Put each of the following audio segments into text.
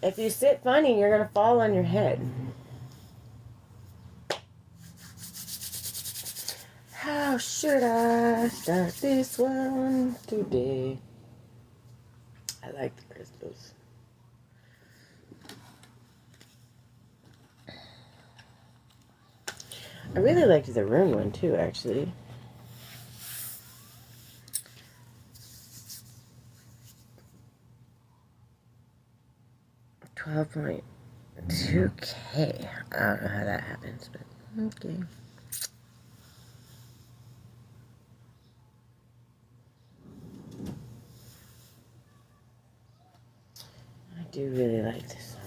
If you sit funny, you're going to fall on your head. How should I start this one today? I like the crystals. I really liked the rune one too, actually. 12.2K. I don't know how that happens, but okay. I do really like this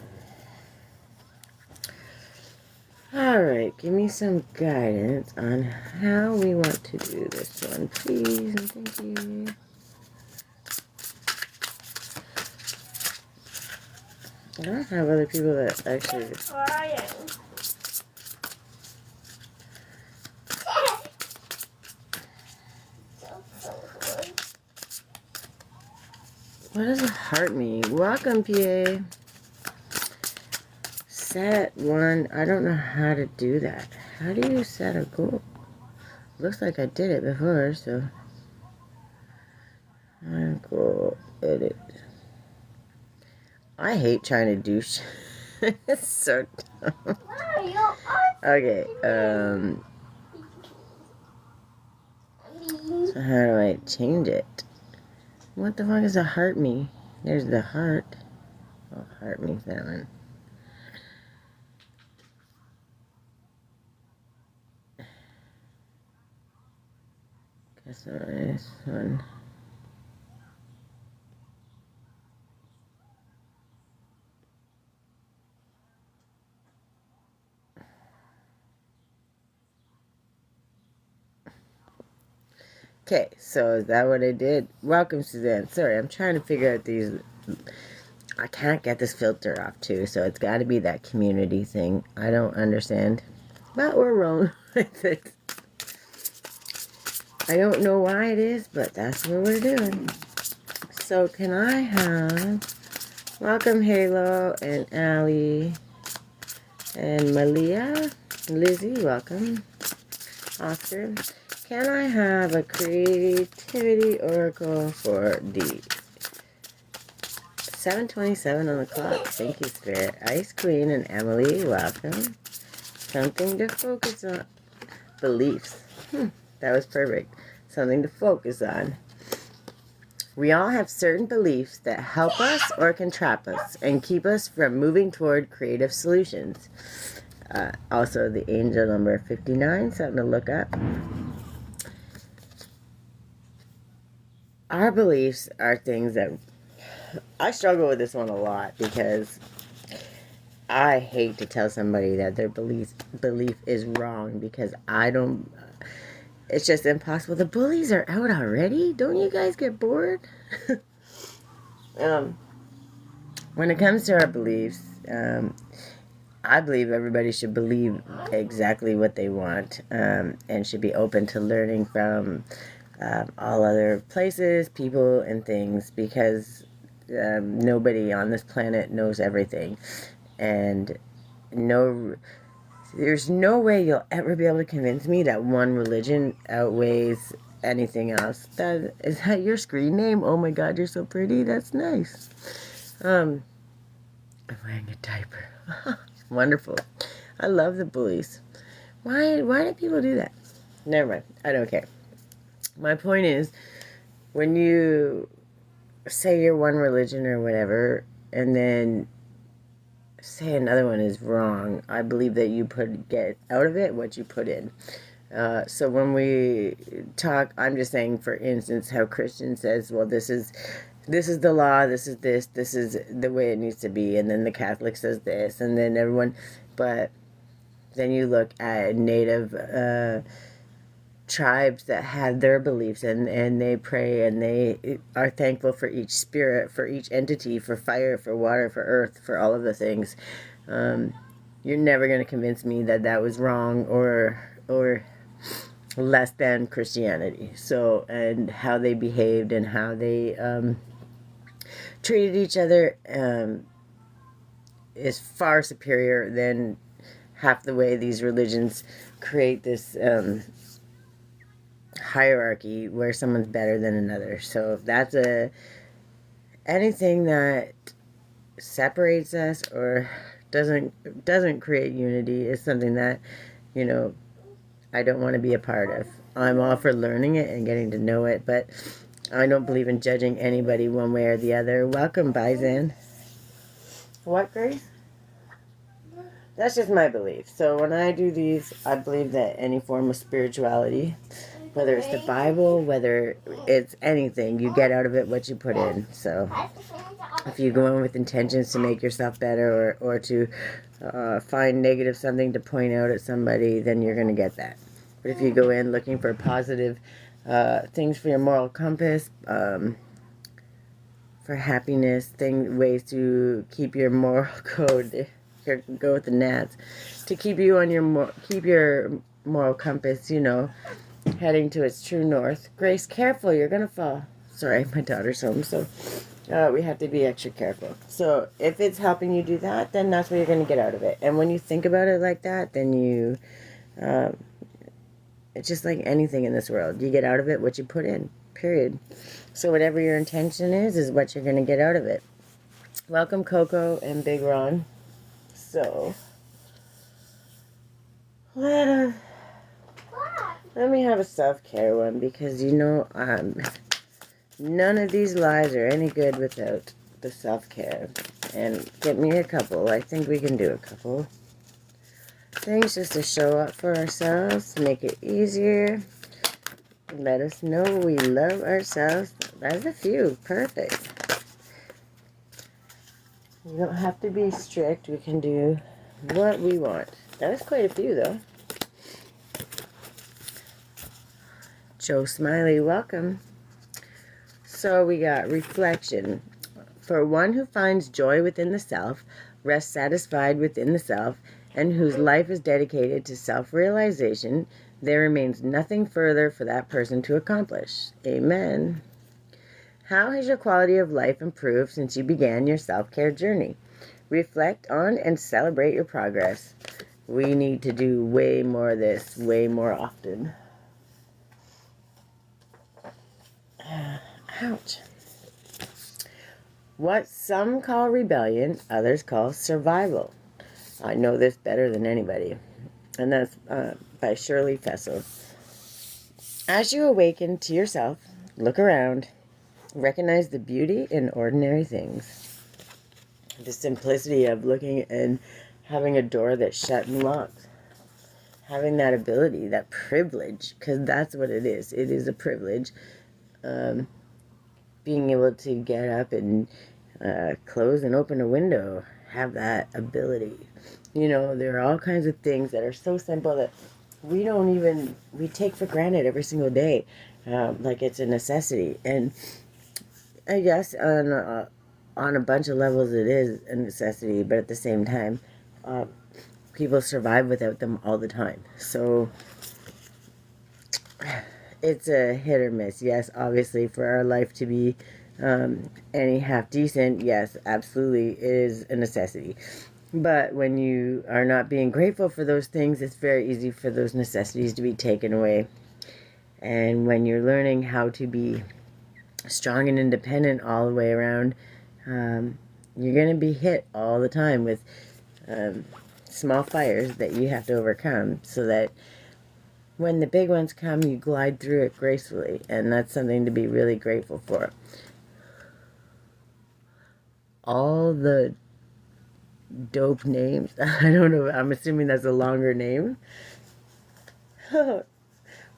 one. Alright, give me some guidance on how we want to do this one, please, and thank you. I don't have other people that actually... What does a heart mean? Welcome, PA. Set one. I don't know how to do that. How do you set a goal? Looks like I did it before, so... Goal edit. I hate trying to do shit. It's so dumb. Okay, so how do I change it? What the fuck is a heart me? There's the heart. Oh, heart me that one. Guess this one. Okay, so is that what I did? Welcome, Suzanne. Sorry, I'm trying to figure out these. I can't get this filter off, too, so it's got to be that community thing. I don't understand. But we're rolling with it. I don't know why it is, but that's what we're doing. So can I have... Welcome, Halo and Allie and Malia. Lizzie, welcome. Oscar. Can I have a creativity oracle for D? 7:27 on the clock. Thank you, Spirit. Ice Queen and Emily, welcome. Something to focus on. Beliefs. That was perfect. Something to focus on. We all have certain beliefs that help us or can trap us and keep us from moving toward creative solutions. Also, the angel number 59, something to look up. Our beliefs are things that... I struggle with this one a lot because I hate to tell somebody that their belief is wrong because I don't... It's just impossible. The bullies are out already? Don't you guys get bored? When it comes to our beliefs, I believe everybody should believe exactly what they want and should be open to learning from all other places, people, and things because nobody on this planet knows everything. And there's no way you'll ever be able to convince me that one religion outweighs anything else. Is that your screen name? Oh my god, you're so pretty. That's nice. I'm wearing a diaper. Wonderful. I love the bullies. Why do people do that? Never mind. I don't care. My point is, when you say you're one religion or whatever, and then say another one is wrong, I believe that you get out of it what you put in. So when we talk, I'm just saying, for instance, how Christian says, well, this is the law, this is the way it needs to be, and then the Catholic says this, and then everyone, but then you look at native tribes that have their beliefs, and they pray, and they are thankful for each spirit, for each entity, for fire, for water, for earth, for all of the things. You're never going to convince me that that was wrong or less than Christianity. So, and how they behaved and how they treated each other. is far superior than half the way these religions create this hierarchy where someone's better than another. So if that's anything that separates us or doesn't create unity is something that, you know, I don't want to be a part of. I'm all for learning it and getting to know it, but I don't believe in judging anybody one way or the other. Welcome, Bizan. What, Grace? That's just my belief. So when I do these, I believe that any form of spirituality, whether it's the Bible, whether it's anything, you get out of it what you put in. So if you go in with intentions to make yourself better or to find negative something to point out at somebody, then you're going to get that. But if you go in looking for positive things for your moral compass, for happiness, ways to keep your moral code, go with the gnats, to keep you on your moral compass, you know, heading to its true north. Grace, careful, you're gonna fall. Sorry, my daughter's home, so we have to be extra careful. So if it's helping you do that, then that's what you're gonna get out of it. And when you think about it like that, then you, it's just like anything in this world. You get out of it what you put in, period. So whatever your intention is what you're gonna get out of it. Welcome, Coco and Big Ron. So let me have a self-care one, because you know none of these lives are any good without the self-care. And get me a couple. I think we can do a couple things just to show up for ourselves, make it easier, let us know we love ourselves. That's a few. Perfect. You don't have to be strict. We can do what we want. That was quite a few, though. Joe Smiley, welcome. So we got reflection. For one who finds joy within the self, rests satisfied within the self, and whose life is dedicated to self-realization, there remains nothing further for that person to accomplish. Amen. How has your quality of life improved since you began your self-care journey? Reflect on and celebrate your progress. We need to do way more of this, way more often. Ouch. What some call rebellion, others call survival. I know this better than anybody. And that's by Shirley Fessel. As you awaken to yourself, look around, recognize the beauty in ordinary things. The simplicity of looking and having a door that's shut and locked. Having that ability, that privilege, because that's what it is. It is a privilege. Being able to get up and close and open a window, have that ability. You know, there are all kinds of things that are so simple that we take for granted every single day, like it's a necessity. And I guess on a bunch of levels it is a necessity, but at the same time, people survive without them all the time. So it's a hit or miss. Yes, obviously, for our life to be any half decent, yes, absolutely, it is a necessity. But when you are not being grateful for those things, it's very easy for those necessities to be taken away. And when you're learning how to be strong and independent all the way around, you're going to be hit all the time with small fires that you have to overcome, so that when the big ones come, you glide through it gracefully. And that's something to be really grateful for. All the dope names. I don't know. I'm assuming that's a longer name.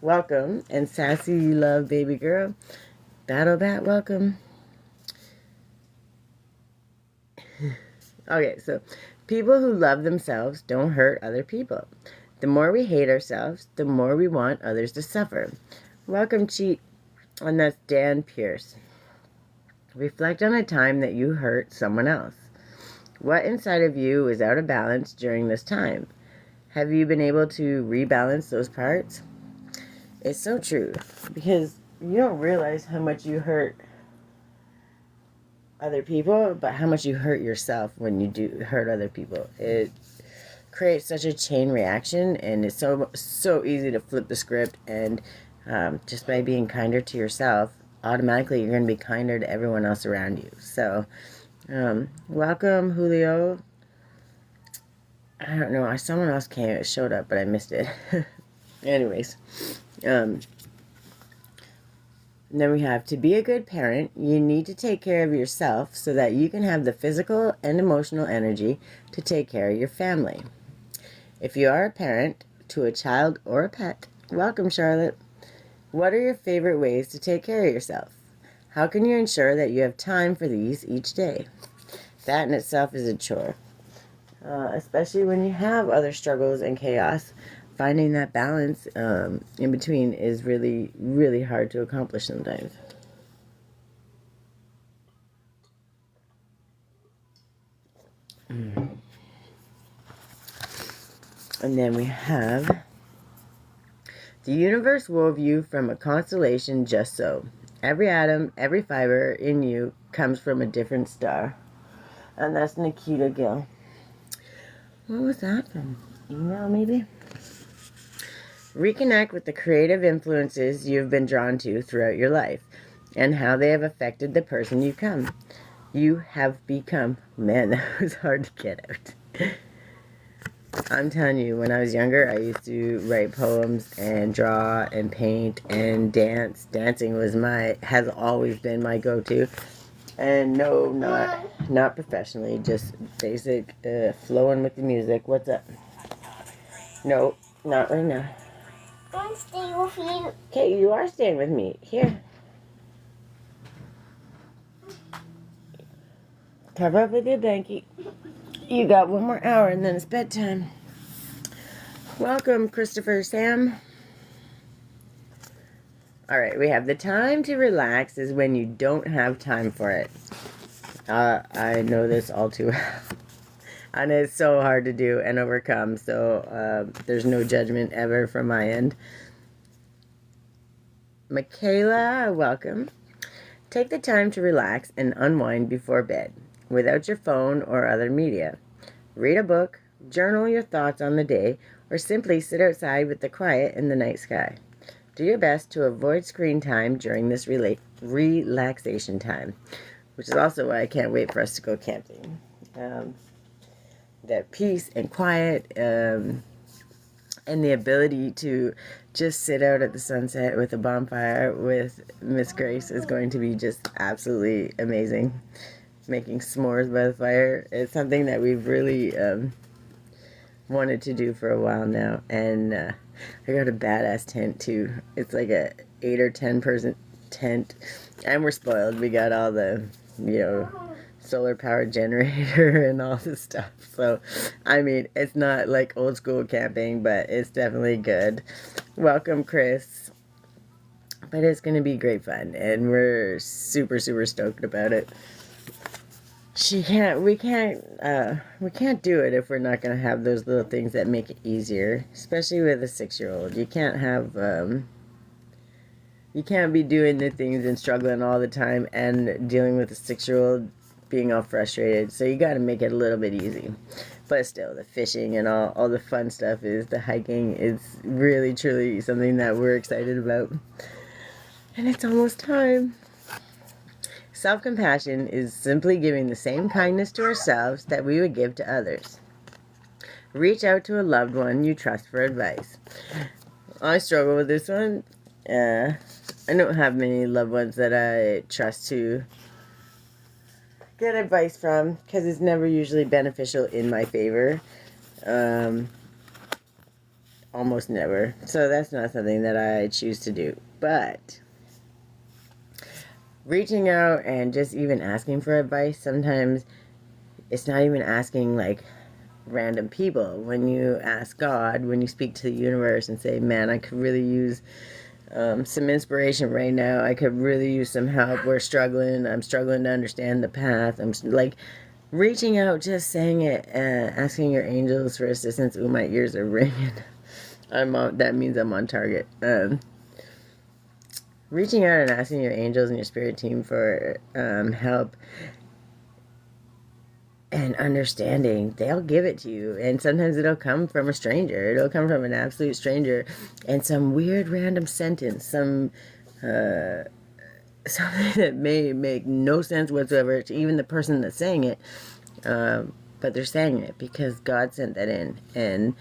Welcome. And Sassy, you love baby girl. Battle Bat, welcome. Okay, so people who love themselves don't hurt other people. The more we hate ourselves, the more we want others to suffer. Welcome, Cheat. And that's Dan Pierce. Reflect on a time that you hurt someone else. What inside of you is out of balance during this time? Have you been able to rebalance those parts? It's so true, because you don't realize how much you hurt other people, but how much you hurt yourself when you do hurt other people. It creates such a chain reaction, and it's so easy to flip the script, and just by being kinder to yourself, automatically you're going to be kinder to everyone else around you. So welcome, Julio. I don't know, someone else showed up, but I missed it. Anyways, and then we have, to be a good parent, you need to take care of yourself so that you can have the physical and emotional energy to take care of your family. If you are a parent to a child or a pet, welcome, Charlotte. What are your favorite ways to take care of yourself? How can you ensure that you have time for these each day? That in itself is a chore. Especially when you have other struggles and chaos, finding that balance in between is really, really hard to accomplish sometimes. And then we have, the universe wove you from a constellation just so. Every atom, every fiber in you comes from a different star. And that's Nikita Gill. What was that from? Email, maybe? Reconnect with the creative influences you've been drawn to throughout your life and how they have affected the person you have become. Man, that was hard to get out. I'm telling you, when I was younger, I used to write poems and draw and paint and dance. Dancing has always been my go-to. And no, not professionally, just basic, flowing with the music. What's up? No, not right now. I'm staying with you. Okay, you are staying with me. Here. Cover up with your blankie. You got 1 more hour and then it's bedtime. Welcome, Christopher Sam. Alright, we have, the time to relax is when you don't have time for it. I know this all too well. And it's so hard to do and overcome, so there's no judgment ever from my end. Michaela, welcome. Take the time to relax and unwind before bed, without your phone or other media. Read a book, journal your thoughts on the day, or simply sit outside with the quiet in the night sky. Do your best to avoid screen time during this relaxation time, which is also why I can't wait for us to go camping. That peace and quiet and the ability to just sit out at the sunset with a bonfire with Miss Grace is going to be just absolutely amazing. Making s'mores by the fire is something that we've really wanted to do for a while now, and I got a badass tent too. It's like a 8 or 10 person tent, and we're spoiled. We got all the, solar powered generator and all this stuff. So, I mean, it's not like old school camping, but it's definitely good. Welcome, Chris. But it's going to be great fun, and we're super, super stoked about it. We can't do it if we're not going to have those little things that make it easier, especially with a 6-year-old. You can't have, you can't be doing the things and struggling all the time and dealing with a 6-year-old being all frustrated. So you got to make it a little bit easy. But still, the fishing and all the fun stuff the hiking is really, truly something that we're excited about. And it's almost time. Self-compassion is simply giving the same kindness to ourselves that we would give to others. Reach out to a loved one you trust for advice. I struggle with this one. I don't have many loved ones that I trust to get advice from, because it's never usually beneficial in my favor. Almost never. So that's not something that I choose to do. But reaching out and just even asking for advice, sometimes it's not even asking like random people. When you ask God, when you speak to the universe and say, man, I could really use some inspiration right now. I could really use some help. We're struggling. I'm struggling to understand the path. I'm like reaching out, just saying it, asking your angels for assistance. Ooh, my ears are ringing. That means I'm on target. Reaching out and asking your angels and your spirit team for help and understanding, they'll give it to you. And sometimes it'll come from a stranger. It'll come from an absolute stranger. And some weird random sentence, something that may make no sense whatsoever to even the person that's saying it. But they're saying it because God sent that in. And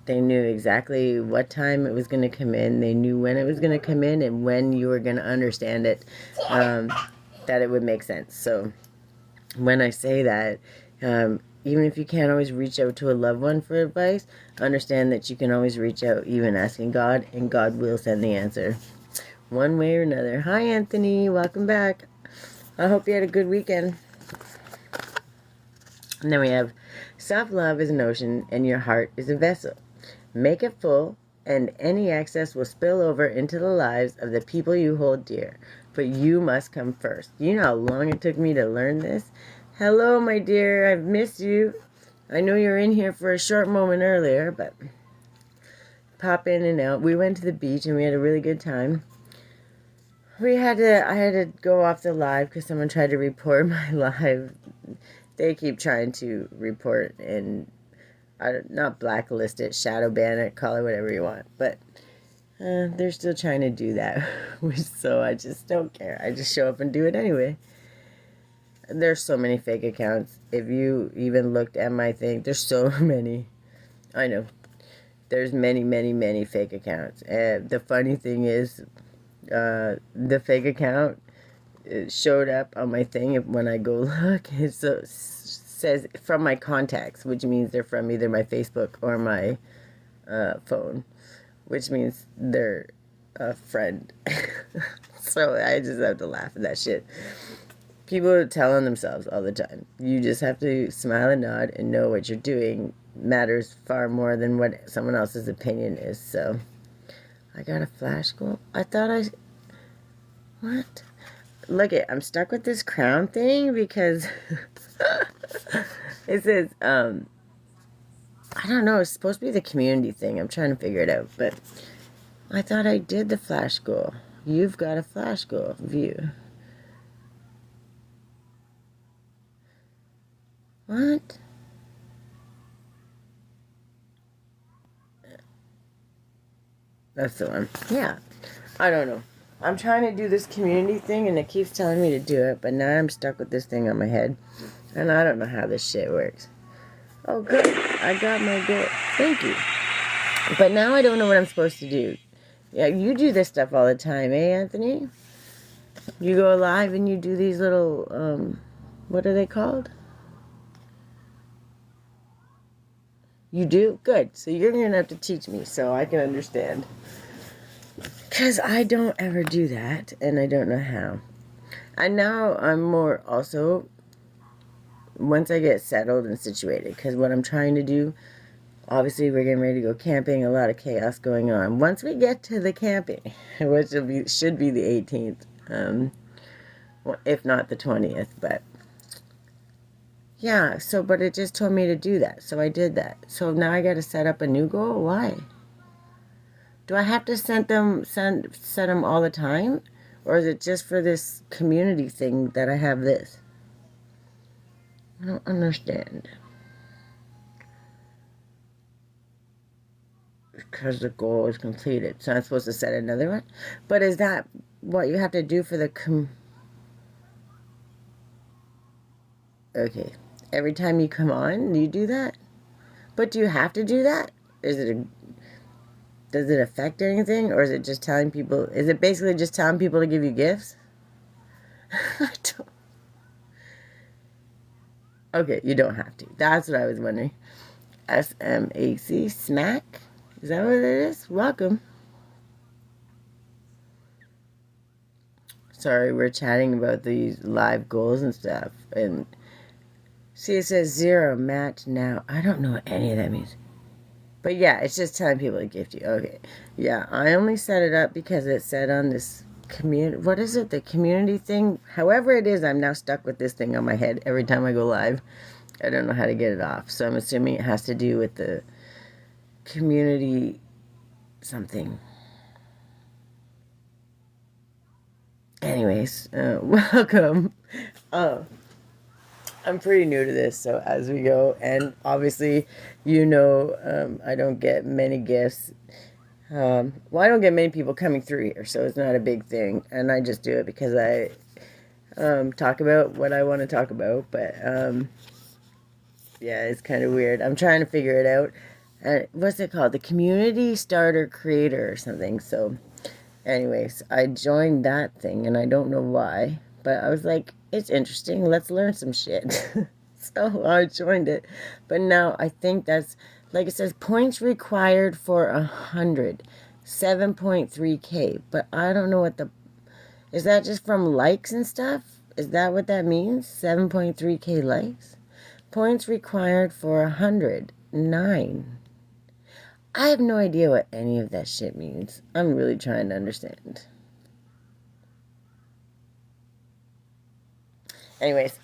they knew exactly what time it was going to come in. They knew when it was going to come in and when you were going to understand it, that it would make sense. So when I say that, even if you can't always reach out to a loved one for advice, understand that you can always reach out, even asking God, and God will send the answer one way or another. Hi, Anthony. Welcome back. I hope you had a good weekend. And then we have, self-love is an ocean, and your heart is a vessel. Make it full, and any excess will spill over into the lives of the people you hold dear. But you must come first. You know how long it took me to learn this? Hello, my dear. I've missed you. I know you were in here for a short moment earlier, but pop in and out. We went to the beach, and we had a really good time. I had to go off the live because someone tried to report my live. They keep trying to report and not blacklist it, shadow ban it, call it whatever you want. But they're still trying to do that. So I just don't care. I just show up and do it anyway. There's so many fake accounts. If you even looked at my thing, there's so many. I know. There's many, many, many fake accounts. And the funny thing is, the fake account showed up on my thing when I go look. It says from my contacts, which means they're from either my Facebook or my phone, which means they're a friend. So I just have to laugh at that shit. People are telling themselves all the time. You just have to smile and nod and know what you're doing matters far more than what someone else's opinion is. So I got a flash goal. What? Look I'm stuck with this crown thing because it says, I don't know, it's supposed to be the community thing. I'm trying to figure it out, but I thought I did the flash goal. You've got a flash goal view. What? That's the one. Yeah. I don't know. I'm trying to do this community thing, and it keeps telling me to do it, but now I'm stuck with this thing on my head, and I don't know how this shit works. Oh, good. I got my goal. Thank you. But now I don't know what I'm supposed to do. Yeah, you do this stuff all the time, eh, Anthony? You go live and you do these little, what are they called? You do? Good. So you're going to have to teach me so I can understand. Because I don't ever do that, and I don't know how. And now I'm more also, once I get settled and situated, because what I'm trying to do, obviously we're getting ready to go camping, a lot of chaos going on. Once we get to the camping, which should be the 18th, if not the 20th, but yeah, but it just told me to do that, so I did that. So now I got to set up a new goal? Why? Do I have to set them all the time? Or is it just for this community thing that I have this? I don't understand. Because the goal is completed. So I'm supposed to set another one? But is that what you have to do for the Okay. Every time you come on, you do that? But do you have to do that? Does it affect anything? Or is it just telling people... Is it basically just telling people to give you gifts? Okay, you don't have to. That's what I was wondering. SMAC, smack? Is that what it is? Welcome. Sorry, we're chatting about these live goals and stuff. And see, it says 0, match now. I don't know what any of that means. But yeah, it's just telling people to gift you. Okay. Yeah, I only set it up because it said on this community... What is it? The community thing? However it is, I'm now stuck with this thing on my head every time I go live. I don't know how to get it off. So I'm assuming it has to do with the community something. Anyways, welcome. I'm pretty new to this, so as we go, and obviously, I don't get many gifts. Well, I don't get many people coming through here, so it's not a big thing, and I just do it because I talk about what I want to talk about. But yeah, it's kind of weird. I'm trying to figure it out. What's it called? The Community Starter Creator or something. So, anyways, I joined that thing, and I don't know why, but I was like, it's interesting. Let's learn some shit. So I joined it, but now I think that's, like it says, points required for 100, 7.3K. But I don't know is that just from likes and stuff? Is that what that means? 7.3K likes? Points required for 100, 9. I have no idea what any of that shit means. I'm really trying to understand. Anyways,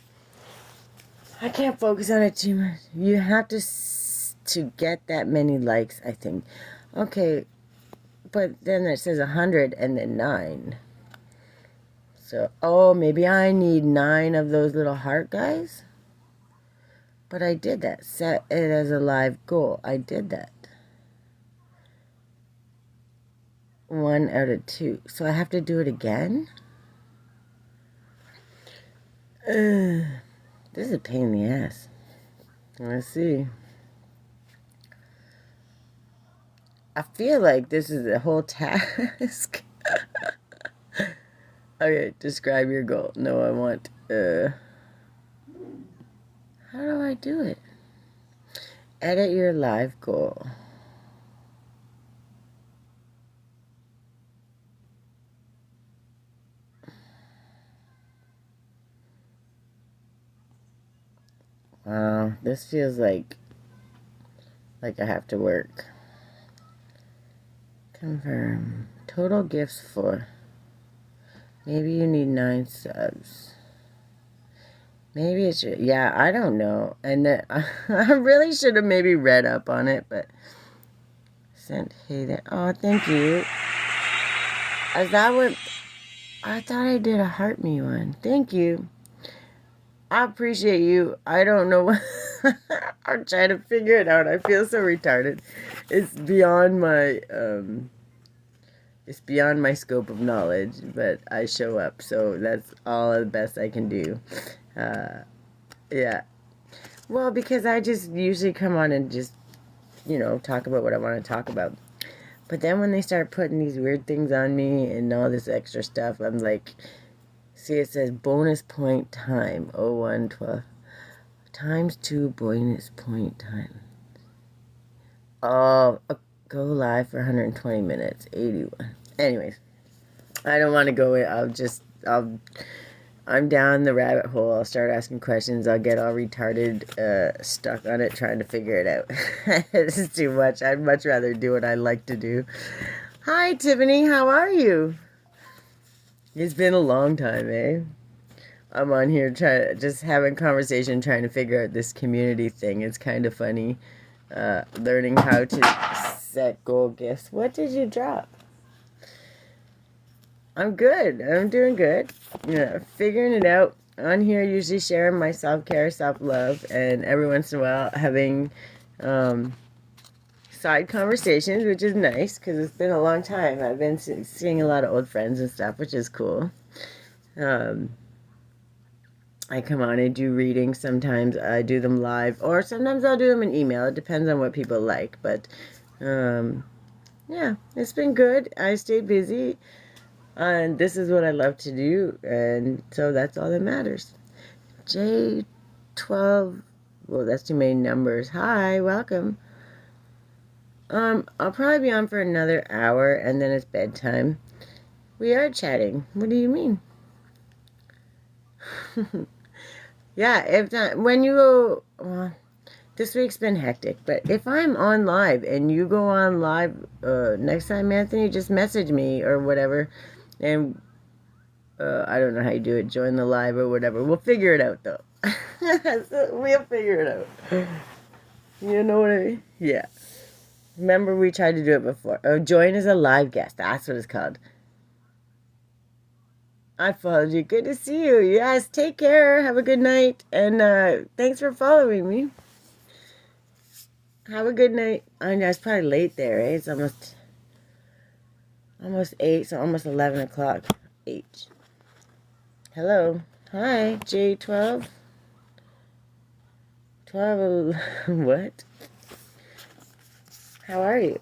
I can't focus on it too much. You have to get that many likes, I think. Okay, but then it says 100 and then 9. So, maybe I need 9 of those little heart guys? But I did that. Set it as a live goal. I did that. 1 out of 2. So I have to do it again? This is a pain in the ass. Let's see. I feel like this is a whole task. Okay, describe your goal. No, I want, how do I do it? Edit your live goal. Wow, this feels like I have to work. Confirm. Total gifts for. Maybe you need 9 subs. Maybe it's yeah, I don't know. And I really should have maybe read up on it, but sent hey. Oh, thank you. Is that what I thought I did a heart me one? Thank you. I appreciate you. I don't know what I'm trying to figure it out. I feel so retarded. It's beyond my scope of knowledge, but I show up, so that's all the best I can do. Yeah. Well, because I just usually come on and just, talk about what I want to talk about. But then when they start putting these weird things on me and all this extra stuff, I'm like, see, it says bonus point time, 0112 times 2 bonus point time. Oh, go live for 120 minutes, 81. Anyways, I don't want to go in. I'm down the rabbit hole. I'll start asking questions. I'll get all retarded, stuck on it, trying to figure it out. This is too much. I'd much rather do what I like to do. Hi, Tiffany. How are you? It's been a long time, eh? I'm on here just having conversation, trying to figure out this community thing. It's kind of funny. Learning how to set goal gifts. What did you drop? I'm good. I'm doing good. Figuring it out. On here, usually sharing my self-care, self-love, and every once in a while having side conversations, which is nice because it's been a long time. I've been seeing a lot of old friends and stuff, which is cool. I come on and do readings. Sometimes I do them live, or sometimes I'll do them in email. It depends on what people like. But, yeah, it's been good. I stay busy, and this is what I love to do, and so that's all that matters. J12, well, that's too many numbers. Hi, welcome. I'll probably be on for another hour, and then it's bedtime. We are chatting. What do you mean? Yeah, if not, when you go, well, this week's been hectic, but if I'm on live and you go on live next time, Anthony, just message me or whatever, and I don't know how you do it, join the live or whatever. We'll figure it out, though. We'll figure it out. You know what I mean? Yeah. Remember, we tried to do it before. Oh, join as a live guest. That's what it's called. I followed you. Good to see you. Yes, take care. Have a good night. And thanks for following me. Have a good night. I know it's probably late there, eh? It's almost 8, so almost 11 o'clock. 8. Hello. Hi, J12. 12, what? How are you?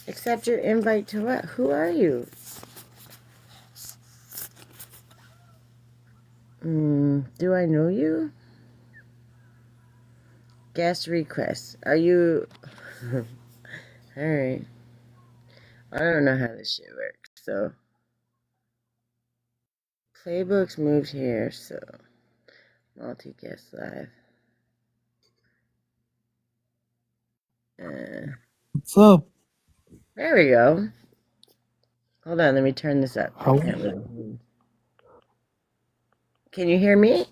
Accept your invite to what? Who are you? Do I know you? Guest request. Are you... Alright. I don't know how this shit works, so... Playbooks moved here, so... Multi-guest live. What's up? There we go. Hold on, let me turn this up. How? I can't really... Can you hear me?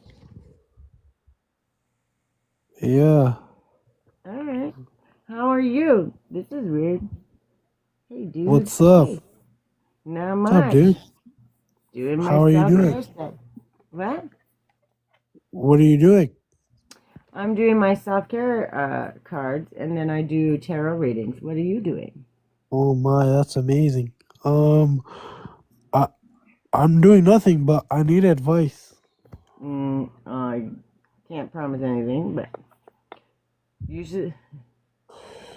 Yeah. Alright. How are you? This is weird. Hey, dude. What's up? Hey. Not What's up, much. dude? Doing my How are you doing? self-care stuff. What? What are you doing? I'm doing my self-care cards, and then I do tarot readings. What are you doing? Oh my, that's amazing. I I'm doing nothing, but I need advice. I can't promise anything, but you should.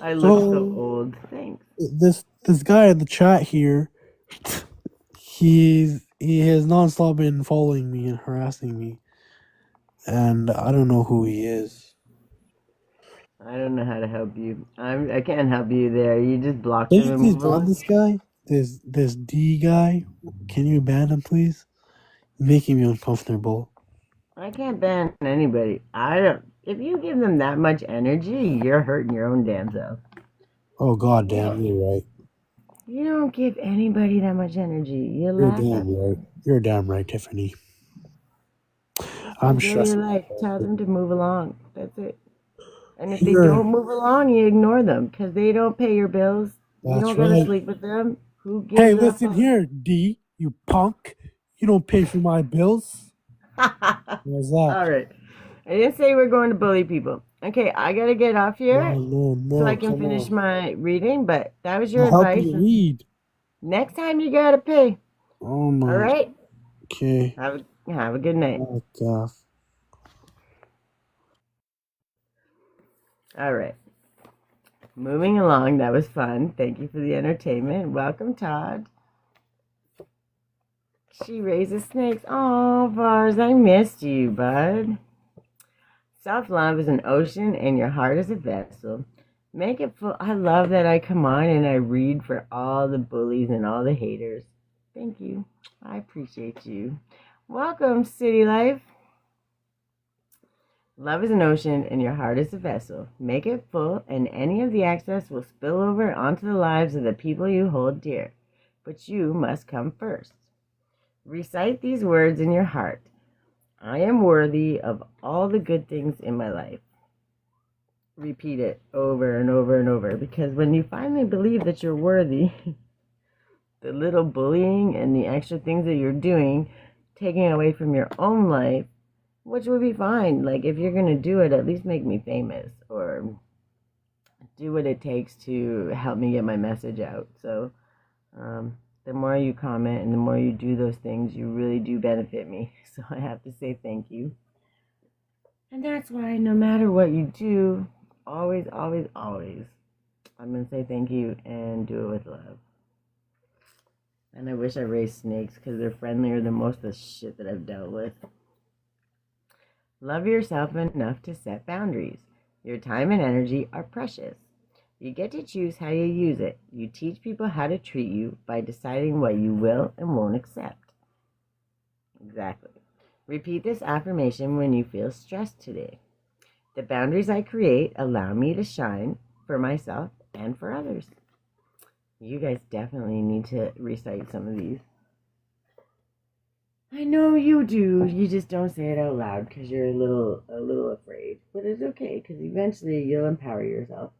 I look so So old. Thanks. this guy in the chat here, he has nonstop been following me and harassing me, and I don't know who he is. I don't know how to help you. I can't help you there. You just block Can them you and please move ban along. this guy? This D guy? Can you ban him, please? Making me uncomfortable. I can't ban anybody. I don't. If you give them that much energy, you're hurting your own damn self. Oh god You damn, don't, you're right. you don't give anybody that much energy. You You're laugh at damn right. them. You're damn right, Tiffany. Just I'm enjoy your stressing life. myself. Tell them to move along. That's it. And if they Here, don't move along, you ignore them because they don't pay your bills. You that's don't go to right. sleep with them. Who Hey, gives a listen fuck? here, D, you punk. You don't pay for my bills. What's that? All right. I didn't say we're going to bully people. Okay, I gotta get off here so I No, can come finish on. my reading. But that was your I'll help advice. you read. Next time you gotta pay. Oh All my. right. Okay. Have a good night. Oh god. All right. Moving along. That was fun. Thank you for the entertainment. Welcome, Todd. She raises snakes. Oh, Vars, I missed you, bud. Self-love is an ocean and your heart is a vessel. Make it full. I love that I come on and I read for all the bullies and all the haters. Thank you. I appreciate you. Welcome, City Life. Love is an ocean and your heart is a vessel. Make it full and any of the excess will spill over onto the lives of the people you hold dear. But you must come first. Recite these words in your heart. I am worthy of all the good things in my life. Repeat it over and over and over because when you finally believe that you're worthy, the little bullying and the extra things that you're doing, taking away from your own life, which would be fine. Like, if you're going to do it, at least make me famous or do what it takes to help me get my message out. So, the more you comment and the more you do those things, you really do benefit me. So I have to say thank you. And that's why no matter what you do, always, always, always, I'm going to say thank you and do it with love. And I wish I raised snakes because they're friendlier than most of the shit that I've dealt with. Love yourself enough to set boundaries. Your time and energy are precious. You get to choose how you use it. You teach people how to treat you by deciding what you will and won't accept. Exactly. Repeat this affirmation when you feel stressed today. The boundaries I create allow me to shine for myself and for others. You guys definitely need to recite some of these. I know you do. You just don't say it out loud because you're a little afraid. But it's okay because eventually you'll empower yourself.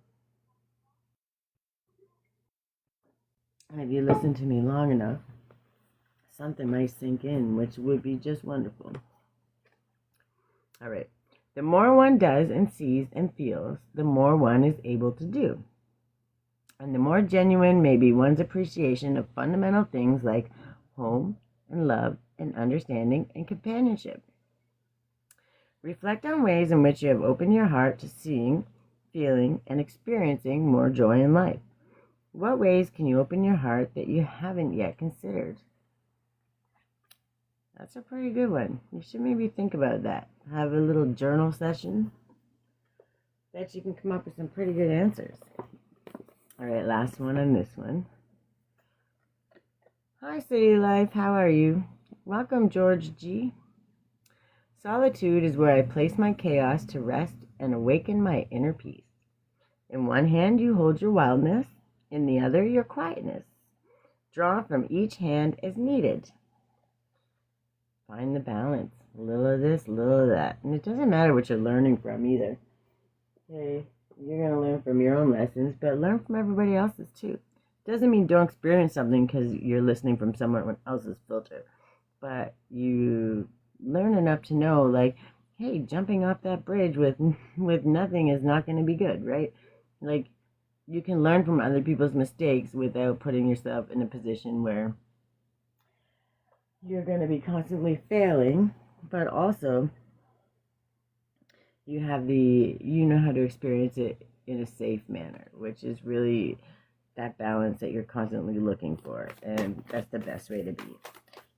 And if you listen to me long enough, something might sink in, which would be just wonderful. All right. The more one does and sees and feels, the more one is able to do. And the more genuine may be one's appreciation of fundamental things like home and love and understanding and companionship. Reflect on ways in which you have opened your heart to seeing, feeling, and experiencing more joy in life. What ways can you open your heart that you haven't yet considered? That's a pretty good one. You should maybe think about that. Have a little journal session. Bet you can come up with some pretty good answers. All right, last one on this one. Hi, City Life. How are you? Welcome, George G. Solitude is where I place my chaos to rest and awaken my inner peace. In one hand, you hold your wildness. In the other, your quietness. Draw from each hand as needed. Find the balance. A little of this, a little of that. And it doesn't matter what you're learning from either. Okay, you're going to learn from your own lessons, but learn from everybody else's too. Doesn't mean don't experience something because you're listening from someone else's filter. But you learn enough to know, like, hey, jumping off that bridge with nothing is not going to be good, right? Like, you can learn from other people's mistakes without putting yourself in a position where you're going to be constantly failing, but also you know how to experience it in a safe manner, which is really that balance that you're constantly looking for, and that's the best way to be.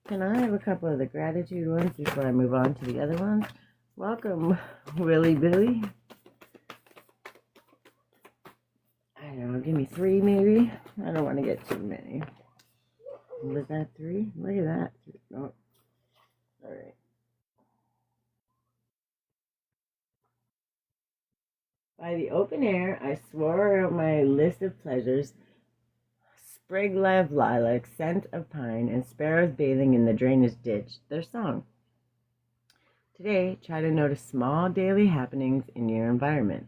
Can I have a couple of the gratitude ones before I move on to the other ones? Welcome, Willie Billy. I don't know, give me 3 maybe. I don't want to get too many. Was that 3? Look at that. Oh. All right. By the open air, I swore out my list of pleasures: sprig of lilac, scent of pine, and sparrows bathing in the drainage ditch, their song. Today, try to notice small daily happenings in your environment.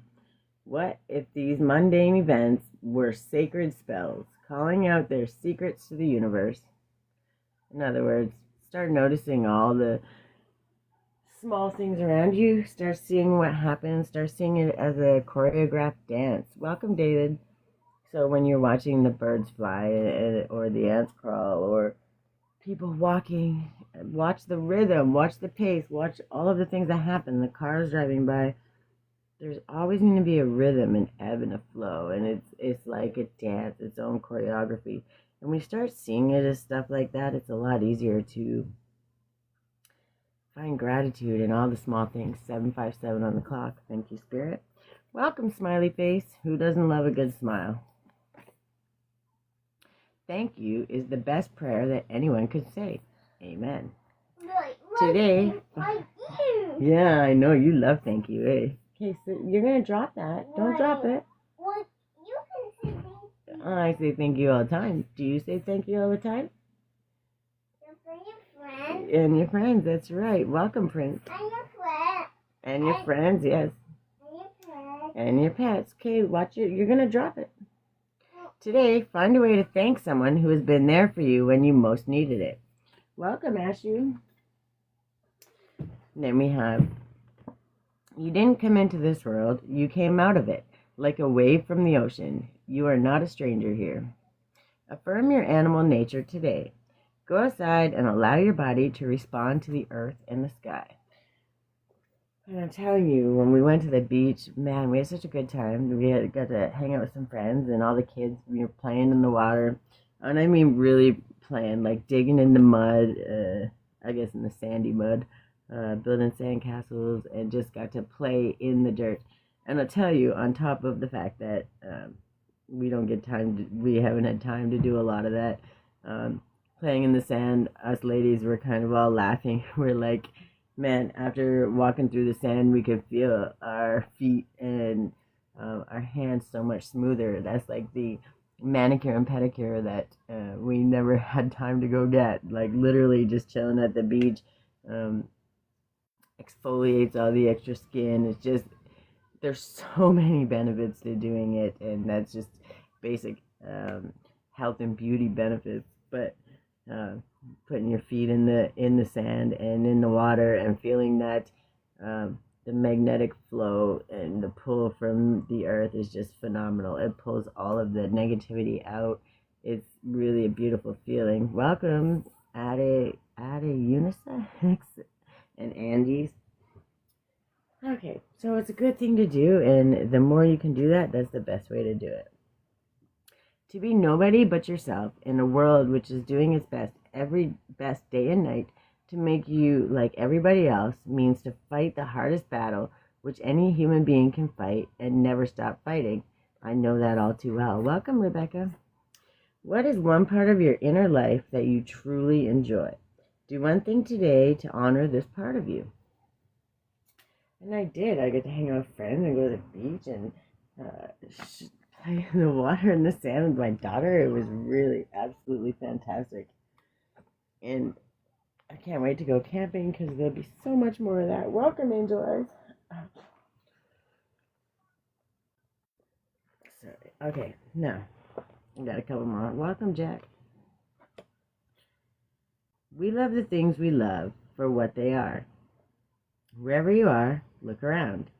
What if these mundane events were sacred spells, calling out their secrets to the universe? In other words, start noticing all the small things around you. Start seeing what happens. Start seeing it as a choreographed dance. Welcome, David. So when you're watching the birds fly or the ants crawl or people walking, watch the rhythm, watch the pace, watch all of the things that happen, the cars driving by. There's always going to be a rhythm, an ebb and a flow, and it's like a dance, its own choreography. And we start seeing it as stuff like that, it's a lot easier to find gratitude in all the small things. 757 on the clock. Thank you, Spirit. Welcome, smiley face. Who doesn't love a good smile? Thank you is the best prayer that anyone could say. Amen. Today, yeah, I know you love thank you, eh? Okay, so you're going to drop that. Don't drop it. What? You can say thank you. I say thank you all the time. Do you say thank you all the time? For your friends. And your friends, that's right. Welcome, Prince. And your friends. And your friends, yes. And your friends. And your pets. Okay, watch it. You're going to drop it. Today, find a way to thank someone who has been there for you when you most needed it. Welcome, Ashu. Then we have, you didn't come into this world, you came out of it, like a wave from the ocean. You are not a stranger here. Affirm your animal nature today. Go outside and allow your body to respond to the earth and the sky. And I'm telling you, when we went to the beach, man, we had such a good time. We got to hang out with some friends, and all the kids, we were playing in the water. And I mean really playing, like digging in the mud, I guess in the sandy mud, building sandcastles, and just got to play in the dirt. And I'll tell you, on top of the fact that we haven't had time to do a lot of that, playing in the sand, us ladies were kind of all laughing. We're like, man, after walking through the sand, we could feel our feet and our hands so much smoother. That's like the manicure and pedicure that we never had time to go get. Like literally just chilling at the beach exfoliates all the extra skin. It's just, there's so many benefits to doing it, and that's just basic health and beauty benefits. But putting your feet in the sand and in the water and feeling that the magnetic flow and the pull from the earth is just phenomenal. It pulls all of the negativity out. It's really a beautiful feeling. Welcome, Ada Unisex and Andy's. Okay, so it's a good thing to do, and the more you can do that, that's the best way to do it. To be nobody but yourself in a world which is doing its best day and night to make you like everybody else means to fight the hardest battle which any human being can fight and never stop fighting. I know that all too well. Welcome, Rebecca. What is one part of your inner life that you truly enjoy? Do one thing today to honor this part of you. And I did. I get to hang out with friends and go to the beach and play in the water and the sand with my daughter. It was really absolutely fantastic. And I can't wait to go camping because there'll be so much more of that. Welcome, Angel Eyes. Sorry. Okay, now we got a couple more. Welcome, Jack. We love the things we love for what they are. Wherever you are, look around.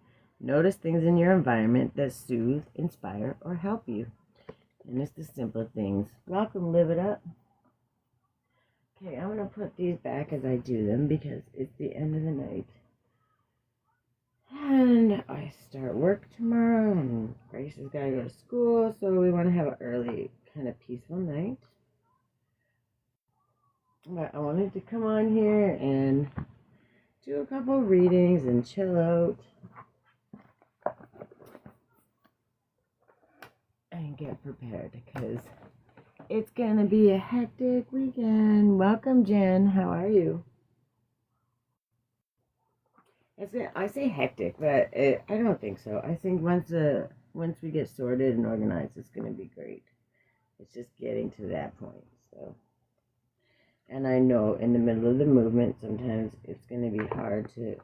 Notice things in your environment that soothe, inspire, or help you. And it's the simple things. Welcome, Live It Up. Okay, I'm going to put these back as I do them because it's the end of the night. And I start work tomorrow, and Grace has got to go to school, so we want to have an early, kind of peaceful night. But I wanted to come on here and do a couple readings and chill out and get prepared because it's gonna be a hectic weekend. Welcome, Jen. How are you? I say hectic, but I don't think so. I think once we get sorted and organized, it's gonna be great. It's just getting to that point. So. And I know in the middle of the movement, sometimes it's going to be hard to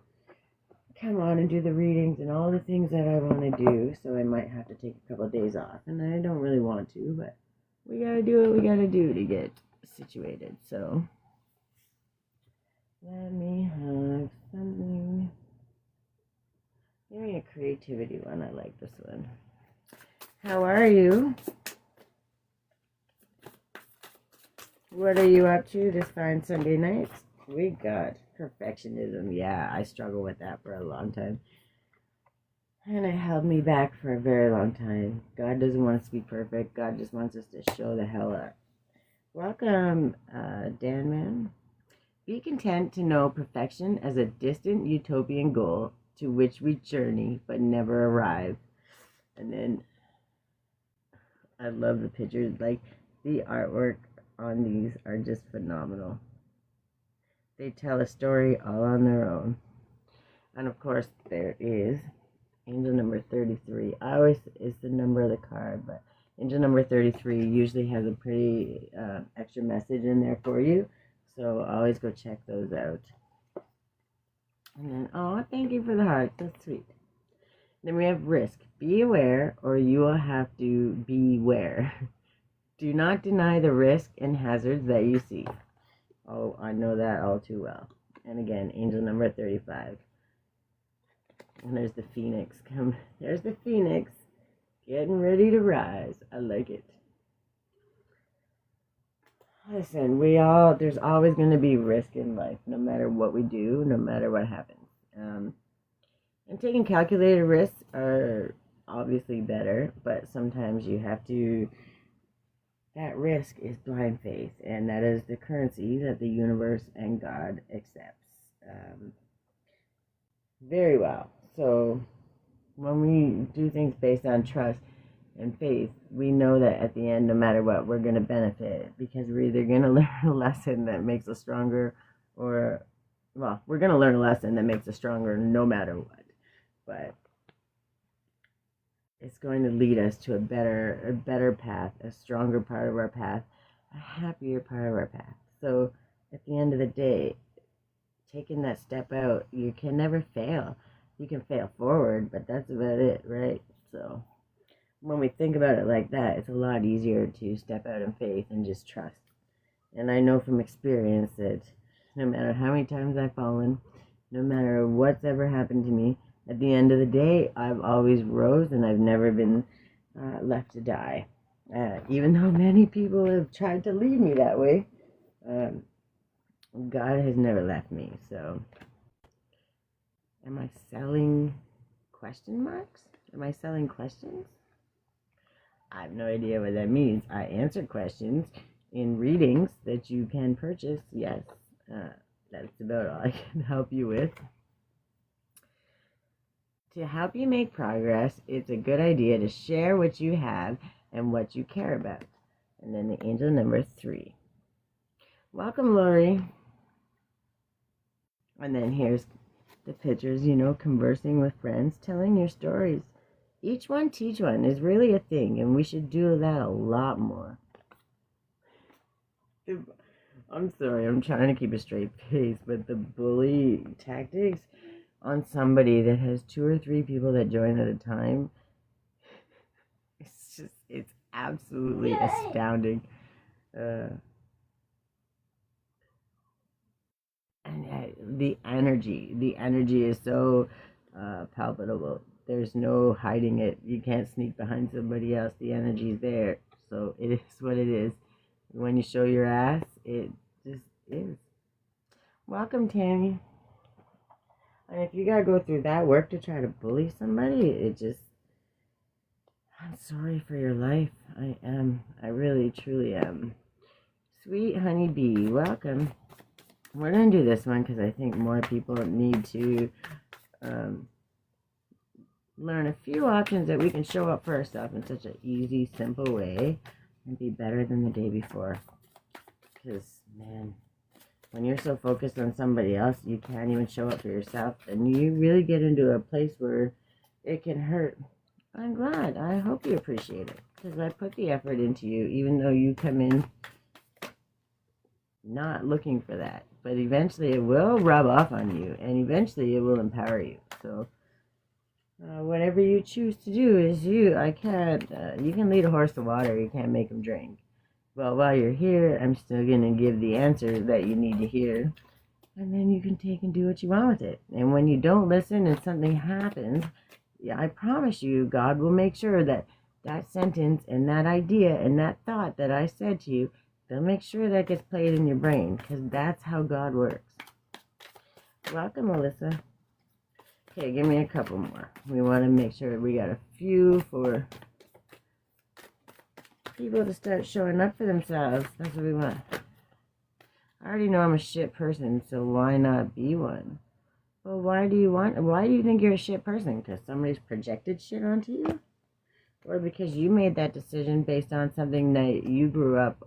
come on and do the readings and all the things that I want to do. So I might have to take a couple of days off. And I don't really want to, but we got to do what we got to do to get situated. So let me have something. Give me a creativity one. I like this one. How are you? What are you up to this fine Sunday night? We got perfectionism. Yeah, I struggled with that for a long time. And it held me back for a very long time. God doesn't want us to be perfect. God just wants us to show the hell up. Welcome, Dan Man. Be content to know perfection as a distant utopian goal to which we journey but never arrive. And then I love the pictures. Like the artwork on these are just phenomenal. They tell a story all on their own. And of course there is angel number 33. I always is the number of the card, but angel number 33 usually has a pretty extra message in there for you. So always go check those out. And then, oh, thank you for the heart. That's sweet. Then we have risk. Be aware or you will have to beware. Do not deny the risk and hazards that you see. Oh, I know that all too well. And again, angel number 35. And there's the phoenix. There's the phoenix. Getting ready to rise. I like it. Listen, there's always going to be risk in life, no matter what we do, no matter what happens. And taking calculated risks are obviously better, but sometimes you have to. That risk is blind faith, and that is the currency that the universe and God accepts very well. So when we do things based on trust and faith, we know that at the end, no matter what, we're going to benefit because we're either going to learn a lesson that makes us stronger we're going to learn a lesson that makes us stronger no matter what. But it's going to lead us to a better path, a stronger part of our path, a happier part of our path. So at the end of the day, taking that step out, you can never fail. You can fail forward, but that's about it, right? So when we think about it like that, it's a lot easier to step out in faith and just trust. And I know from experience that no matter how many times I've fallen, no matter what's ever happened to me, at the end of the day, I've always rose and I've never been left to die. Even though many people have tried to leave me that way, God has never left me. So, am I selling question marks? Am I selling questions? I have no idea what that means. I answer questions in readings that you can purchase. Yes, that's about all I can help you with. To help you make progress, it's a good idea to share what you have and what you care about. And then the angel number 3. Welcome, Lori. And then here's the pictures, conversing with friends, telling your stories. Each one teach one is really a thing, and we should do that a lot more. I'm sorry, I'm trying to keep a straight face, but the bully tactics on somebody that has 2 or 3 people that join at a time, it's absolutely astounding. And the energy is so palpable. There's no hiding it. You can't sneak behind somebody else. The energy's there. So it is what it is. When you show your ass, it just is. Welcome, Tammy. And if you gotta go through that work to try to bully somebody, I'm sorry for your life. I am. I really, truly am. Sweet honeybee, welcome. We're going to do this one because I think more people need to learn a few options that we can show up for ourselves in such an easy, simple way and be better than the day before. Because, man, when you're so focused on somebody else, you can't even show up for yourself. And you really get into a place where it can hurt. I'm glad. I hope you appreciate it. Because I put the effort into you, even though you come in not looking for that. But eventually it will rub off on you. And eventually it will empower you. So, whatever you choose to do is you. You can lead a horse to water. You can't make him drink. Well, while you're here, I'm still going to give the answers that you need to hear. And then you can take and do what you want with it. And when you don't listen and something happens, I promise you, God will make sure that that sentence and that idea and that thought that I said to you, they'll make sure that gets played in your brain. Because that's how God works. Welcome, Melissa. Okay, give me a couple more. We want to make sure we got a few for people to start showing up for themselves. That's what we want. I already know I'm a shit person, so why not be one? Well, why do you think you're a shit person? Because somebody's projected shit onto you? Or because you made that decision based on something that you grew up,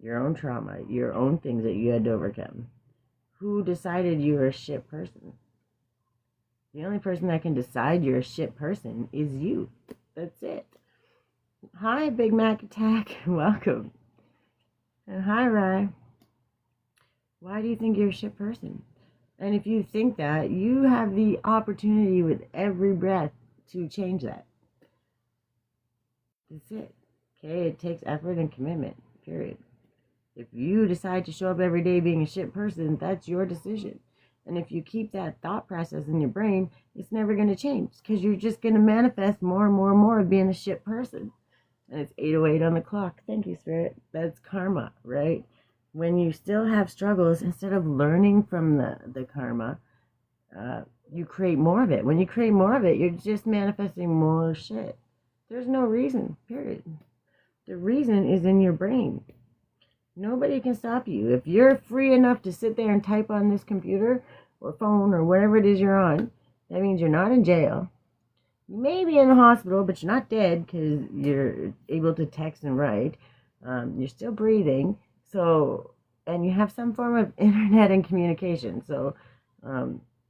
your own trauma, your own things that you had to overcome? Who decided you were a shit person? The only person that can decide you're a shit person is you. That's it. Hi, Big Mac Attack. Welcome. And hi, Rye. Why do you think you're a shit person? And if you think that, you have the opportunity with every breath to change that. That's it. Okay? It takes effort and commitment. Period. If you decide to show up every day being a shit person, that's your decision. And if you keep that thought process in your brain, it's never going to change because you're just going to manifest more and more and more of being a shit person. And it's 8:08 on the clock. Thank you, Spirit. That's karma, right? When you still have struggles, instead of learning from the karma, you create more of it. When you create more of it, you're just manifesting more shit. There's no reason, period. The reason is in your brain. Nobody can stop you. If you're free enough to sit there and type on this computer or phone or whatever it is you're on, that means you're not in jail. You may be in the hospital, but you're not dead because you're able to text and write. You're still breathing. So, and you have some form of internet and communication. So,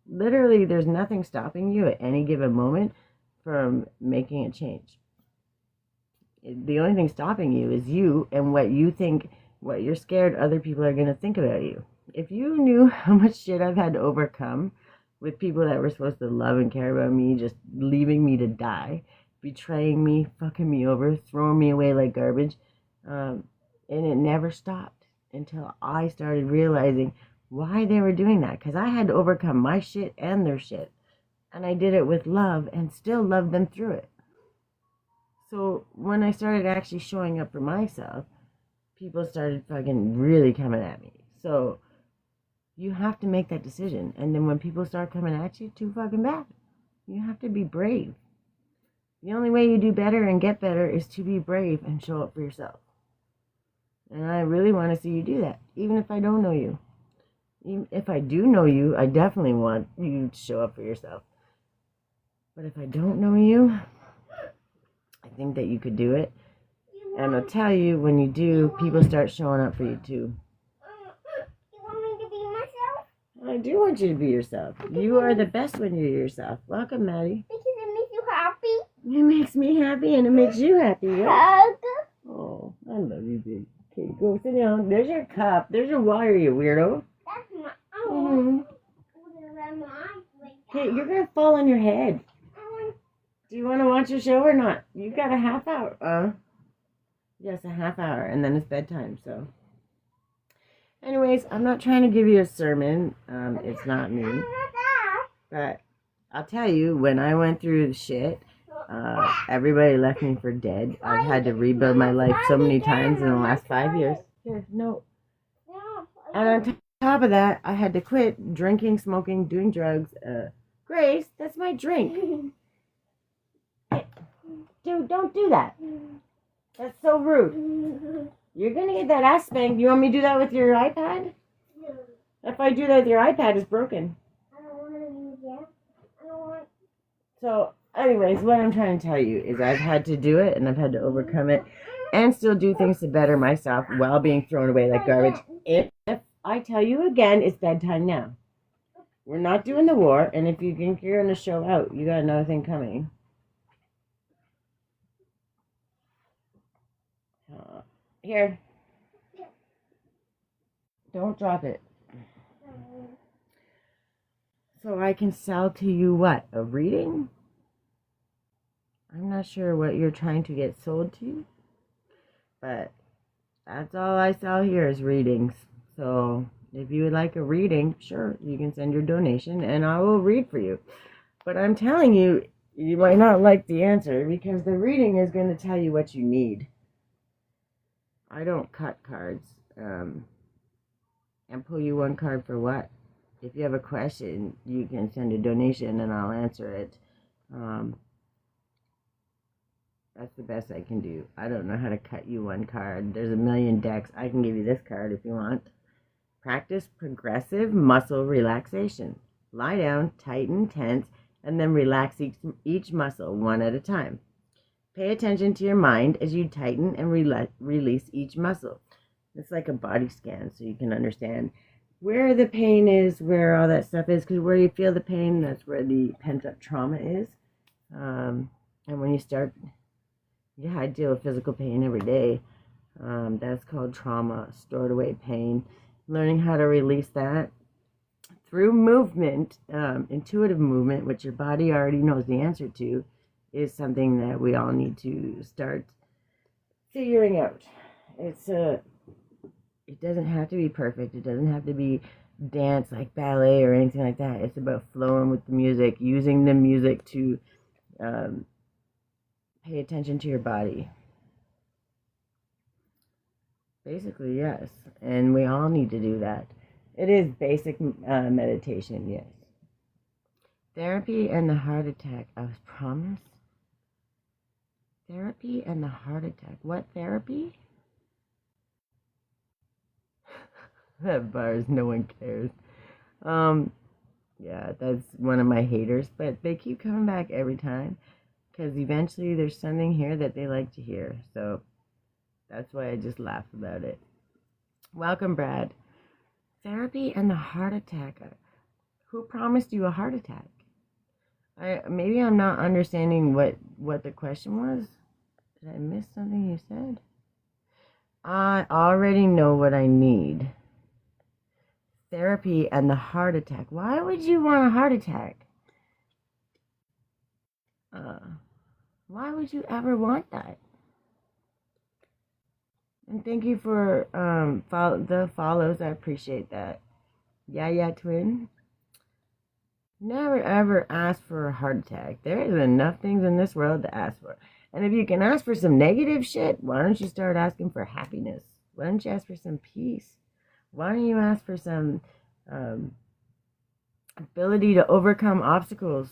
literally, there's nothing stopping you at any given moment from making a change. The only thing stopping you is you and what you think, what you're scared other people are going to think about you. If you knew how much shit I've had to overcome with people that were supposed to love and care about me, just leaving me to die, betraying me, fucking me over, throwing me away like garbage, and it never stopped. until I started realizing why they were doing that. Because I had to overcome my shit and their shit. And I did it with love and still loved them through it. So when I started actually showing up for myself, people started fucking really coming at me. So you have to make that decision. And then when people start coming at you, too fucking bad. You have to be brave. The only way you do better and get better is to be brave and show up for yourself. And I really want to see you do that, even if I don't know you. Even if I do know you, I definitely want you to show up for yourself. But if I don't know you, I think that you could do it. And I'll tell you, when you do, people start showing up for you too. You want me to be myself? I do want you to be yourself. You are the best when you're yourself. Welcome, Maddie. Because it makes you happy. It makes me happy and it makes you happy. Yeah? Hug. Oh, I love you, baby. Okay, go sit down. There's your cup. There's your water, you weirdo. That's my Mm-hmm. Okay, you're going to fall on your head. Do you want to watch your show or not? You got a half hour. Yes, a half hour, and then it's bedtime, so. Anyways, I'm not trying to give you a sermon. It's not me. But I'll tell you, when I went through the shit, everybody left me for dead. I've had to rebuild my life so many times in the last 5 years. Here, no. And on top of that, I had to quit drinking, smoking, doing drugs. Grace, that's my drink. Dude, don't do that. That's so rude. You're gonna get that ass spanked. You want me to do that with your iPad? If I do that with your iPad, it's broken. I don't want to use it. I don't want. So, anyways, what I'm trying to tell you is I've had to do it and I've had to overcome it and still do things to better myself while being thrown away like garbage. If I tell you again, it's bedtime now. We're not doing the war, and if you think you're gonna show out, you got another thing coming. Here. Don't drop it. So I can sell to you what? A reading? I'm not sure what you're trying to get sold to. But that's all I sell here is readings. So if you would like a reading, sure, you can send your donation and I will read for you. But I'm telling you, you might not like the answer because the reading is going to tell you what you need. I don't cut cards and pull you one card for what? If you have a question, you can send a donation and I'll answer it. That's the best I can do. I don't know how to cut you one card. There's a million decks. I can give you this card if you want. Practice progressive muscle relaxation. Lie down, tighten, tense, and then relax each muscle one at a time. Pay attention to your mind as you tighten and release each muscle. It's like a body scan so you can understand where the pain is, where all that stuff is, because where you feel the pain, that's where the pent-up trauma is. And when you start, I deal with physical pain every day. That's called trauma, stored away pain. Learning how to release that through movement, intuitive movement, which your body already knows the answer to, is something that we all need to start figuring out. It doesn't have to be perfect. It doesn't have to be dance like ballet or anything like that. It's about flowing with the music, using the music to pay attention to your body. Basically, yes. And we all need to do that. It is basic meditation, yes. Therapy and the heart attack. I was promised. Therapy and the heart attack. What therapy? That bars, no one cares. Yeah, that's one of my haters, but they keep coming back every time because eventually there's something here that they like to hear. So that's why I just laugh about it. Welcome, Brad. Therapy and the heart attack. Who promised you a heart attack? Maybe I'm not understanding what the question was. Did I miss something you said? I already know what I need. Therapy and the heart attack. Why would you want a heart attack? Why would you ever want that? And thank you for the follows. I appreciate that. Yeah, twin. Never ever ask for a heart attack. There is enough things in this world to ask for. And if you can ask for some negative shit, why don't you start asking for happiness? Why don't you ask for some peace? Why don't you ask for some ability to overcome obstacles?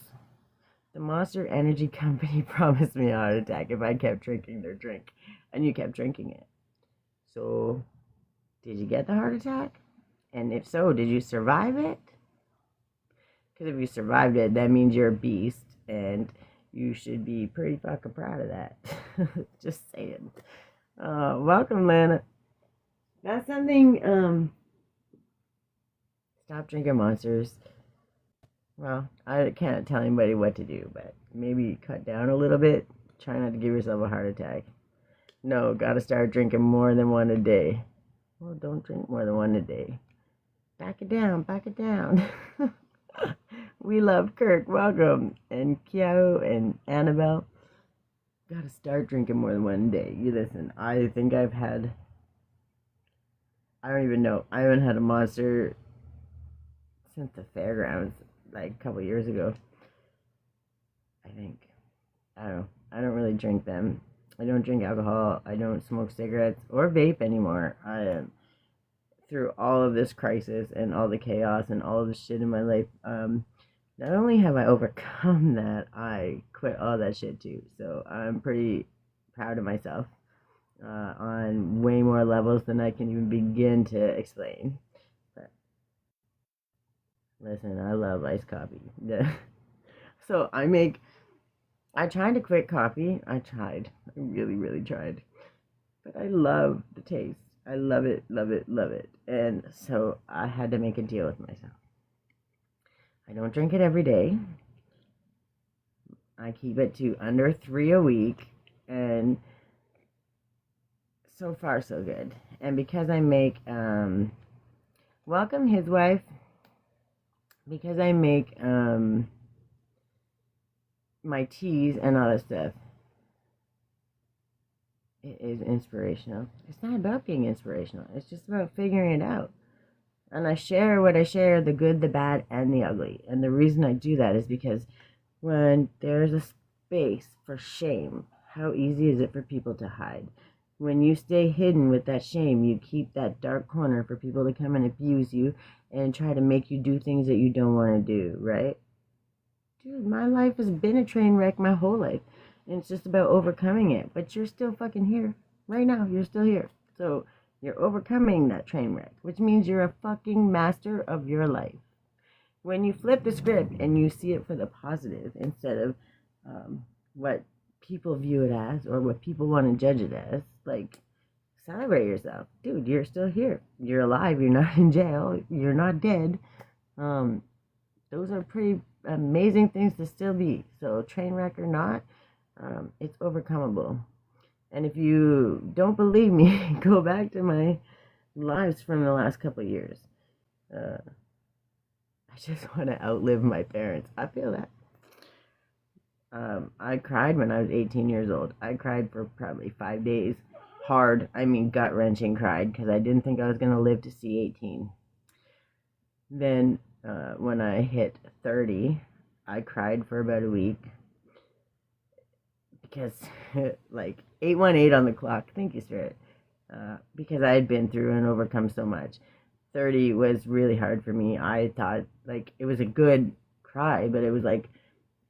The Monster Energy Company promised me a heart attack if I kept drinking their drink, and you kept drinking it. So, did you get the heart attack? And if so, did you survive it? Because if you survived it, that means you're a beast, and you should be pretty fucking proud of that. Just saying. Welcome, Lana. That's something, stop drinking Monsters. Well, I can't tell anybody what to do, but maybe cut down a little bit. Try not to give yourself a heart attack. No, gotta start drinking more than one a day. Well, don't drink more than one a day. Back it down, back it down. We love Kirk, welcome. And Kiao and Annabelle. Gotta start drinking more than one a day. You listen, I think I don't even know. I haven't had a Monster since the fairgrounds, like a couple years ago. I think. I don't know. I don't really drink them. I don't drink alcohol. I don't smoke cigarettes or vape anymore. I am through all of this crisis and all the chaos and all of the shit in my life. Not only have I overcome that, I quit all that shit too. So I'm pretty proud of myself on way more levels than I can even begin to explain. But listen, I love iced coffee. So I tried to quit coffee. I tried. I really, really tried. But I love the taste. I love it, love it, love it. And so I had to make a deal with myself. I don't drink it every day. I keep it to under 3 a week. And so far, so good. And because I make, welcome his wife. Because I make, my teas and all that stuff, it is inspirational. It's not about being inspirational. It's just about figuring it out. And I share what I share, the good, the bad, and the ugly. And the reason I do that is because when there's a space for shame, how easy is it for people to hide? When you stay hidden with that shame, you keep that dark corner for people to come and abuse you and try to make you do things that you don't want to do, right? Dude, my life has been a train wreck my whole life. And it's just about overcoming it. But you're still fucking here. Right now, you're still here. So you're overcoming that train wreck, which means you're a fucking master of your life. When you flip the script and you see it for the positive instead of what people view it as or what people want to judge it as, like, celebrate yourself. Dude, you're still here. You're alive. You're not in jail. You're not dead. Those are pretty amazing things to still be. So train wreck or not, it's overcomable. And if you don't believe me, go back to my lives from the last couple of years. I just want to outlive my parents. I feel that. I cried when I was 18 years old. I cried for probably 5 days. Hard, I mean gut-wrenching cried because I didn't think I was going to live to see 18. Then when I hit 30, I cried for about a week because, like, 818 on the clock, thank you, Spirit, because I had been through and overcome so much. 30 was really hard for me. I thought, like, it was a good cry, but it was like,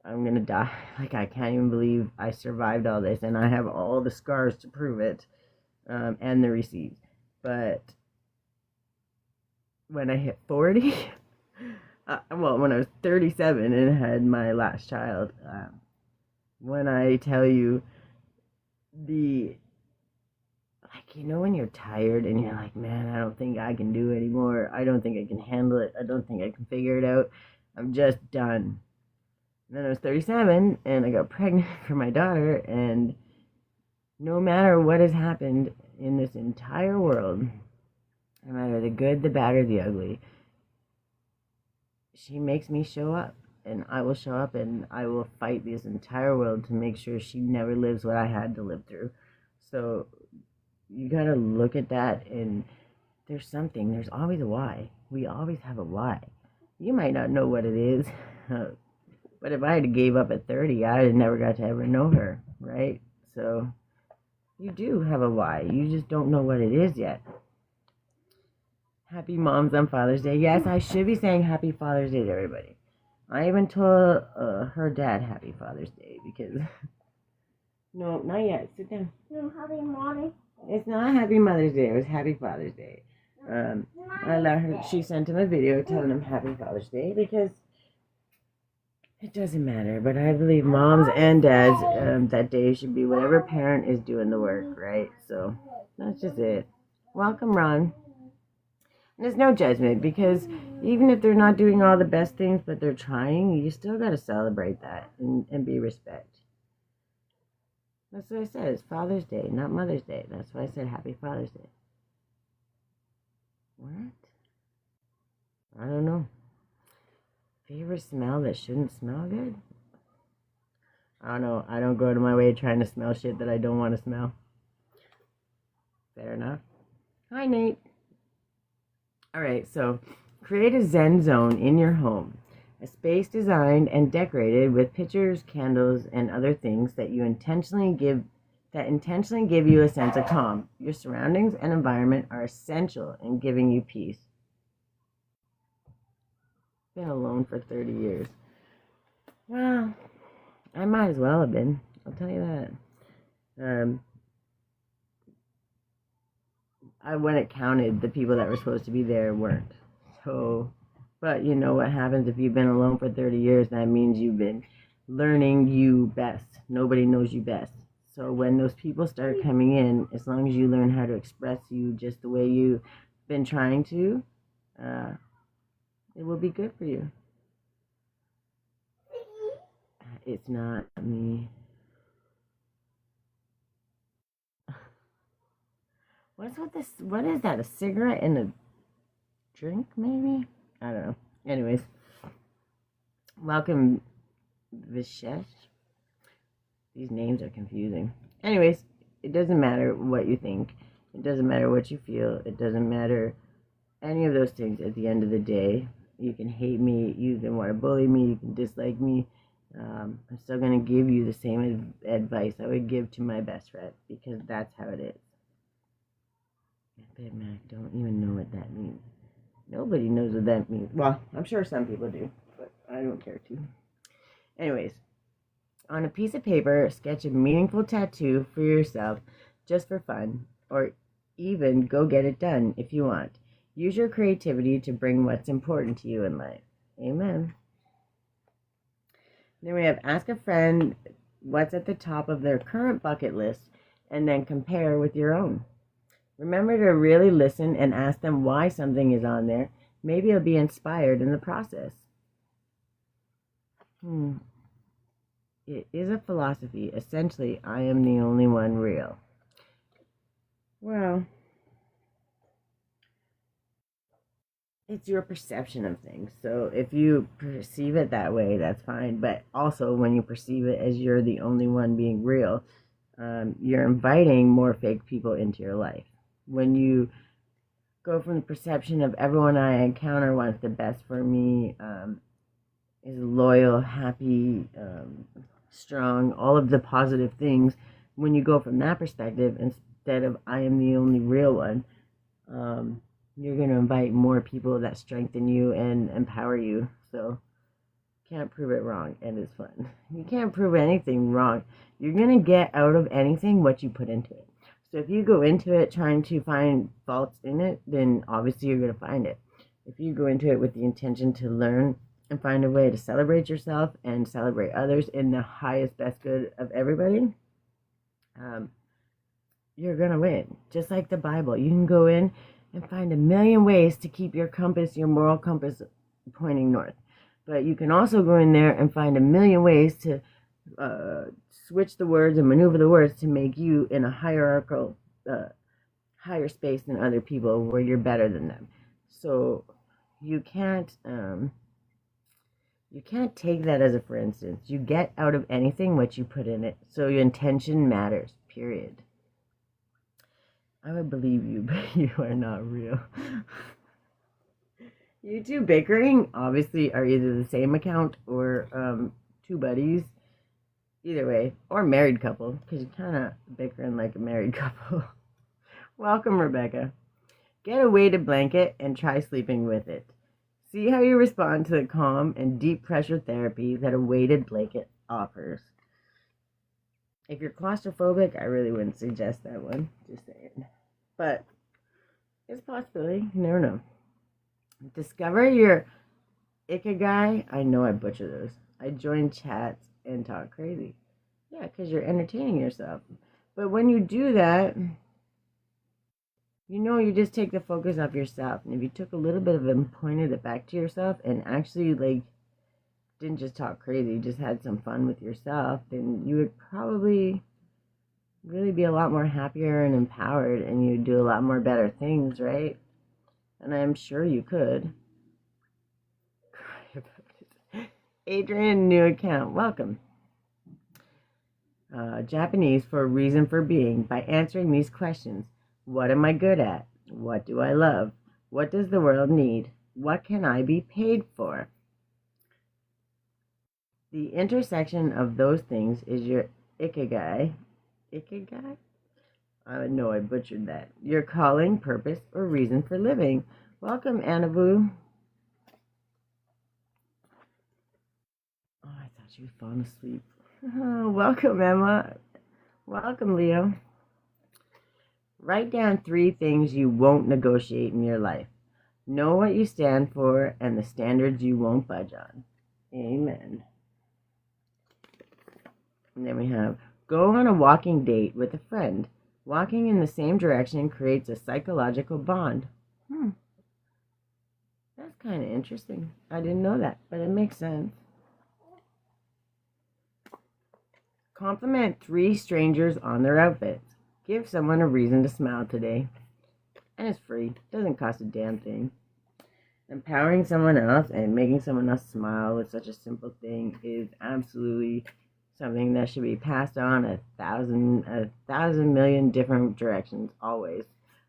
I'm gonna die. Like, I can't even believe I survived all this, and I have all the scars to prove it, and the receipts. But when I hit 40, when I was 37 and had my last child, when I tell you when you're tired and you're like, man, I don't think I can do it anymore. I don't think I can handle it. I don't think I can figure it out. I'm just done. And then I was 37 and I got pregnant for my daughter, and no matter what has happened in this entire world, no matter the good, the bad, or the ugly, she makes me show up, and I will show up, and I will fight this entire world to make sure she never lives what I had to live through. So you got to look at that, and there's always a why. We always have a why. You might not know what it is, but if I had gave up at 30, I'd have never got to ever know her, right? So you do have a why. You just don't know what it is yet. Happy Moms on Father's Day. Yes, I should be saying Happy Father's Day to everybody. I even told her dad Happy Father's Day because... No, not yet. Sit down. No, Happy Mother's. It's not Happy Mother's Day. It was Happy Father's Day. I let her. She sent him a video telling him Happy Father's Day because it doesn't matter. But I believe moms and dads that day should be whatever parent is doing the work, right? So that's just it. Welcome, Ron. There's no judgment because even if they're not doing all the best things, but they're trying, you still got to celebrate that and be respect. That's what I said. It's Father's Day, not Mother's Day. That's why I said Happy Father's Day. What? I don't know. Favorite smell that shouldn't smell good? I don't know. I don't go to my way trying to smell shit that I don't want to smell. Fair enough. Hi, Nate. Alright, so create a Zen zone in your home. A space designed and decorated with pictures, candles, and other things that intentionally give you a sense of calm. Your surroundings and environment are essential in giving you peace. Been alone for 30 years. Well, I might as well have been. I'll tell you that. When it counted, the people that were supposed to be there weren't. So, but you know what happens if you've been alone for 30 years? That means you've been learning you best. Nobody knows you best. So when those people start coming in, as long as you learn how to express you just the way you've been trying to, it will be good for you. It's not me. What's with this? What is that? A cigarette and a drink, maybe? I don't know. Anyways, welcome, Vishesh. These names are confusing. Anyways, it doesn't matter what you think. It doesn't matter what you feel. It doesn't matter any of those things at the end of the day. You can hate me. You can want to bully me. You can dislike me. I'm still going to give you the same advice I would give to my best friend because that's how it is. Big Mac, don't even know what that means. Nobody knows what that means. Well, I'm sure some people do, but I don't care to. Anyways, on a piece of paper, sketch a meaningful tattoo for yourself just for fun, or even go get it done if you want. Use your creativity to bring what's important to you in life. Amen. Then we have ask a friend what's at the top of their current bucket list and then compare with your own. Remember to really listen and ask them why something is on there. Maybe you'll be inspired in the process. It is a philosophy. Essentially, I am the only one real. Well, it's your perception of things. So if you perceive it that way, that's fine. But also, when you perceive it as you're the only one being real, you're inviting more fake people into your life. When you go from the perception of everyone I encounter wants the best for me, is loyal, happy, strong, all of the positive things, when you go from that perspective instead of I am the only real one, you're going to invite more people that strengthen you and empower you. So can't prove it wrong, and it's fun. You can't prove anything wrong. You're going to get out of anything what you put into it. So if you go into it trying to find faults in it, then obviously you're going to find it. If you go into it with the intention to learn and find a way to celebrate yourself and celebrate others in the highest, best good of everybody, you're going to win. Just like the Bible. You can go in and find a million ways to keep your compass, your moral compass, pointing north. But you can also go in there and find a million ways to switch the words and maneuver the words to make you in a hierarchical, higher space than other people where you're better than them. So you can't take that as a for instance. You get out of anything what you put in it. So your intention matters, period. I would believe you, but you are not real. You two bickering obviously are either the same account or two buddies. Either way, or married couple, because you're kind of bickering like a married couple. Welcome, Rebecca. Get a weighted blanket and try sleeping with it. See how you respond to the calm and deep pressure therapy that a weighted blanket offers. If you're claustrophobic, I really wouldn't suggest that one. Just saying. But it's a possibility. You never know. Discover your ikigai. I know I butcher those. I join chats and talk crazy. Yeah, because you're entertaining yourself. But when you do that, you just take the focus off yourself. And if you took a little bit of it and pointed it back to yourself and actually, didn't just talk crazy, just had some fun with yourself, then you would probably really be a lot more happier and empowered, and you'd do a lot more better things, right? And I'm sure you could. Adrian, new account. Welcome. Japanese for a reason for being by answering these questions. What am I good at? What do I love? What does the world need? What can I be paid for? The intersection of those things is your ikigai. Ikigai? I know I butchered that. Your calling, purpose, or reason for living. Welcome, Anabu. Oh, I thought she was falling asleep. Oh, welcome, Emma. Welcome, Leo. Write down 3 things you won't negotiate in your life. Know what you stand for and the standards you won't budge on. Amen. And then we have, go on a walking date with a friend. Walking in the same direction creates a psychological bond. That's kind of interesting. I didn't know that, but it makes sense. Compliment 3 strangers on their outfits. Give someone a reason to smile today. And it's free. Doesn't cost a damn thing. Empowering someone else and making someone else smile with such a simple thing is absolutely something that should be passed on a thousand million different directions always.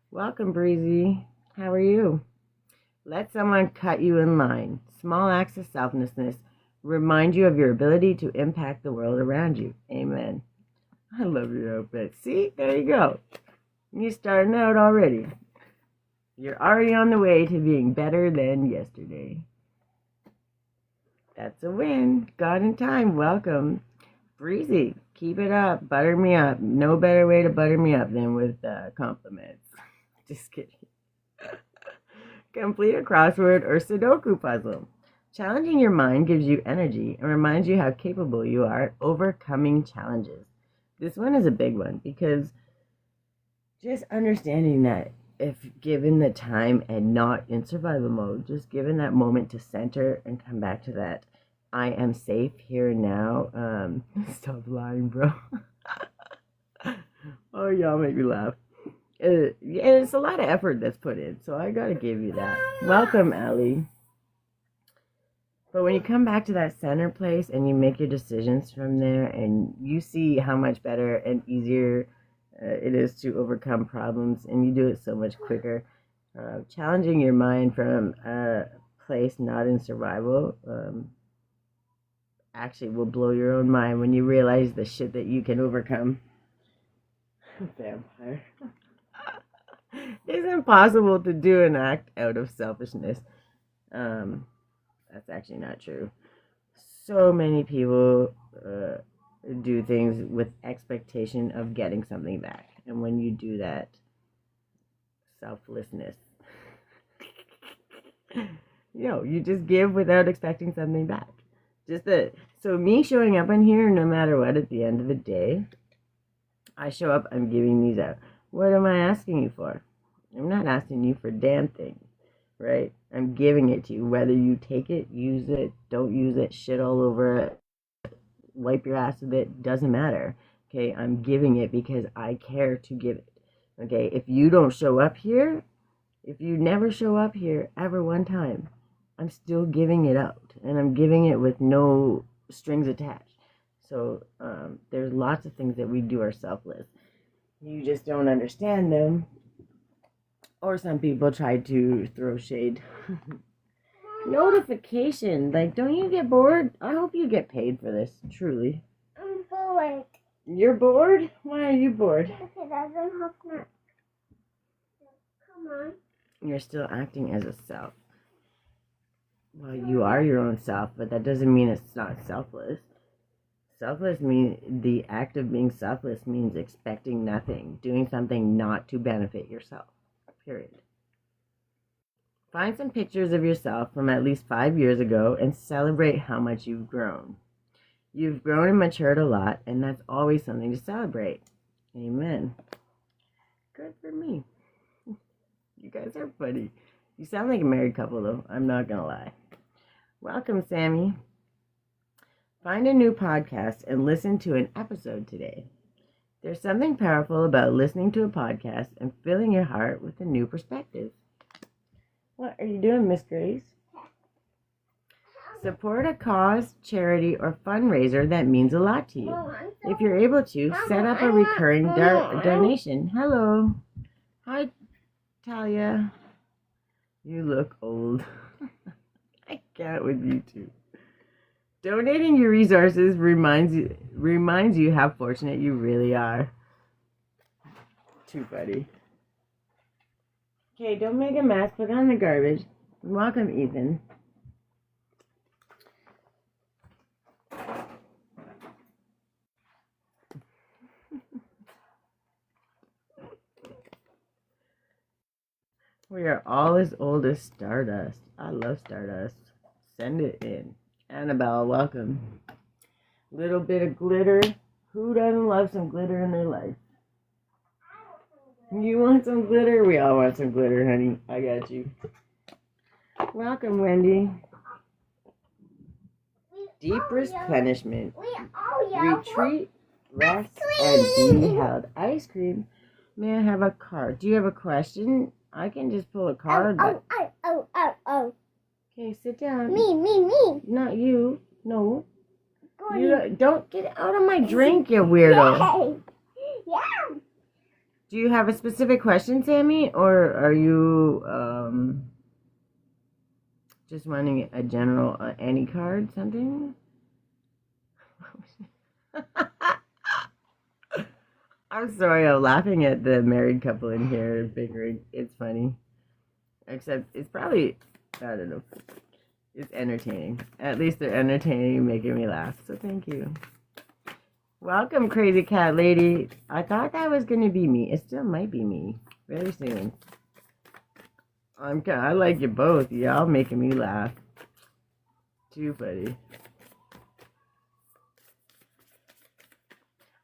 Welcome, Breezy. How are you? Let someone cut you in line. Small acts of selflessness remind you of your ability to impact the world around you. Amen. I love your outfit. See? There you go. You're starting out already. You're already on the way to being better than yesterday. That's a win. God in time. Welcome. Breezy. Keep it up. Butter me up. No better way to butter me up than with compliments. Just kidding. Complete a crossword or Sudoku puzzle. Challenging your mind gives you energy and reminds you how capable you are at overcoming challenges. This one is a big one because just understanding that if given the time and not in survival mode, just given that moment to center and come back to that, I am safe here and now. Stop lying, bro. Oh, y'all make me laugh. And it's a lot of effort that's put in, so I gotta give you that. Welcome, Allie. But when you come back to that center place and you make your decisions from there and you see how much better and easier it is to overcome problems and you do it so much quicker, challenging your mind from a place not in survival actually will blow your own mind when you realize the shit that you can overcome. Vampire. It's impossible to do an act out of selfishness. That's actually not true. So many people do things with expectation of getting something back. And when you do that, selflessness. You just give without expecting something back. So me showing up in here, no matter what, at the end of the day, I show up, I'm giving these out. What am I asking you for? I'm not asking you for a damn thing, right? I'm giving it to you. Whether you take it, use it, don't use it, shit all over it, wipe your ass with it, doesn't matter. Okay, I'm giving it because I care to give it. Okay, if you don't show up here, if you never show up here ever one time, I'm still giving it out. And I'm giving it with no strings attached. So there's lots of things that we do are selfless. You just don't understand them Or some people try to throw shade. Notification. Like, don't you get bored? I hope you get paid for this, truly. I'm bored. You're bored? Why are you bored? Because I don't have snacks. Come on. You're still acting as a self. Well, you are your own self, but that doesn't mean it's not selfless. Selfless means the act of being selfless means expecting nothing, doing something not to benefit yourself. Period. Find some pictures of yourself from at least 5 years ago and celebrate how much you've grown. You've grown and matured a lot, and that's always something to celebrate. Amen. Good for me. You guys are funny. You sound like a married couple, though. I'm not going to lie. Welcome, Sammy. Find a new podcast and listen to an episode today. There's something powerful about listening to a podcast and filling your heart with a new perspective. What are you doing, Miss Grace? Support a cause, charity, or fundraiser that means a lot to you. If you're able to, set up a recurring donation. Hello. Hi, Talia. You look old. I can't with you two. Donating your resources reminds you how fortunate you really are. Too funny. Okay, don't make a mess. Put on the garbage. Welcome, Ethan. We are all as old as Stardust. I love Stardust. Send it in. Annabelle, welcome. Little bit of glitter. Who doesn't love some glitter in their life? You want some glitter? We all want some glitter, honey. I got you. Welcome, Wendy. Deep replenishment. Retreat, rest, and be held. Ice cream. May I have a card? Do you have a question? I can just pull a card. Oh. Okay, sit down. Me. Not you. No. You don't get out of my drink, you weirdo. Yeah. Do you have a specific question, Sammy? Or are you just wanting a general any card, something? I'm sorry, I'm laughing at the married couple in here bickering. It's funny. Except it's probably, I don't know. It's entertaining. At least they're entertaining, making me laugh. So thank you. Welcome, Crazy Cat Lady. I thought that was going to be me. It still might be me. Very soon. I like you both. Y'all making me laugh. Too funny.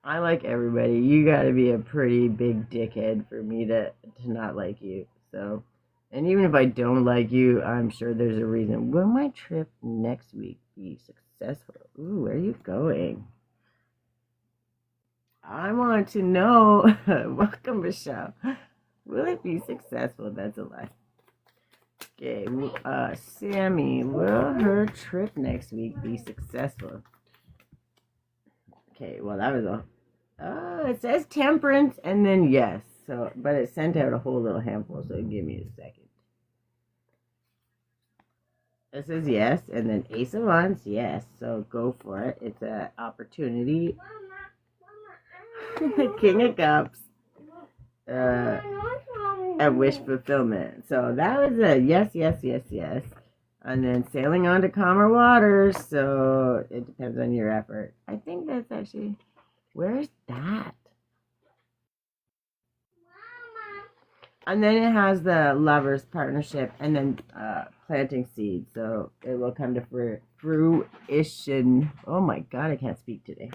I like everybody. You gotta be a pretty big dickhead for me to not like you. So, and even if I don't like you, I'm sure there's a reason. Will my trip next week be successful? Ooh, where are you going? I want to know. Welcome, Michelle. Will it be successful? That's a lie. Okay, Sammy, will her trip next week be successful? Okay, well, that was a... Oh, it says temperance and then yes. So, but it sent out a whole little handful, so give me a second. It says yes, and then Ace of Wands, yes. So go for it. It's an opportunity. King of Cups. A wish fulfillment. So that was a yes. And then sailing on to calmer waters. So it depends on your effort. I think that's actually... Where's that? And then it has the lovers partnership and then planting seeds. So it will come to fruition. Oh my God, I can't speak today.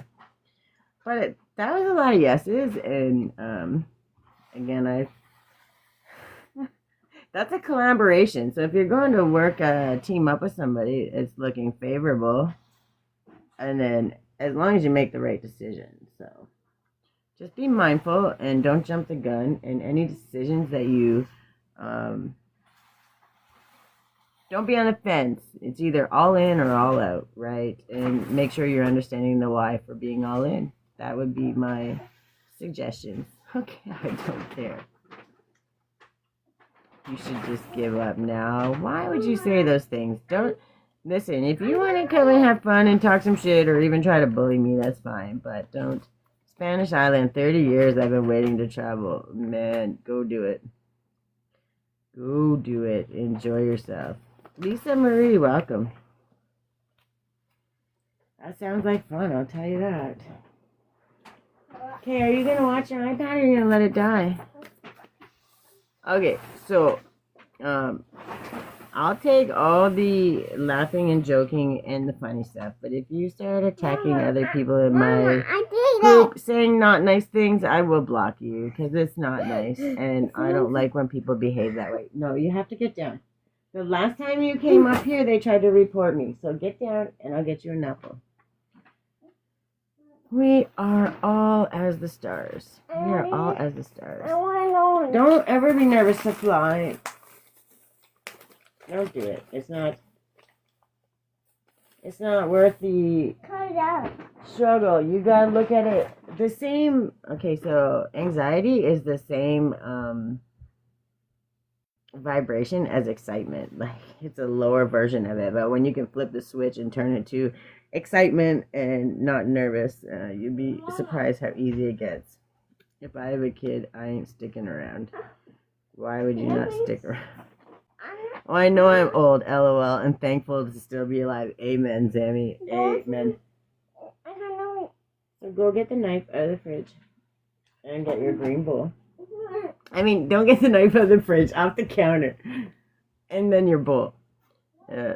But that was a lot of yeses. And again, that's a collaboration. So if you're going to work team up with somebody, it's looking favorable. And then as long as you make the right decision. So just be mindful and don't jump the gun in any decisions that you don't be on the fence. It's either all in or all out, right? And make sure you're understanding the why for being all in. That would be my suggestions. Okay, I don't care. You should just give up now. Why would you say those things? Don't listen. If you want to come and have fun and talk some shit or even try to bully me, that's fine. But don't. Spanish Island, 30 years I've been waiting to travel. Man, go do it. Go do it. Enjoy yourself. Lisa Marie, welcome. That sounds like fun, I'll tell you that. Okay, are you going to watch your iPad or are you going to let it die? Okay, so I'll take all the laughing and joking and the funny stuff, but if you start attacking other people in my group saying not nice things, I will block you because it's not nice and I don't like when people behave that way. No, you have to get down. The last time you came up here, they tried to report me, so get down and I'll get you an apple. We are all as the stars. We are all as the stars. Don't ever be nervous to fly. Don't do it. It's not worth the struggle. You gotta look at it the same. Okay, so anxiety is the same vibration as excitement. Like it's a lower version of it, but when you can flip the switch and turn it to excitement and not nervous, you'd be surprised how easy it gets. If I have a kid, I ain't sticking around. Why would you not stick around? Oh, I know I'm old, LOL, and thankful to still be alive. Amen, Sammy. Amen. I don't know. So go get the knife out of the fridge and get your green bowl. I mean, don't get the knife out of the fridge, off the counter. And then your bowl.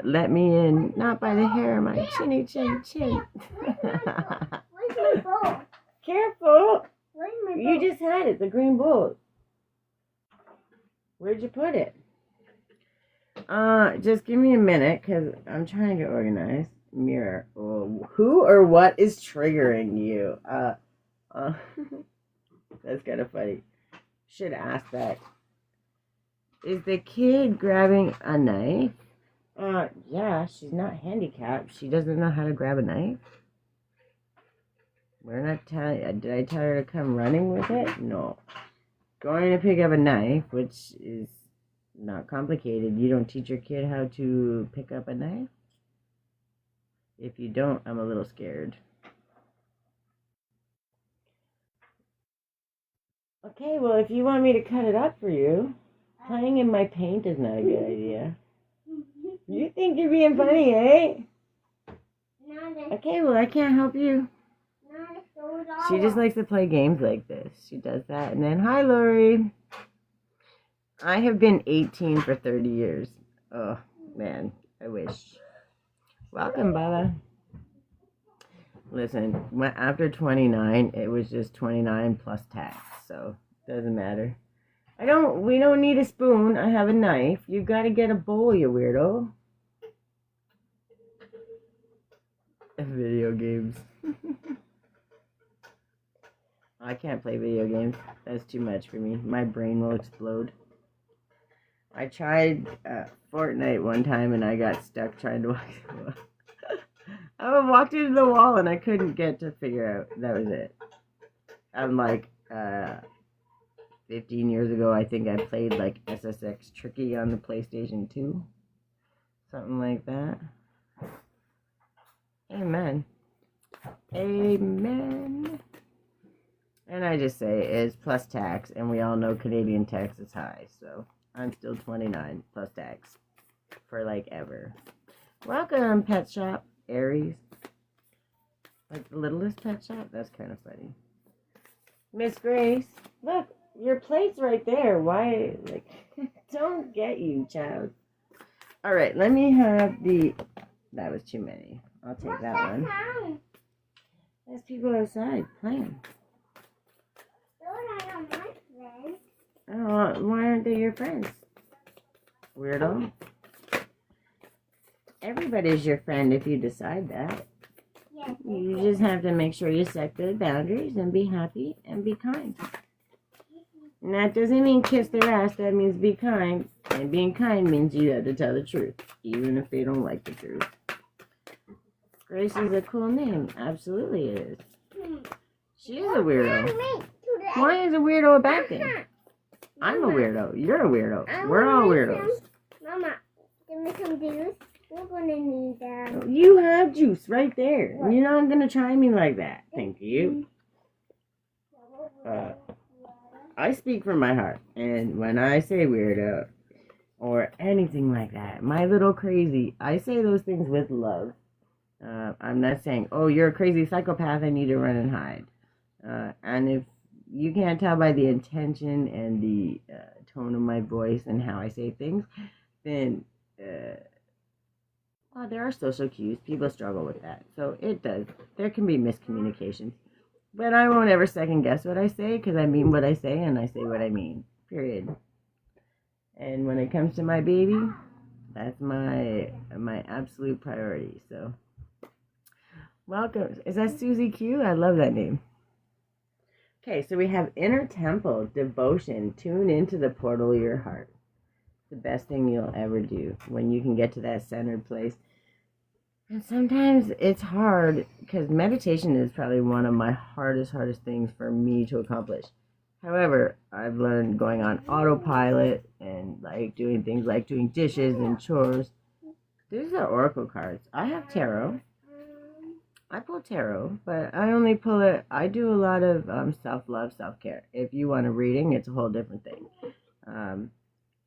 Let me in, not by the hair, my chinny chin chin. Where's my bowl? Careful. Where's my bowl? You just had it, the green bowl. Where'd you put it? Just give me a minute, because I'm trying to get organized. Mirror. Oh, who or what is triggering you? That's kind of funny. Should ask that. Is the kid grabbing a knife? Yeah, she's not handicapped. She doesn't know how to grab a knife. We're not telling. Did I tell her to come running with it? No. Going to pick up a knife, which is not complicated. You don't teach your kid how to pick up a knife? If you don't, I'm a little scared. Okay, well, if you want me to cut it up for you, playing in my paint is not a good idea. You think you're being funny, eh? Okay, well, I can't help you. She just likes to play games like this. She does that. And then, hi, Lori. I have been 18 for 30 years. Oh, man, I wish. Welcome, Bella. Listen, after 29, it was just 29 plus tax, so doesn't matter. We don't need a spoon. I have a knife. You gotta get a bowl, you weirdo. Video games. I can't play video games. That's too much for me. My brain will explode. I tried Fortnite one time and I got stuck trying to walk through the wall. I walked into the wall and I couldn't get to figure out. That was it. I'm like 15 years ago, I think I played like SSX Tricky on the PlayStation 2. Something like that. Amen. Amen. And I just say it's plus tax, and we all know Canadian tax is high, so I'm still 29 plus tax for like ever. Welcome, Pet Shop, Aries. Like the littlest pet shop? That's kind of funny. Miss Grace, look, your plate's right there. Why, like, don't get you, child. All right, let me have the, that was too many. I'll take that one. There's people outside playing. Oh, why aren't they your friends? Weirdo. Everybody's your friend if you decide that. Yes. You just have to make sure you set good boundaries and be happy and be kind. And that doesn't mean kiss their ass, that means be kind. And being kind means you have to tell the truth, even if they don't like the truth. Grace is a cool name. Absolutely it is. She is a weirdo. Why is a weirdo a bad thing? I'm a weirdo. You're a weirdo. I We're all want weirdos. Mama, give me some juice. We're gonna need that. You have juice right there. You're not gonna try me like that. Thank you. I speak from my heart, and when I say weirdo or anything like that, my little crazy, I say those things with love. I'm not saying, oh, you're a crazy psychopath, I need to run and hide. And if you can't tell by the intention and the tone of my voice and how I say things, then, well, there are social cues. People struggle with that. So it does. There can be miscommunications. But I won't ever second guess what I say, because I mean what I say and I say what I mean. Period. And when it comes to my baby, that's my absolute priority. So, welcome. Is that Susie Q? I love that name. Okay, so we have inner temple, devotion, tune into the portal of your heart. The best thing you'll ever do when you can get to that centered place. And sometimes it's hard because meditation is probably one of my hardest things for me to accomplish. However, I've learned going on autopilot and like doing things like doing dishes and chores. These are oracle cards. I have tarot. I pull tarot, but I only pull it. I do a lot of self-love, self-care. If you want a reading, it's a whole different thing.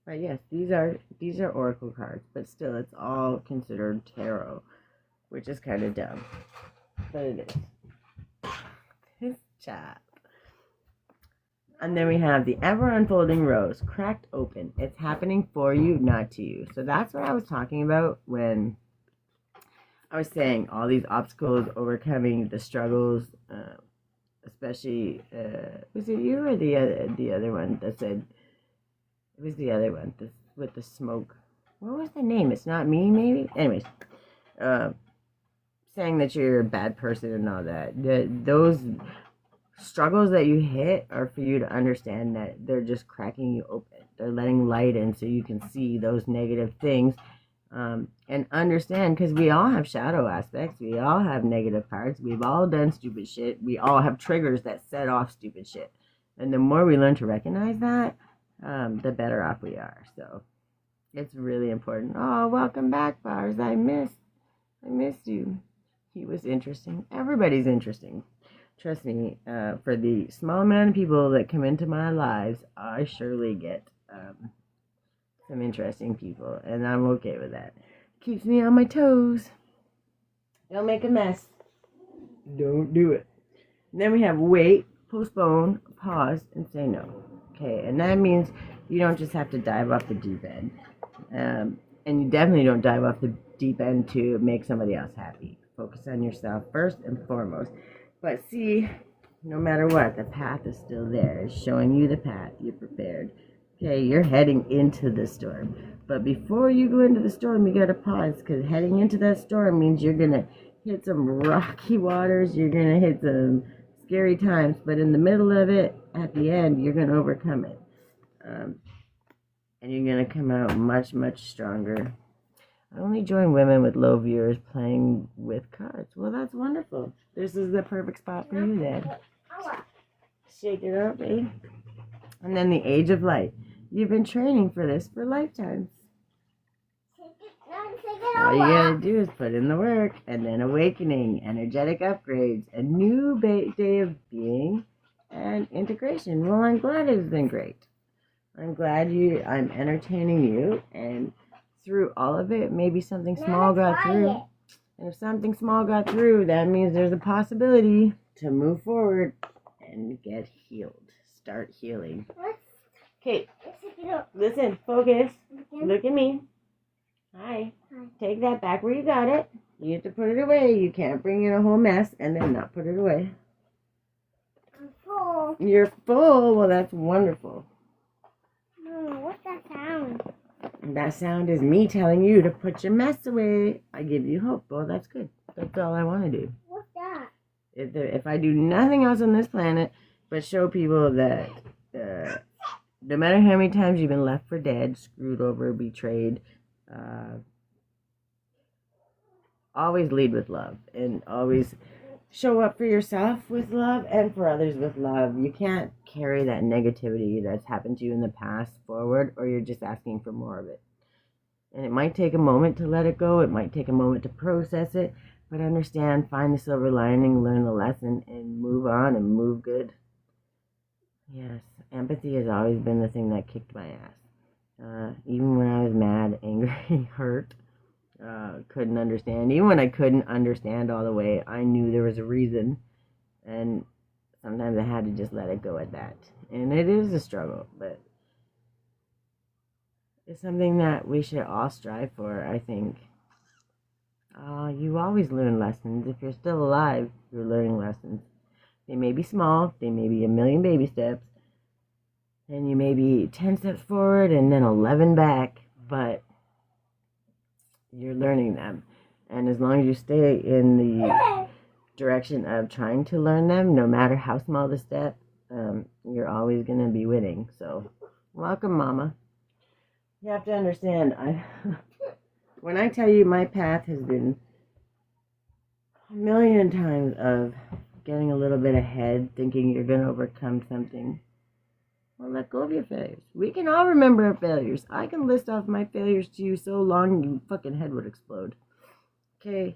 But yes, these are oracle cards, but still, it's all considered tarot, which is kind of dumb, but it is. This chap. And then we have the ever unfolding rose, cracked open. It's happening for you, not to you. So that's what I was talking about when I was saying all these obstacles, overcoming the struggles, especially, was it you or the other one that said, it was the other one with the smoke. What was the name? It's not me, maybe? Anyways, saying that you're a bad person and all that. Those struggles that you hit are for you to understand that they're just cracking you open. They're letting light in so you can see those negative things. And understand, because we all have shadow aspects. We all have negative parts. We've all done stupid shit. We all have triggers that set off stupid shit. And the more we learn to recognize that, the better off we are. So it's really important. Oh, welcome back, Bars. I missed you. He was interesting. Everybody's interesting. Trust me, for the small amount of people that come into my lives, I surely get some interesting people, and I'm okay with that. Keeps me on my toes. Don't make a mess. Don't do it. And then we have wait, postpone, pause, and say no. Okay, and that means you don't just have to dive off the deep end. And you definitely don't dive off the deep end to make somebody else happy. Focus on yourself first and foremost. But see, no matter what, the path is still there. It's showing you the path. You're prepared. Okay, you're heading into the storm. But before you go into the storm, you gotta pause, because heading into that storm means you're gonna hit some rocky waters, you're gonna hit some scary times, but in the middle of it, at the end, you're gonna overcome it. And you're gonna come out much, much stronger. I only join women with low viewers playing with cards. Well, that's wonderful. This is the perfect spot for you then. Shake it up, eh? And then the age of light. You've been training for this for lifetimes. All you gotta do is put in the work, and then awakening, energetic upgrades, a new day of being, and integration. Well, I'm glad it's been great. I'm glad I'm entertaining you, and through all of it, maybe something small got through. And if something small got through, that means there's a possibility to move forward and get healed. Start healing. Okay, listen, focus. Look at me. Hi. Take that back where you got it. You have to put it away. You can't bring in a whole mess and then not put it away. I'm full. You're full. Well, that's wonderful. Mama, what's that sound? That sound is me telling you to put your mess away. I give you hope. Well, that's good. That's all I want to do. What's that? If I do nothing else on this planet but show people that no matter how many times you've been left for dead, screwed over, betrayed, always lead with love and always show up for yourself with love and for others with love. You can't carry that negativity that's happened to you in the past forward, or you're just asking for more of it. And it might take a moment to let it go. It might take a moment to process it. But understand, find the silver lining, learn the lesson, and move on and move good. Yes, empathy has always been the thing that kicked my ass. Even when I was mad, angry, hurt, couldn't understand. Even when I couldn't understand all the way, I knew there was a reason. And sometimes I had to just let it go at that. And it is a struggle, but it's something that we should all strive for, I think. You always learn lessons. If you're still alive, you're learning lessons. They may be small, they may be a million baby steps, and you may be 10 steps forward and then 11 back, but you're learning them. And as long as you stay in the direction of trying to learn them, no matter how small the step, you're always going to be winning. So, welcome, Mama. You have to understand, when I tell you my path has been a million times of getting a little bit ahead, thinking you're going to overcome something, well, let go of your failures. We can all remember our failures. I can list off my failures to you so long your fucking head would explode. Okay?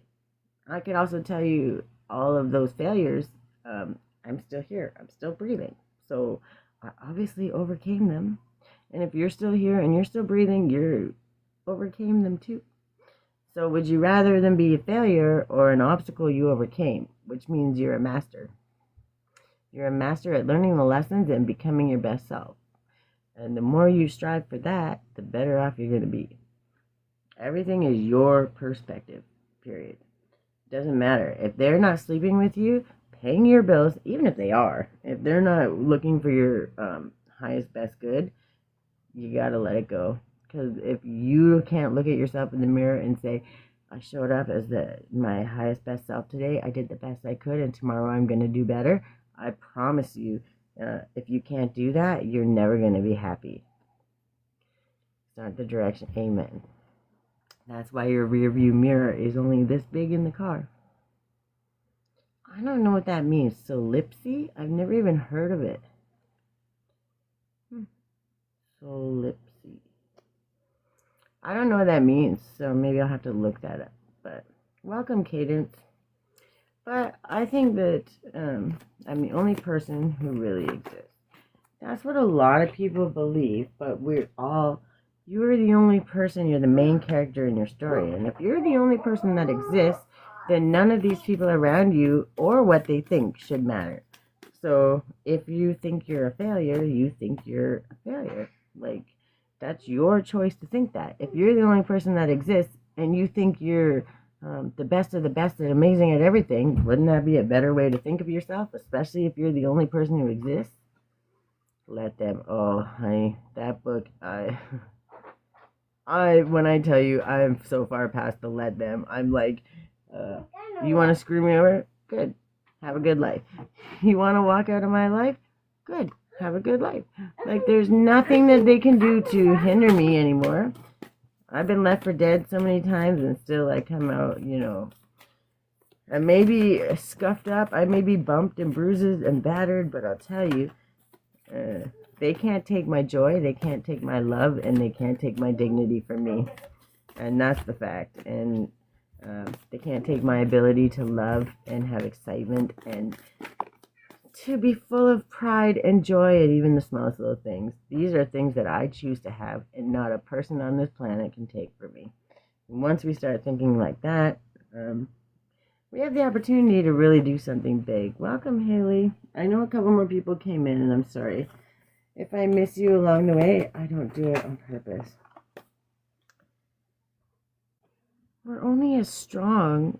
I could also tell you all of those failures. I'm still here. I'm still breathing. So I obviously overcame them. And if you're still here and you're still breathing, you overcame them too. So would you rather them be a failure or an obstacle you overcame, which means you're a master? You're a master at learning the lessons and becoming your best self. And the more you strive for that, the better off you're going to be. Everything is your perspective, period. Doesn't matter. If they're not sleeping with you, paying your bills, even if they are, if they're not looking for your highest, best good, you got to let it go. Because if you can't look at yourself in the mirror and say, I showed up as my highest, best self today, I did the best I could, and tomorrow I'm going to do better, I promise you, if you can't do that, you're never going to be happy. It's not the direction. Amen. That's why your rear view mirror is only this big in the car. I don't know what that means. Solipsy? I've never even heard of it. Solipsy. I don't know what that means, so maybe I'll have to look that up. But welcome, Cadence. But I think that I'm the only person who really exists. That's what a lot of people believe, but you're the only person, you're the main character in your story. And if you're the only person that exists, then none of these people around you or what they think should matter. So if you think you're a failure, you think you're a failure. Like, that's your choice to think that. If you're the only person that exists and you think you're the best of the best and amazing at everything, wouldn't that be a better way to think of yourself, especially if you're the only person who exists? Let them. Oh, honey, that book, when I tell you, I'm so far past the let them. I'm like, you want to screw me over? Good. Have a good life. You want to walk out of my life? Good. Have a good life. Like, there's nothing that they can do to hinder me anymore. I've been left for dead so many times, and still I come out, I may be scuffed up, I may be bumped and bruises and battered, but I'll tell you, they can't take my joy, they can't take my love, and they can't take my dignity from me. And that's the fact. And they can't take my ability to love and have excitement and to be full of pride and joy at even the smallest little things. These are things that I choose to have, and not a person on this planet can take from me. And once we start thinking like that, we have the opportunity to really do something big. Welcome, Haley. I know a couple more people came in, and I'm sorry. If I miss you along the way, I don't do it on purpose. We're only as strong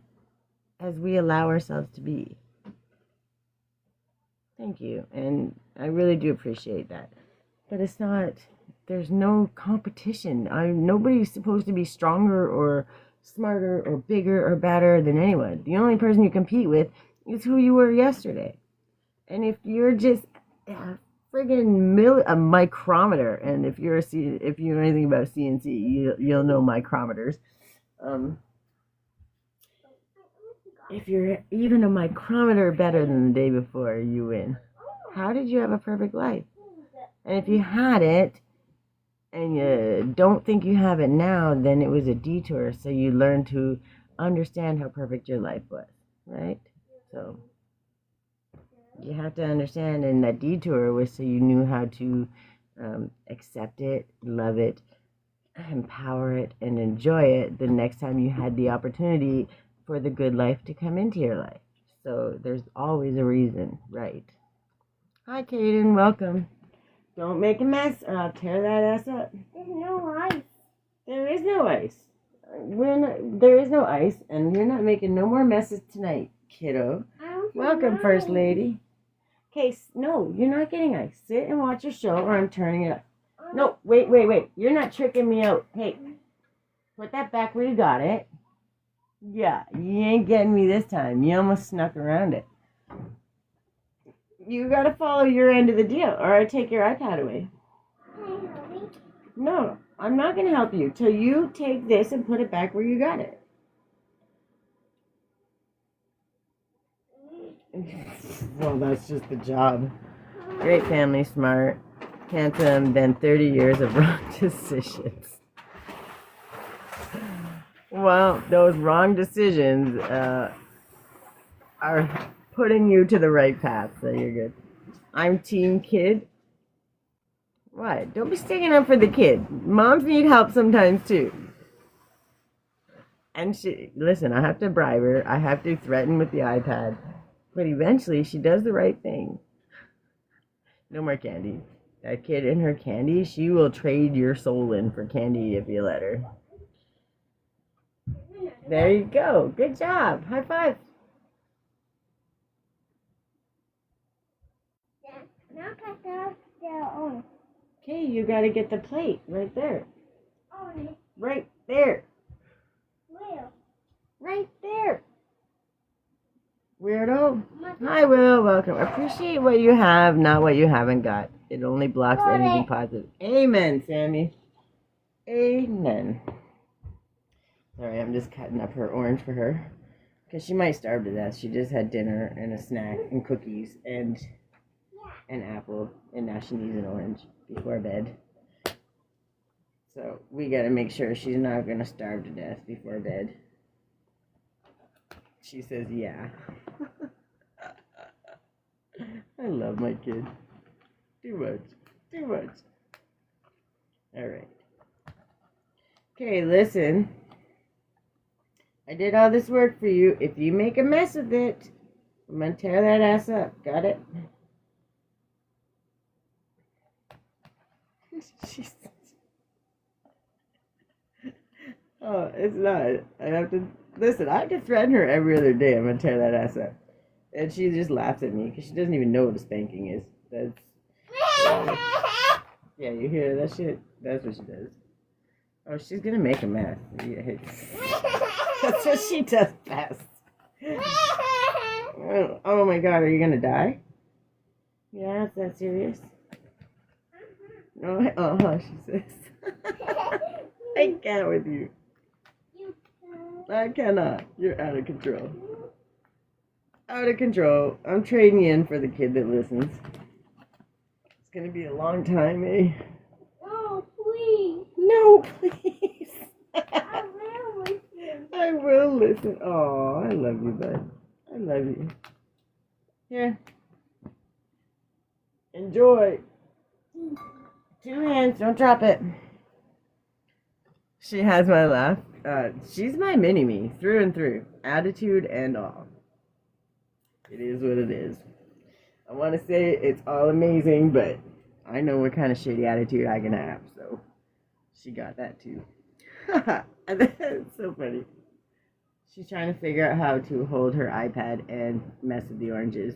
as we allow ourselves to be. Thank you, and I really do appreciate that. But it's not, there's no competition. Nobody's supposed to be stronger or smarter or bigger or better than anyone. The only person you compete with is who you were yesterday. And if you're just a friggin' a micrometer, and if you know anything about CNC, you'll know micrometers. If you're even a micrometer better than the day before, you win. How did you have a perfect life? And if you had it, and you don't think you have it now, then it was a detour, so you learn to understand how perfect your life was, right? So you have to understand, and that detour was so you knew how to accept it, love it, empower it, and enjoy it the next time you had the opportunity for the good life to come into your life. So there's always a reason, right? Hi, Kaden, welcome. Don't make a mess or I'll tear that ass up. There's no ice. There is no ice. There is no ice, and you're not making no more messes tonight, kiddo. Welcome, First Lady. Okay, no, you're not getting ice. Sit and watch your show, or I'm turning it up. No, wait. You're not tricking me out. Hey, put that back where you got it. Yeah, you ain't getting me this time. You almost snuck around it. You gotta follow your end of the deal, or I take your iPad away. No, I'm not gonna help you till you take this and put it back where you got it. Well, that's just the job. Great family, smart, handsome, then 30 years of wrong decisions. Well, those wrong decisions are putting you to the right path, so you're good. I'm team kid. What? Don't be sticking up for the kid. Moms need help sometimes too. And listen, I have to bribe her. I have to threaten with the iPad. But eventually she does the right thing. No more candy. That kid and her candy, she will trade your soul in for candy if you let her. There you go. Good job. High five. Now cut off the orange. Okay, you gotta get the plate right there. Orange. Right there. Will. Right there. Weirdo. Hi, Will. Welcome. Appreciate what you have, not what you haven't got. It only blocks anything positive. Amen, Sammy. Amen. Sorry, I'm just cutting up her orange for her. Because she might starve to death. She just had dinner and a snack and cookies and an apple. And now she needs an orange before bed. So we gotta make sure she's not gonna starve to death before bed. She says, yeah. I love my kid. Too much. Alright. Okay, listen. I did all this work for you. If you make a mess of it, I'm gonna tear that ass up. Got it? Oh, it's not. I have to listen. I have to threaten her every other day. I'm gonna tear that ass up, and she just laughs at me because she doesn't even know what a spanking is. That's yeah. You hear that shit? That's what she does. Oh, she's gonna make a mess. Yeah. That's what she does best. Oh my God, are you gonna die? Yeah, it's that serious. No, she says. I can't with you. I cannot. You're out of control. Out of control. I'm trading you in for the kid that listens. It's gonna be a long time, eh? No, please. No, please. I will listen. I will listen. Oh, I love you, bud. I love you. Here. Enjoy. 2 hands. Don't drop it. She has my laugh. She's my mini-me, through and through. Attitude and all. It is what it is. I want to say it's all amazing, but I know what kind of shitty attitude I can have, so she got that too. It's so funny. She's trying to figure out how to hold her iPad and mess with the oranges.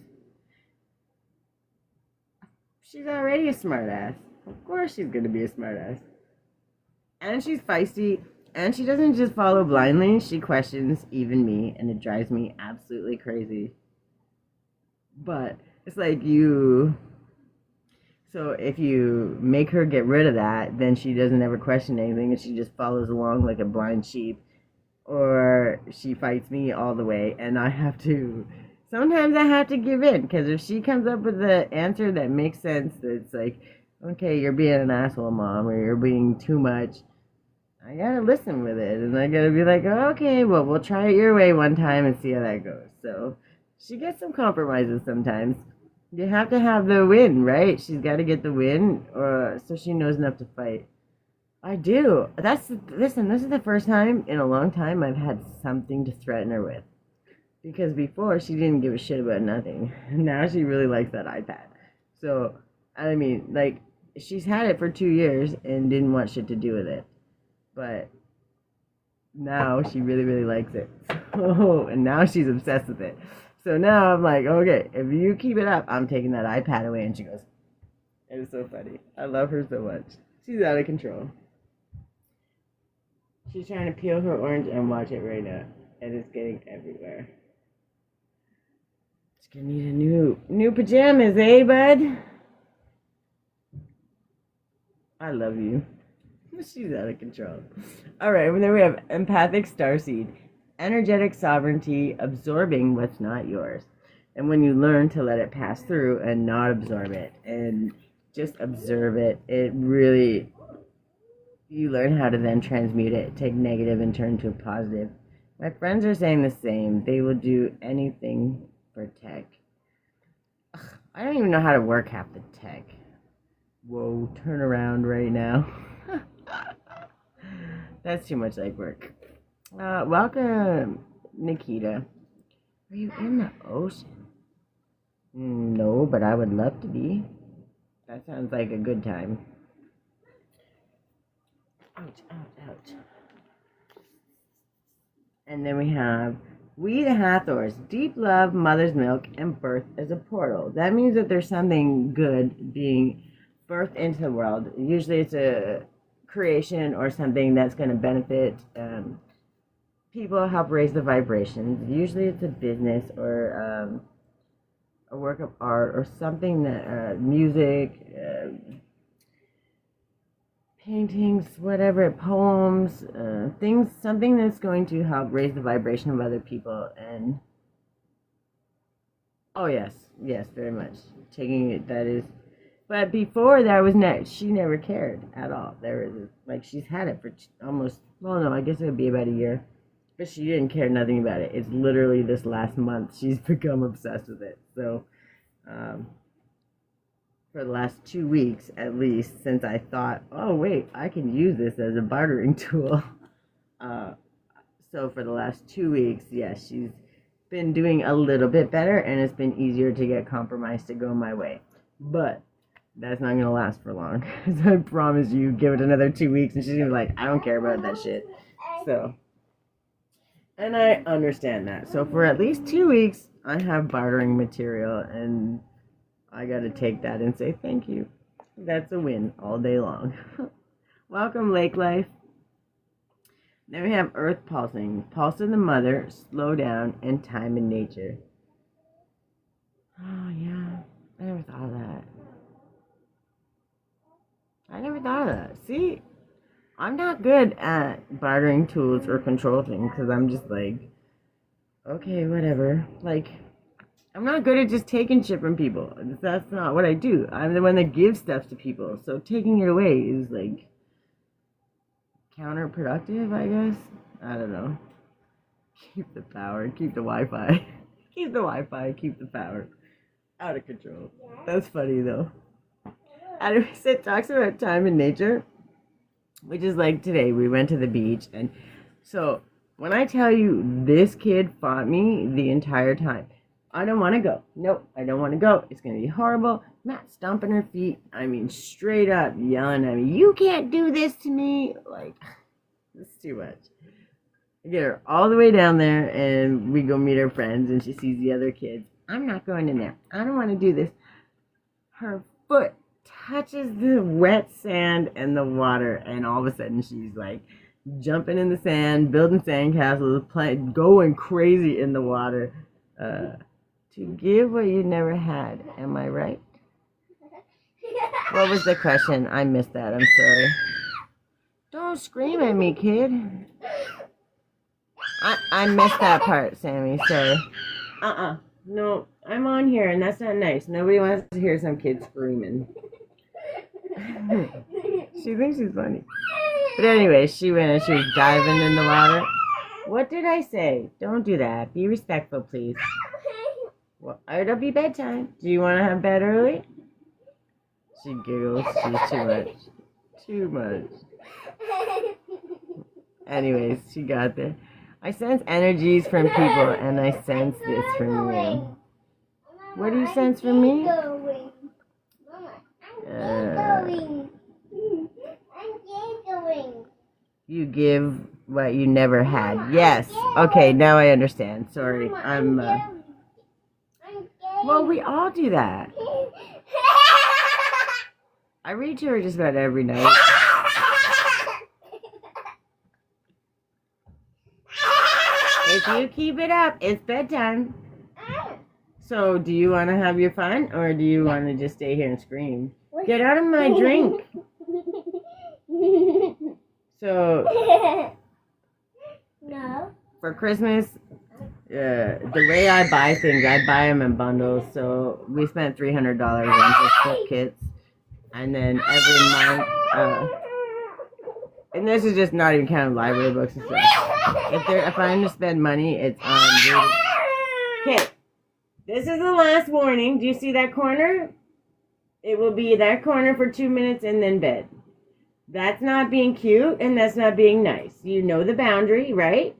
She's already a smartass. Of course she's going to be a smartass. And she's feisty, and she doesn't just follow blindly, she questions even me, and it drives me absolutely crazy. But it's like so if you make her get rid of that, then she doesn't ever question anything, and she just follows along like a blind sheep. or she fights me all the way, and sometimes I have to give in, because if she comes up with the answer that makes sense, that's like, okay, you're being an asshole, mom, or you're being too much, I gotta listen with it, and I gotta be like, oh, okay, well, we'll try it your way one time and see how that goes. So she gets some compromises sometimes. You have to have the win, right? She's got to get the win, or so she knows enough to fight. I do. Listen, this is the first time in a long time I've had something to threaten her with. Because before, she didn't give a shit about nothing. Now she really likes that iPad. So, I mean, like, she's had it for 2 years and didn't want shit to do with it. But now she really, really likes it. So, and now she's obsessed with it. So now I'm like, okay, if you keep it up, I'm taking that iPad away. And she goes, it was so funny. I love her so much. She's out of control. She's trying to peel her orange and watch it right now. And it's getting everywhere. She's gonna need a new pajamas, eh, bud? I love you. She's out of control. Alright, and then we have empathic starseed. Energetic sovereignty, absorbing what's not yours. And when you learn to let it pass through and not absorb it and just observe it, you learn how to then transmute it, take negative and turn to a positive. My friends are saying the same. They will do anything for tech. Ugh, I don't even know how to work half the tech. Whoa, turn around right now. That's too much like work. Welcome, Nikita. Are you in the ocean? No, but I would love to be. That sounds like a good time. Ouch, ouch, ouch. And then we have We the Hathors. Deep love, mother's milk, and birth as a portal. That means that there's something good being birthed into the world. Usually it's a creation or something that's going to benefit people, help raise the vibrations. Usually it's a business or a work of art or something that music, paintings, whatever, poems, something that's going to help raise the vibration of other people. And oh yes, very much taking it. That is. But before that was she never cared at all. There was like she's had it for almost, well, no, I guess it would be about a year, but she didn't care nothing about it. It's literally this last month she's become obsessed with it. So, for the last 2 weeks at least, since I thought, oh wait, I can use this as a bartering tool. So for the last 2 weeks, yes, she's been doing a little bit better, and it's been easier to get compromised to go my way. But that's not gonna last for long. I promise you, give it another 2 weeks and she's gonna be like, I don't care about that shit. So, and I understand that. So for at least 2 weeks, I have bartering material, and I gotta take that and say thank you. That's a win all day long. Welcome, Lake Life. Then we have Earth pulsing. Pulse of the mother, slow down, and time in nature. Oh yeah, I never thought of that. See, I'm not good at bartering tools or control things because I'm just like, okay, whatever. Like, I'm not good at just taking shit from people. That's not what I do. I'm the one that gives stuff to people. So taking it away is like counterproductive, I guess. I don't know. Keep the power, keep the Wi-Fi. Keep the Wi-Fi, keep the power. Out of control. That's funny though. Anyways, it talks about time in nature, which is like today we went to the beach, and so when I tell you this kid fought me the entire time, I don't want to go. Nope, I don't want to go. It's going to be horrible. Matt stomping her feet. I mean, straight up yelling at me, you can't do this to me. Like, it's too much. I get her all the way down there, and we go meet her friends, and she sees the other kids. I'm not going in there. I don't want to do this. Her foot touches the wet sand and the water, and all of a sudden she's like jumping in the sand, building sandcastles, going crazy in the water. To give what you never had, am I right? What was the question? I missed that. I'm sorry. Don't scream at me, kid. I missed that part, Sammy. Sorry. No, I'm on here, and that's not nice. Nobody wants to hear some kid screaming. She thinks she's funny. But anyway, she went and she was diving in the water. What did I say? Don't do that. Be respectful, please. Well, it'll be bedtime. Do you want to have bed early? She giggles. She's too much. Too much. Anyways, she got there. I sense energies from people, and I sense this from you. What do you sense from me? You give what you never had. Yes. Okay, now I understand. Sorry. Well, we all do that. I read to her just about every night. If you keep it up, it's bedtime. So, do you want to have your fun, or do you want to just stay here and scream? Get out of my drink. So, No. for Christmas, the way I buy things, I buy them in bundles. So, we spent $300 on just book kits. And then every month, and this is just not even counting library books and stuff. If I'm going to spend money, it's on reading. Okay, this is the last warning. Do you see that corner? It will be that corner for 2 minutes and then bed. That's not being cute, and that's not being nice. You know the boundary, right?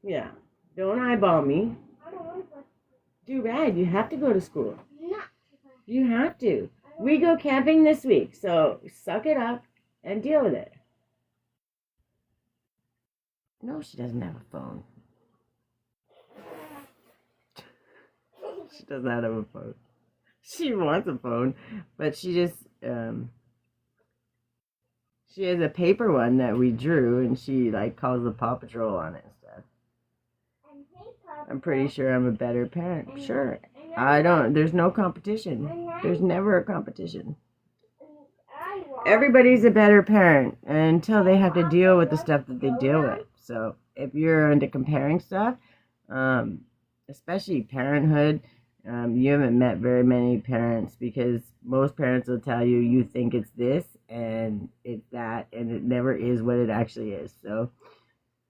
Yeah. Don't eyeball me. Too bad. You have to go to school. You have to. We go camping this week, so suck it up and deal with it. No, she doesn't have a phone. She does not have a phone. She wants a phone, but she just, she has a paper one that we drew, and she, like, calls the Paw Patrol on it and stuff. I'm pretty sure I'm a better parent. Sure. There's no competition. There's never a competition. Everybody's a better parent until they have to deal with the stuff that they deal with. So if you're into comparing stuff, especially parenthood, you haven't met very many parents, because most parents will tell you you think it's this and it's that, and it never is what it actually is. So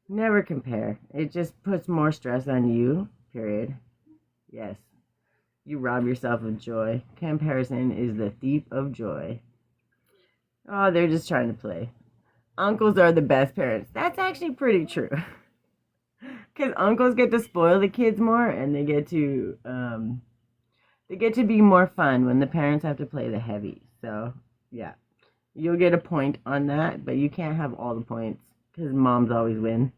never compare. It just puts more stress on you, period. Yes. You rob yourself of joy. Comparison is the thief of joy. Oh, they're just trying to play. Uncles are the best parents. That's actually pretty true. Because uncles get to spoil the kids more, and they get to be more fun when the parents have to play the heavy. So, yeah. You'll get a point on that, but you can't have all the points, because moms always win.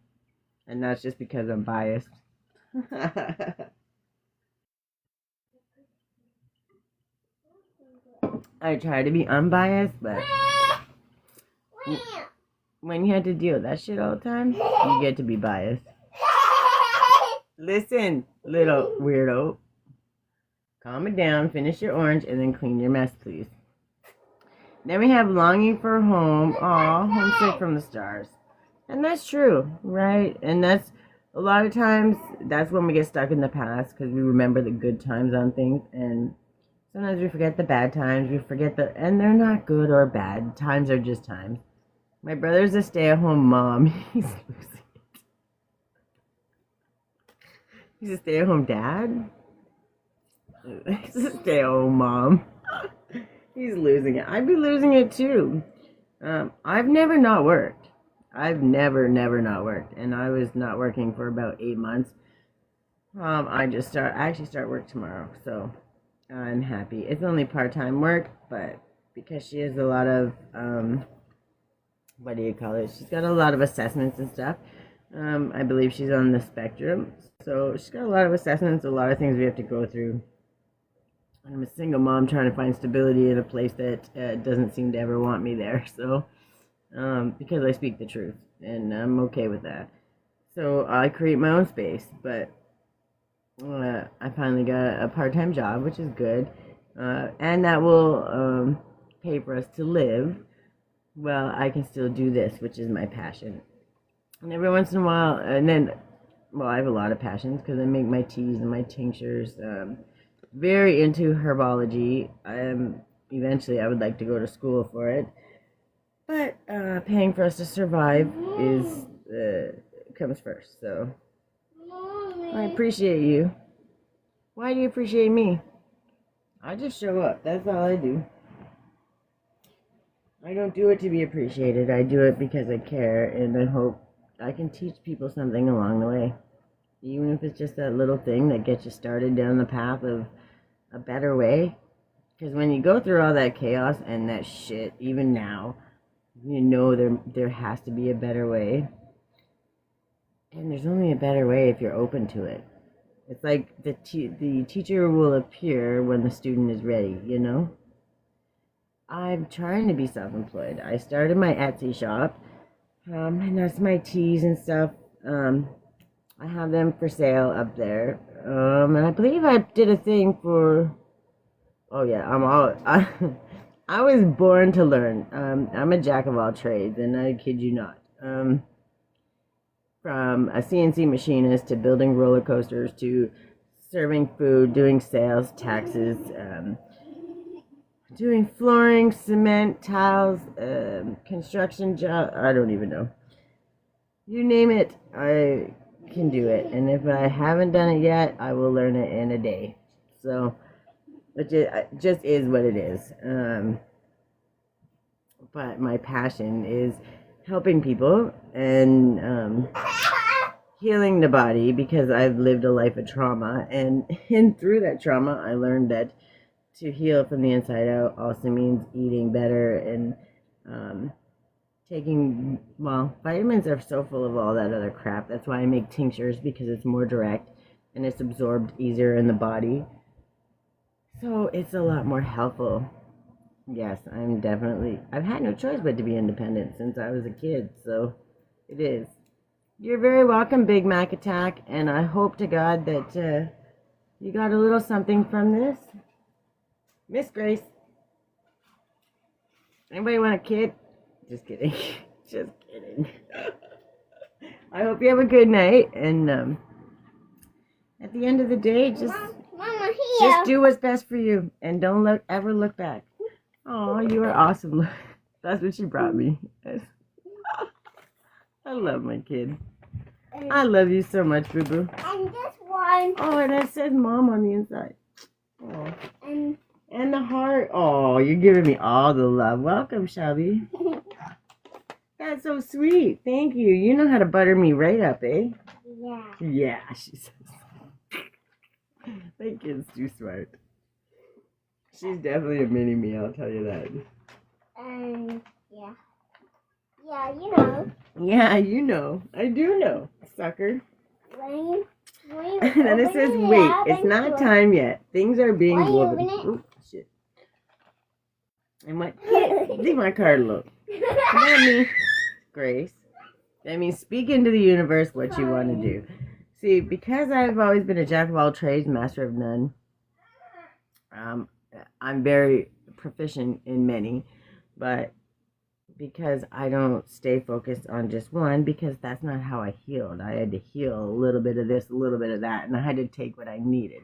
And that's just because I'm biased. I try to be unbiased, but when you have to deal with that shit all the time, you get to be biased. Listen, little weirdo. Calm it down, finish your orange, and then clean your mess, please. Then we have longing for home. Aw, homesick from the stars. And that's true, right? And that's, a lot of times, that's when we get stuck in the past, because we remember the good times on things, and sometimes we forget the bad times, and they're not good or bad. Times are just times. My brother's a stay-at-home mom. He's losing it. He's a stay-at-home dad? He's a stay-at-home mom. He's losing it. I'd be losing it too. I've never not worked. I've never not worked. And I was not working for about 8 months. I actually start work tomorrow, so I'm happy. It's only part-time work, but because she has a lot of, what do you call it? She's got a lot of assessments and stuff. I believe she's on the spectrum. So she's got a lot of assessments, a lot of things we have to go through. I'm a single mom trying to find stability in a place that doesn't seem to ever want me there. So, because I speak the truth, and I'm okay with that. So I create my own space, but I finally got a part-time job, which is good, and that will pay for us to live. Well, I can still do this, which is my passion. And every once in a while, and then well, I have a lot of passions because I make my teas and my tinctures. Very into herbology. Eventually I would like to go to school for it, but paying for us to survive is comes first. So I appreciate you. Why do you appreciate me? I just show up. That's all I do. I don't do it to be appreciated. I do it because I care and I hope I can teach people something along the way. Even if it's just that little thing that gets you started down the path of a better way. Because when you go through all that chaos and that shit, even now, you know there has to be a better way. And there's only a better way if you're open to it. It's like the teacher will appear when the student is ready, you know? I'm trying to be self-employed. I started my Etsy shop, and that's my teas and stuff. I have them for sale up there. And I believe I did a thing for... Oh yeah, I was born to learn. I'm a jack of all trades, and I kid you not. From a CNC machinist to building roller coasters to serving food, doing sales, taxes, doing flooring, cement, tiles, construction job. I don't even know. You name it, I can do it. And if I haven't done it yet, I will learn it in a day. So it just is what it is. But my passion is helping people and healing the body, because I've lived a life of trauma, and through that trauma I learned that to heal from the inside out also means eating better and taking, well, vitamins are so full of all that other crap. That's why I make tinctures, because it's more direct and it's absorbed easier in the body, so it's a lot more helpful. Yes, I've had no choice but to be independent since I was a kid, so it is. You're very welcome, Big Mac Attack, and I hope to God that you got a little something from this. Miss Grace. Anybody want a kid? Just kidding. Just kidding. I hope you have a good night, and at the end of the day, Mama, just do what's best for you, and don't ever look back. Oh, you are awesome. That's what she brought me. I love my kid. I love you so much, Boo Boo. And this one. Oh, and it says Mom on the inside. Oh. And the heart. Oh, you're giving me all the love. Welcome, Shelby. That's so sweet. Thank you. You know how to butter me right up, eh? Yeah. Yeah, she says. That kid's too smart. She's definitely a mini-me, I'll tell you that. Yeah. Yeah, you know. Yeah, you know. I do know, sucker. When And then it says, wait, it's not time yet. Things are being Why you woven. open it? Oop, shit. And what? Leave my card alone. That means, Grace, that means speak into the universe what you want to do. See, because I've always been a jack of all trades, master of none, I'm very proficient in many, but because I don't stay focused on just one, because that's not how I healed. I had to heal a little bit of this, a little bit of that, and I had to take what I needed.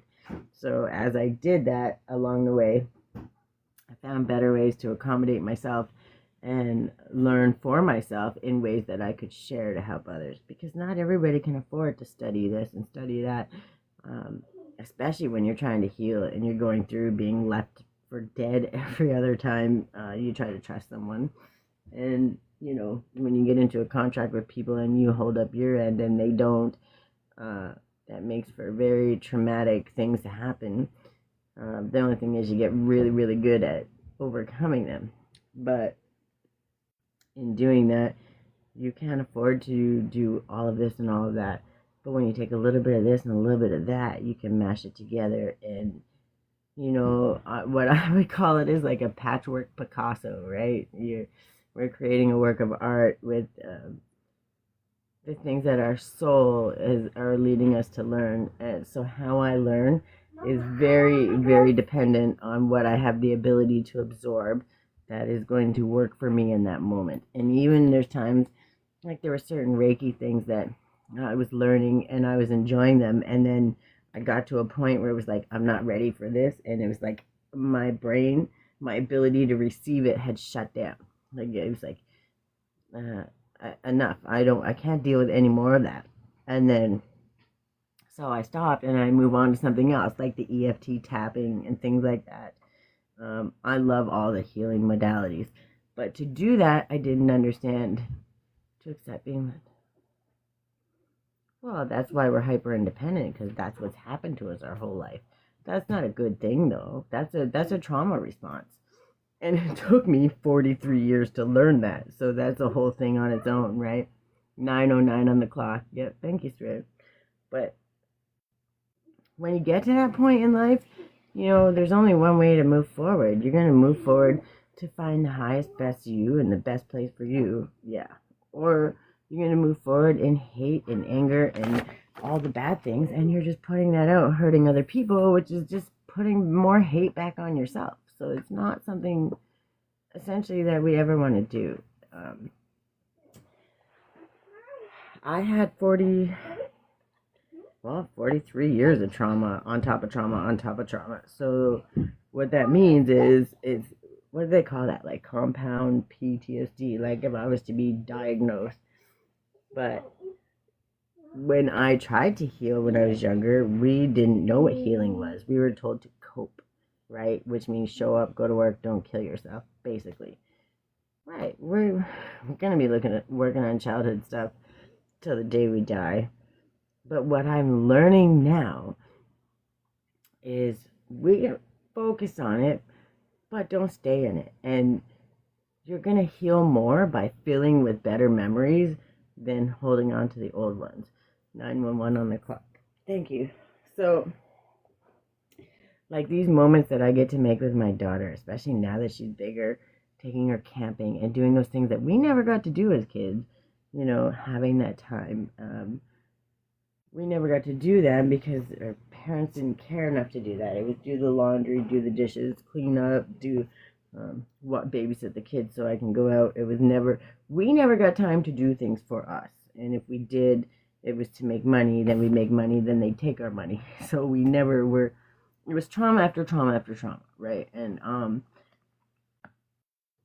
So as I did that along the way, I found better ways to accommodate myself and learn for myself in ways that I could share to help others, because not everybody can afford to study this and study that, especially when you're trying to heal and you're going through being left for dead every other time you try to trust someone. And, you know, when you get into a contract with people and you hold up your end and they don't, that makes for very traumatic things to happen. The only thing is you get really, really good at overcoming them. But in doing that, you can't afford to do all of this and all of that. But when you take a little bit of this and a little bit of that, you can mash it together. And, you know, what I would call it is like a patchwork Picasso, right? We're creating a work of art with the things that our soul are leading us to learn. And so how I learn is very, very dependent on what I have the ability to absorb that is going to work for me in that moment. And even there's times, like there were certain Reiki things that I was learning and I was enjoying them. And then I got to a point where it was like, I'm not ready for this. And it was like my brain, my ability to receive it had shut down. Like it was like, uh, enough. I can't deal with any more of that. And then, so I stopped and I move on to something else, like the EFT tapping and things like that. I love all the healing modalities. But to do that, I didn't understand to accept being, well, that's why we're hyper independent, because that's what's happened to us our whole life. That's not a good thing though. That's a trauma response. And it took me 43 years to learn that. So that's a whole thing on its own, right? 9:09 on the clock. Yep, thank you, Spirit. But when you get to that point in life, there's only one way to move forward. You're going to move forward to find the highest, best you and the best place for you. Yeah. Or you're going to move forward in hate and anger and all the bad things, and you're just putting that out, hurting other people, which is just putting more hate back on yourself. So it's not something, essentially, that we ever want to do. I had 43 years of trauma on top of trauma on top of trauma. So what that means is, what do they call that? Like compound PTSD, like if I was to be diagnosed. But when I tried to heal when I was younger, we didn't know what healing was. We were told to cope, right? Which means show up, go to work, don't kill yourself, basically. Right. We're going to be working on childhood stuff till the day we die. But what I'm learning now is we can focus on it, but don't stay in it. And you're going to heal more by filling with better memories than holding on to the old ones. 911 on the clock. Thank you. So, like these moments that I get to make with my daughter, especially now that she's bigger, taking her camping and doing those things that we never got to do as kids, having that time. We never got to do that because our parents didn't care enough to do that. It was do the laundry, do the dishes, clean up, do babysit the kids so I can go out. We never got time to do things for us. And if we did, it was to make money, then we make money, then they take our money. So we never were, it was trauma after trauma after trauma, right? And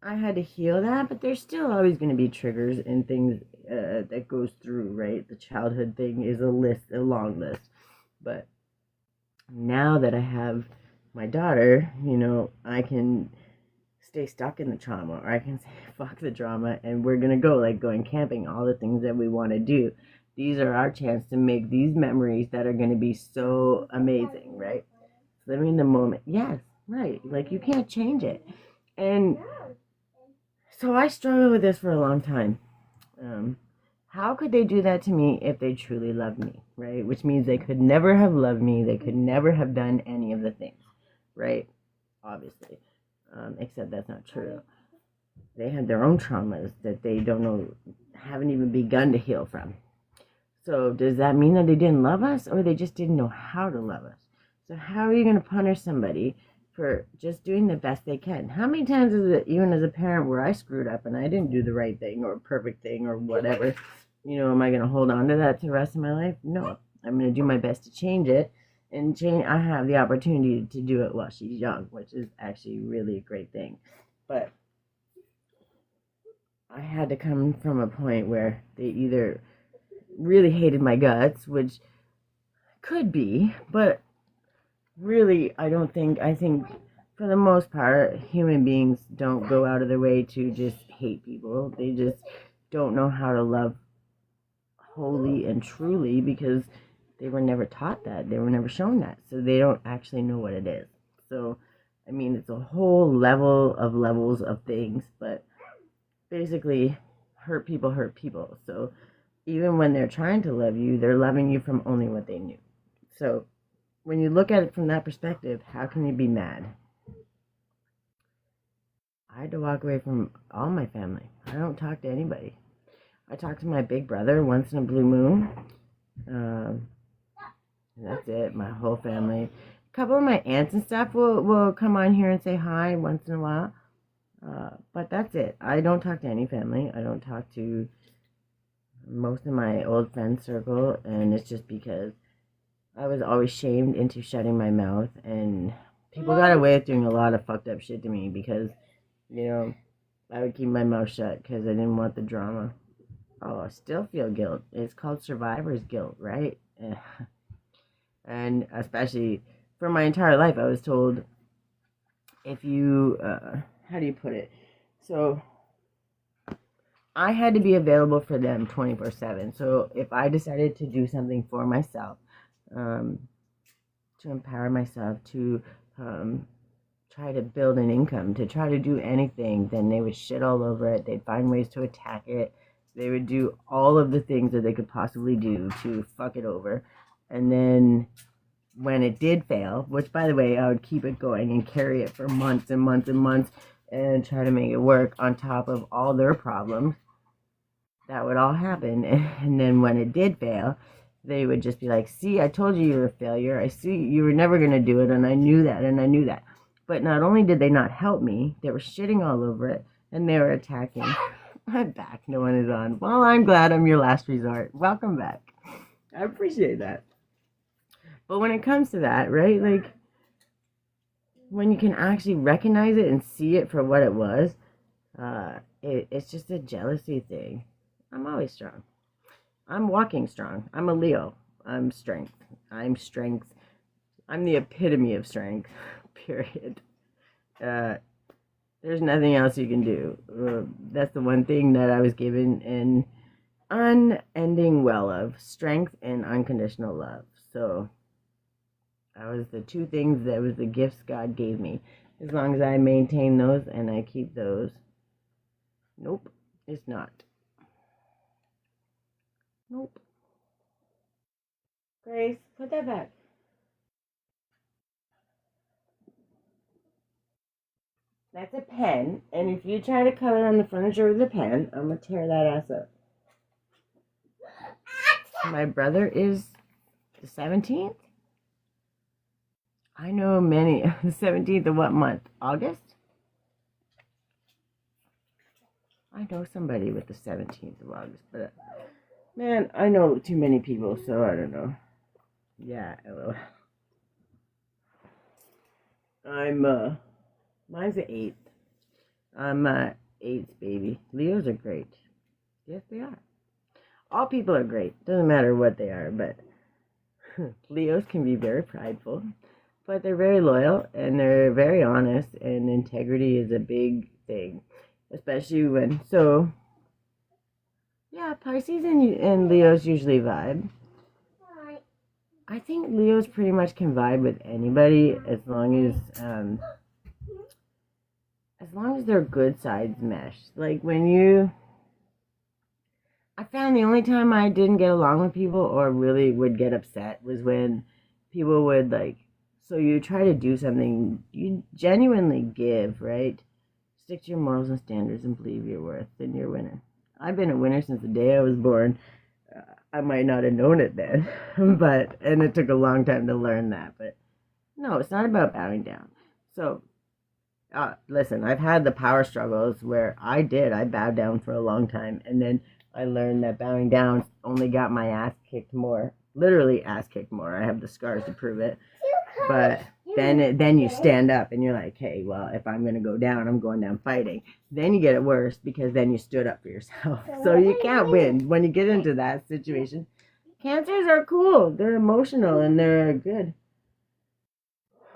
I had to heal that, but there's still always going to be triggers and things that goes through, right? The childhood thing is a long list. But now that I have my daughter, I can stay stuck in the trauma, or I can say, fuck the drama, and we're going to go, like going camping, all the things that we want to do. These are our chance to make these memories that are going to be so amazing, right? Living in the moment. Yes, right. Like you can't change it. And so I struggled with this for a long time. How could they do that to me if they truly loved me, right? Which means they could never have loved me. They could never have done any of the things, right? Obviously. Except that's not true. They had their own traumas that they don't know, haven't even begun to heal from. So does that mean that they didn't love us, or they just didn't know how to love us? So how are you going to punish somebody for just doing the best they can? How many times is it, even as a parent, where I screwed up and I didn't do the right thing or perfect thing or whatever? Am I going to hold on to that to the rest of my life? No. I'm going to do my best to change it. And I have the opportunity to do it while she's young, which is actually really a great thing. But I had to come from a point where they either really hated my guts, which could be, but really, I think for the most part, human beings don't go out of their way to just hate people. They just don't know how to love wholly and truly because they were never taught that. They were never shown that. So they don't actually know what it is. So, it's a whole levels of things, but basically, hurt people. So even when they're trying to love you, they're loving you from only what they knew. So when you look at it from that perspective, how can you be mad? I had to walk away from all my family. I don't talk to anybody. I talk to my big brother once in a blue moon. That's it. My whole family. A couple of my aunts and stuff will come on here and say hi once in a while. But that's it. I don't talk to any family. I don't talk to most of my old friend circle, and it's just because I was always shamed into shutting my mouth, and people got away with doing a lot of fucked up shit to me because, I would keep my mouth shut because I didn't want the drama. Oh, I still feel guilt. It's called survivor's guilt, right? And especially for my entire life, I was told if you, how do you put it? So I had to be available for them 24/7. So if I decided to do something for myself, to empower myself, to try to build an income, to try to do anything, then they would shit all over it. They'd find ways to attack it. They would do all of the things that they could possibly do to fuck it over. And then when it did fail, which by the way, I would keep it going and carry it for months and months and months and try to make it work on top of all their problems, that would all happen. And then when it did fail, they would just be like, see, I told you were a failure. I see you were never going to do it. And I knew that. And I knew that. But not only did they not help me, they were shitting all over it. And they were attacking. I'm back. No one is on. Well, I'm glad I'm your last resort. Welcome back. I appreciate that. But when it comes to that, right? Like, when you can actually recognize it and see it for what it was, it's just a jealousy thing. I'm always strong. I'm walking strong. I'm a Leo. I'm strength. I'm strength. I'm the epitome of strength, period. There's nothing else you can do. That's the one thing that I was given an unending well of, strength and unconditional love. So that was the two things that was the gifts God gave me. As long as I maintain those and I keep those. Nope, it's not. Nope. Grace, put that back. That's a pen, and if you try to color on the furniture with a pen, I'm gonna tear that ass up. My brother is the 17th? I know many. The 17th of what month? August? I know somebody with the 17th of August, but man, I know too many people, so I don't know. Yeah, I'm mine's the 8th. I'm 8th, baby. Leos are great. Yes, they are. All people are great. Doesn't matter what they are, but Leos can be very prideful. But they're very loyal, and they're very honest, and integrity is a big thing. Especially when, so, yeah, Pisces and Leos usually vibe. I think Leos pretty much can vibe with anybody as long as their good sides mesh. Like I found the only time I didn't get along with people or really would get upset was when people would so you try to do something, you genuinely give, right? Stick to your morals and standards and believe your worth, then you're a winner. I've been a winner since the day I was born. I might not have known it then, and it took a long time to learn that, but no, it's not about bowing down. So, listen, I've had the power struggles where I bowed down for a long time, and then I learned that bowing down only got my ass kicked more, literally ass kicked more. I have the scars to prove it, but then you stand up and you're like, hey, well, if I'm going to go down, I'm going down fighting. Then you get it worse because then you stood up for yourself. So you can't win when you get into that situation. Cancers are cool. They're emotional and they're good.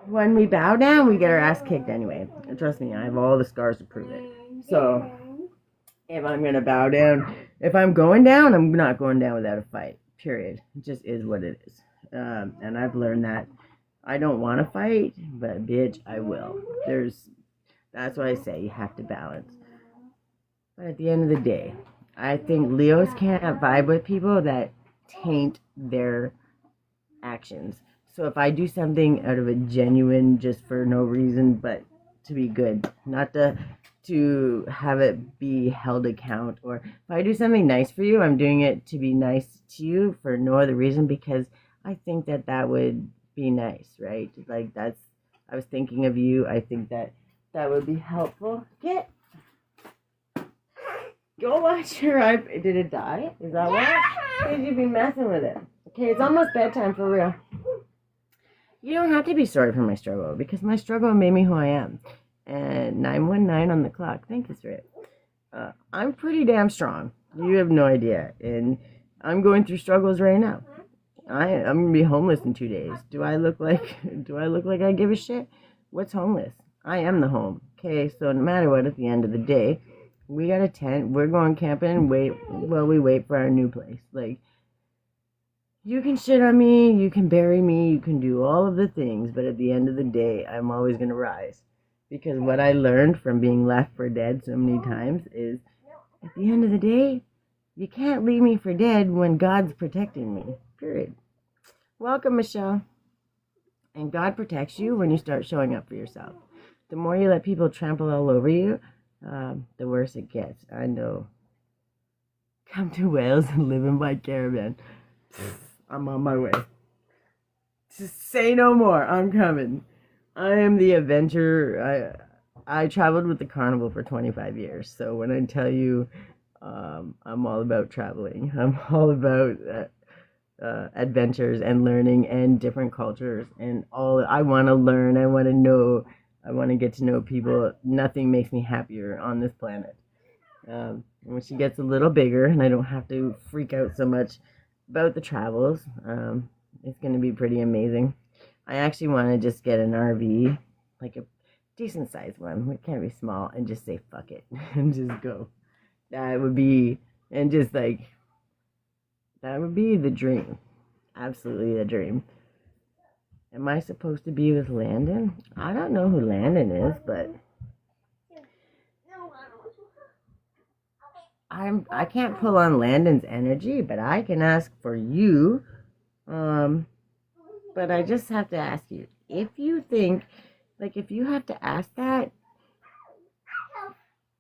When we bow down, we get our ass kicked anyway. And trust me, I have all the scars to prove it. So if I'm going to bow down, if I'm going down, I'm not going down without a fight. Period. It just is what it is. And I've learned that. I don't want to fight, but bitch, I will. That's why I say you have to balance. But at the end of the day, I think Leos can't vibe with people that taint their actions. So if I do something out of a genuine, just for no reason, but to be good, not to have it be held account, or if I do something nice for you, I'm doing it to be nice to you for no other reason because I think that would be nice, right? I was thinking of you. I think that would be helpful. Go watch your iPad. Did it die? Is that why? Did you be messing with it? Okay, it's almost bedtime for real. You don't have to be sorry for my struggle because my struggle made me who I am. And 919 on the clock. Thank you, Spirit. I'm pretty damn strong. You have no idea. And I'm going through struggles right now. I'm gonna be homeless in 2 days. Do I look like I give a shit? What's homeless? I am the home. Okay, so no matter what, at the end of the day, we got a tent. We're going camping and wait while we wait for our new place. Like, you can shit on me, you can bury me, you can do all of the things, but at the end of the day, I'm always gonna rise. Because what I learned from being left for dead so many times is, at the end of the day, you can't leave me for dead when God's protecting me. Period. Welcome, Michelle. And God protects you when you start showing up for yourself. The more you let people trample all over you, the worse it gets. I know. Come to Wales and live in my caravan. I'm on my way. Just say no more. I'm coming. I am the adventurer. I traveled with the carnival for 25 years. So when I tell you I'm all about traveling, I'm all about adventures and learning and different cultures and all. I want to learn. I want to know. I want to get to know people. Nothing makes me happier on this planet. When she gets a little bigger and I don't have to freak out so much about the travels, it's going to be pretty amazing. I actually want to just get an RV, like a decent sized one. It can't be small, and just say fuck it and just go. That would be, and just like, that would be the dream. Absolutely the dream. Am I supposed to be with Landon? I don't know who Landon is, but I can't pull on Landon's energy, but I can ask for you. But I just have to ask you, if you think, like, if you have to ask that,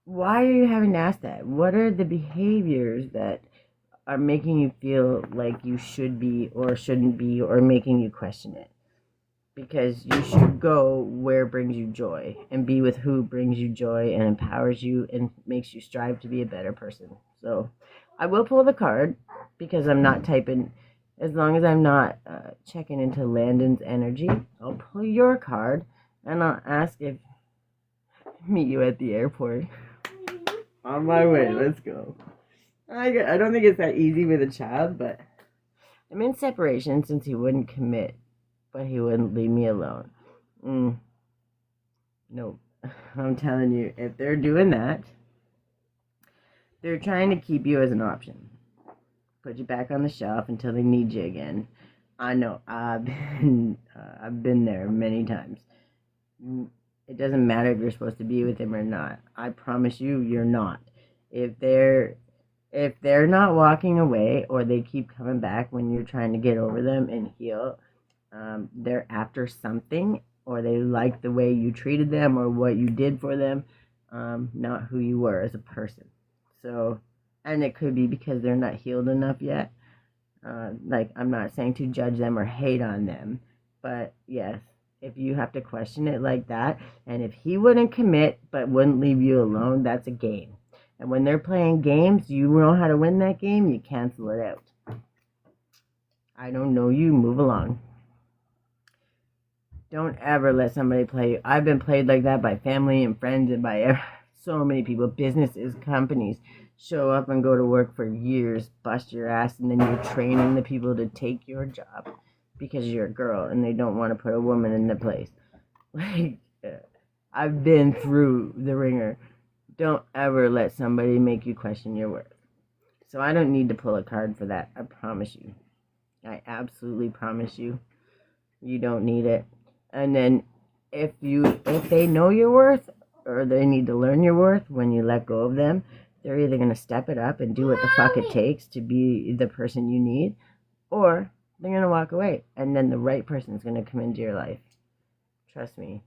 why are you having to ask that? What are the behaviors that are making you feel like you should be or shouldn't be, or making you question it? Because you should go where brings you joy and be with who brings you joy and empowers you and makes you strive to be a better person. So I will pull the card because I'm not typing. As long as I'm not checking into Landon's energy, I'll pull your card and I'll ask if meet you at the airport. On my way, let's go. I don't think it's that easy with a child, but I'm in separation since he wouldn't commit, but he wouldn't leave me alone. Nope. I'm telling you, if they're doing that, they're trying to keep you as an option. Put you back on the shelf until they need you again. I know. I've been there many times. It doesn't matter if you're supposed to be with him or not. I promise you, you're not. If they're not walking away, or they keep coming back when you're trying to get over them and heal, they're after something, or they like the way you treated them or what you did for them, not who you were as a person. So, and it could be because they're not healed enough yet. Like, I'm not saying to judge them or hate on them, but yes, if you have to question it like that, and if he wouldn't commit but wouldn't leave you alone, that's a game. And when they're playing games, you know how to win that game, you cancel it out. I don't know you, move along. Don't ever let somebody play you. I've been played like that by family and friends and by so many people, businesses, companies. Show up and go to work for years, bust your ass, and then you're training the people to take your job because you're a girl and they don't want to put a woman in the place. Like, I've been through the ringer. Don't ever let somebody make you question your worth. So I don't need to pull a card for that. I promise you. I absolutely promise you. You don't need it. And then if they know your worth, or they need to learn your worth when you let go of them, they're either going to step it up and do what the fuck it takes to be the person you need, or they're going to walk away, and then the right person is going to come into your life. Trust me.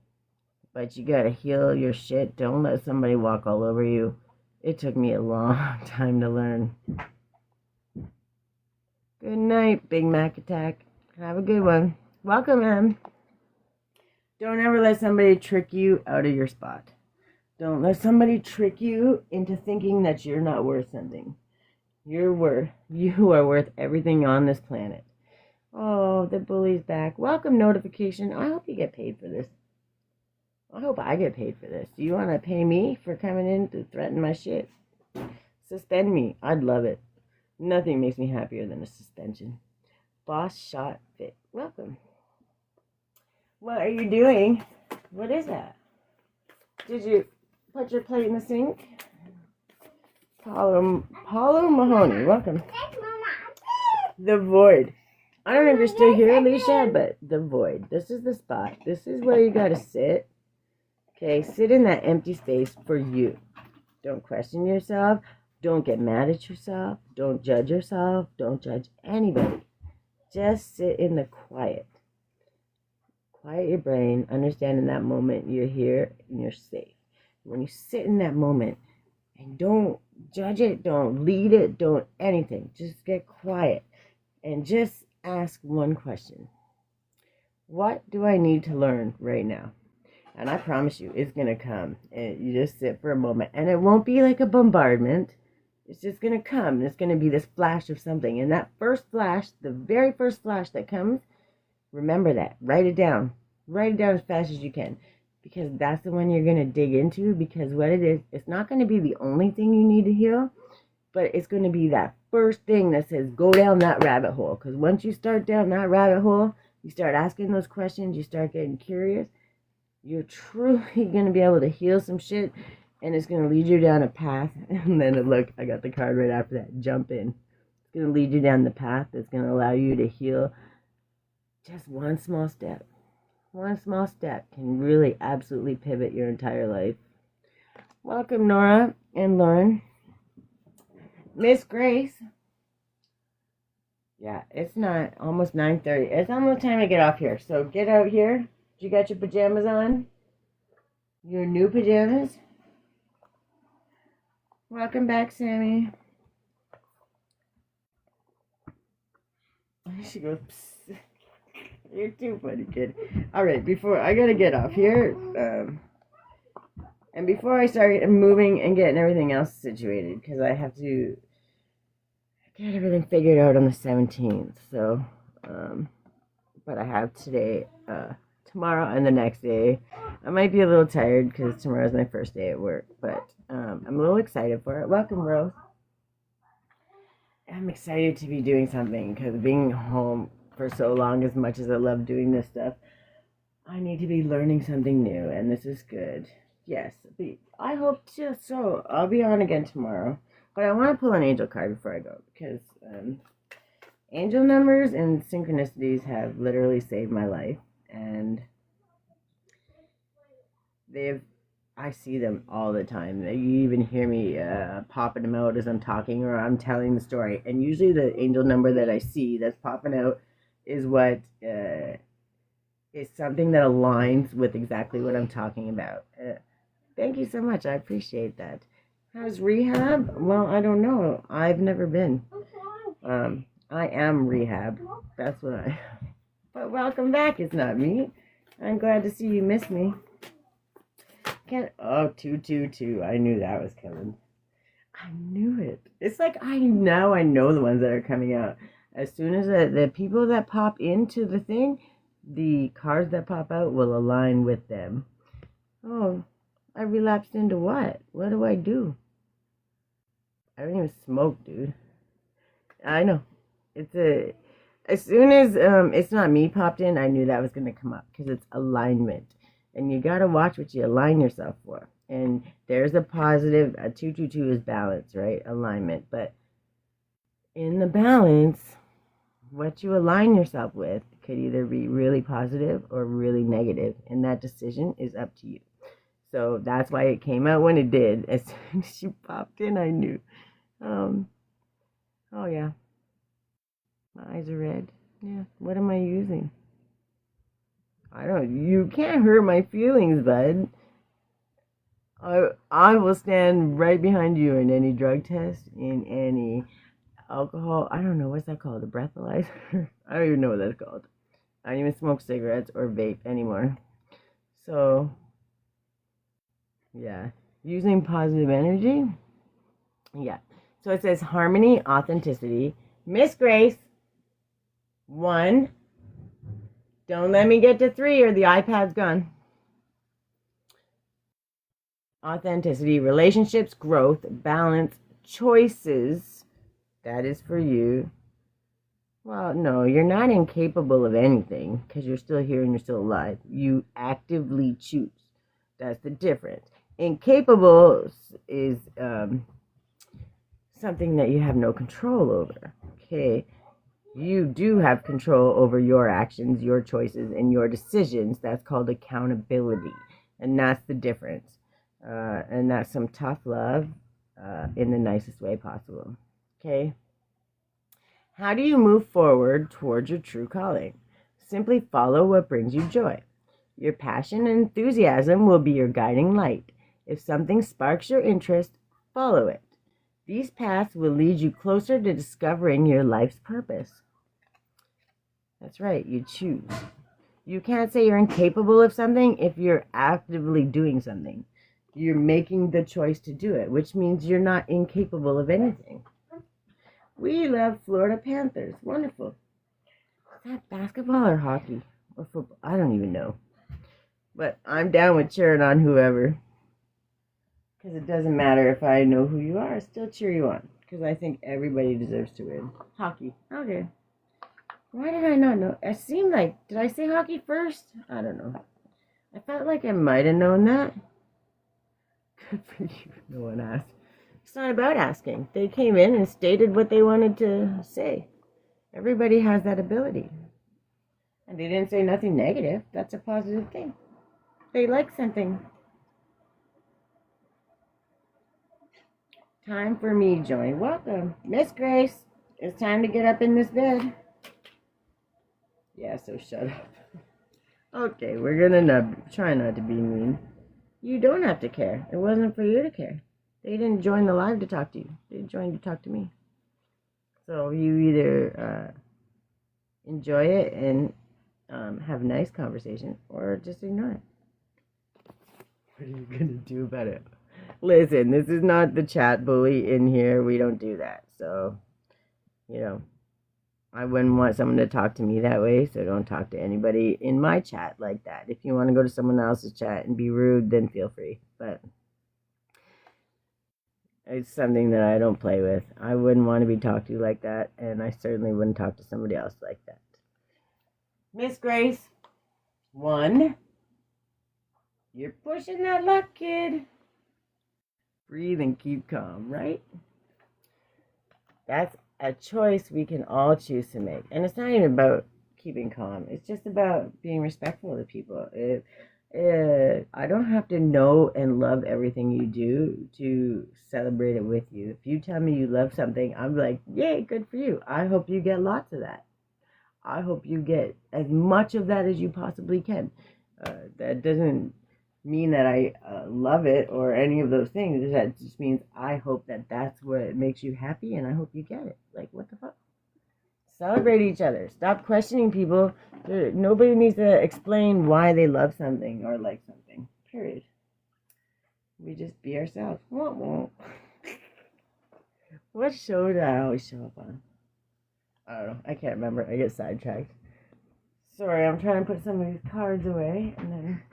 But you got to heal your shit. Don't let somebody walk all over you. It took me a long time to learn. Good night, Big Mac Attack. Have a good one. Welcome, Em. Don't ever let somebody trick you out of your spot. Don't let somebody trick you into thinking that you're not worth something. You are worth everything on this planet. Oh, the bully's back. Welcome notification. I hope you get paid for this. I hope I get paid for this. Do you want to pay me for coming in to threaten my shit? Suspend me. I'd love it. Nothing makes me happier than a suspension. Boss shot fit. Welcome. What are you doing? What is that? Did you put your plate in the sink? Paulo Mahoney, welcome. The Void. I don't know if you're still here, Alicia, but the Void. This is the spot. This is where you gotta sit. Okay, sit in that empty space for you. Don't question yourself. Don't get mad at yourself. Don't judge yourself. Don't judge anybody. Just sit in the quiet. Quiet your brain. Understand in that moment you're here and you're safe. When you sit in that moment, and don't judge it, don't lead it, don't anything. Just get quiet and just ask one question. What do I need to learn right now? And I promise you, it's going to come. And you just sit for a moment. And it won't be like a bombardment. It's just going to come. It's going to be this flash of something. And that first flash, the very first flash that comes, remember that. Write it down. Write it down as fast as you can. Because that's the one you're going to dig into. Because what it is, it's not going to be the only thing you need to heal. But it's going to be that first thing that says, go down that rabbit hole. Because once you start down that rabbit hole, you start asking those questions, you start getting curious, you're truly going to be able to heal some shit. And it's going to lead you down a path. And then look, I got the card right after that. Jump in. It's going to lead you down the path that's going to allow you to heal. Just one small step. One small step can really absolutely pivot your entire life. Welcome, Nora and Lauren. Miss Grace. Yeah, it's not almost 9:30. It's almost time to get off here. So get out here. You got your pajamas on? Your new pajamas? Welcome back, Sammy. She goes, psst. You're too funny, kid. Alright, before I gotta get off here, and before I start moving and getting everything else situated, because I have to get everything figured out on the 17th, so, but I have today, tomorrow and the next day. I might be a little tired, because tomorrow's my first day at work, but, I'm a little excited for it. Welcome, Rose. I'm excited to be doing something, because being home for so long, as much as I love doing this stuff, I need to be learning something new, and this is good. Yes, I hope to. So I'll be on again tomorrow, but I want to pull an angel card before I go, because angel numbers and synchronicities have literally saved my life, and I see them all the time. You even hear me popping them out as I'm talking or I'm telling the story, and usually the angel number that I see that's popping out is what is something that aligns with exactly what I'm talking about. Thank you so much. I appreciate that. How's rehab? Well, I don't know. I've never been. I am rehab. That's what I... But welcome back. It's not me. I'm glad to see you miss me. Oh, 222. I knew that was coming. I knew it. It's like I know the ones that are coming out. As soon as the people that pop into the thing, the cards that pop out will align with them. Oh, I relapsed into what? What do I do? I don't even smoke, dude. I know. As soon as it's not me popped in, I knew that was going to come up, because it's alignment. And you got to watch what you align yourself for. And there's a positive, a 222 is balance, right? Alignment. But in the balance, what you align yourself with could either be really positive or really negative, and that decision is up to you. So that's why it came out when it did. As soon as you popped in, I knew. Oh yeah, my eyes are red. Yeah, what am I using? You can't hurt my feelings, bud. I will stand right behind you in any drug test, in any alcohol. I don't know, what's that called? A breathalyzer? I don't even know what that's called. I don't even smoke cigarettes or vape anymore. So, yeah. Using positive energy? Yeah. So it says harmony, authenticity. Miss Grace, 1. Don't let me get to 3 or the iPad's gone. Authenticity, relationships, growth, balance, choices. That is for you. Well, no, you're not incapable of anything because you're still here and you're still alive. You actively choose. That's the difference. Incapable is something that you have no control over. Okay? You do have control over your actions, your choices, and your decisions. That's called accountability. And that's the difference. And that's some tough love in the nicest way possible. Okay? How do you move forward towards your true calling? Simply follow what brings you joy. Your passion and enthusiasm will be your guiding light. If something sparks your interest, follow it. These paths will lead you closer to discovering your life's purpose. That's right, you choose. You can't say you're incapable of something if you're actively doing something. You're making the choice to do it, which means you're not incapable of anything. We love Florida Panthers. Wonderful. Is that basketball or hockey? Or football? I don't even know. But I'm down with cheering on whoever. Because it doesn't matter if I know who you are. I still cheer you on. Because I think everybody deserves to win. Hockey. Okay. Why did I not know? It seemed like... Did I say hockey first? I don't know. I felt like I might have known that. Good for you. No one asked. It's not about asking. They came in and stated what they wanted to say. Everybody has that ability. And they didn't say nothing negative. That's a positive thing. They like something. Time for me, Joy. Welcome. Miss Grace, it's time to get up in this bed. Yeah, so shut up. Okay, we're gonna try not to be mean. You don't have to care. It wasn't for you to care. They didn't join the live to talk to you. They joined to talk to me. So you either enjoy it and have a nice conversation, or just ignore it. What are you gonna do about it? Listen, this is not the chat bully in here. We don't do that. So, I wouldn't want someone to talk to me that way. So don't talk to anybody in my chat like that. If you want to go to someone else's chat and be rude, then feel free. But it's something that I don't play with. I wouldn't want to be talked to like that. And I certainly wouldn't talk to somebody else like that. Miss Grace, 1. You're pushing that luck, kid. Breathe and keep calm, right? That's a choice we can all choose to make. And it's not even about keeping calm. It's just about being respectful to people. I don't have to know and love everything you do to celebrate it with you. If you tell me you love something, I'm like, yay, good for you. I hope you get lots of that. I hope you get as much of that as you possibly can. That doesn't mean that I love it or any of those things. That just means I hope that that's what makes you happy, and I hope you get it. Like, what the fuck? Celebrate each other. Stop questioning people. Nobody needs to explain why they love something or like something. Period. We just be ourselves. What show do I always show up on? I don't know. I can't remember. I get sidetracked. Sorry, I'm trying to put some of these cards away, and then...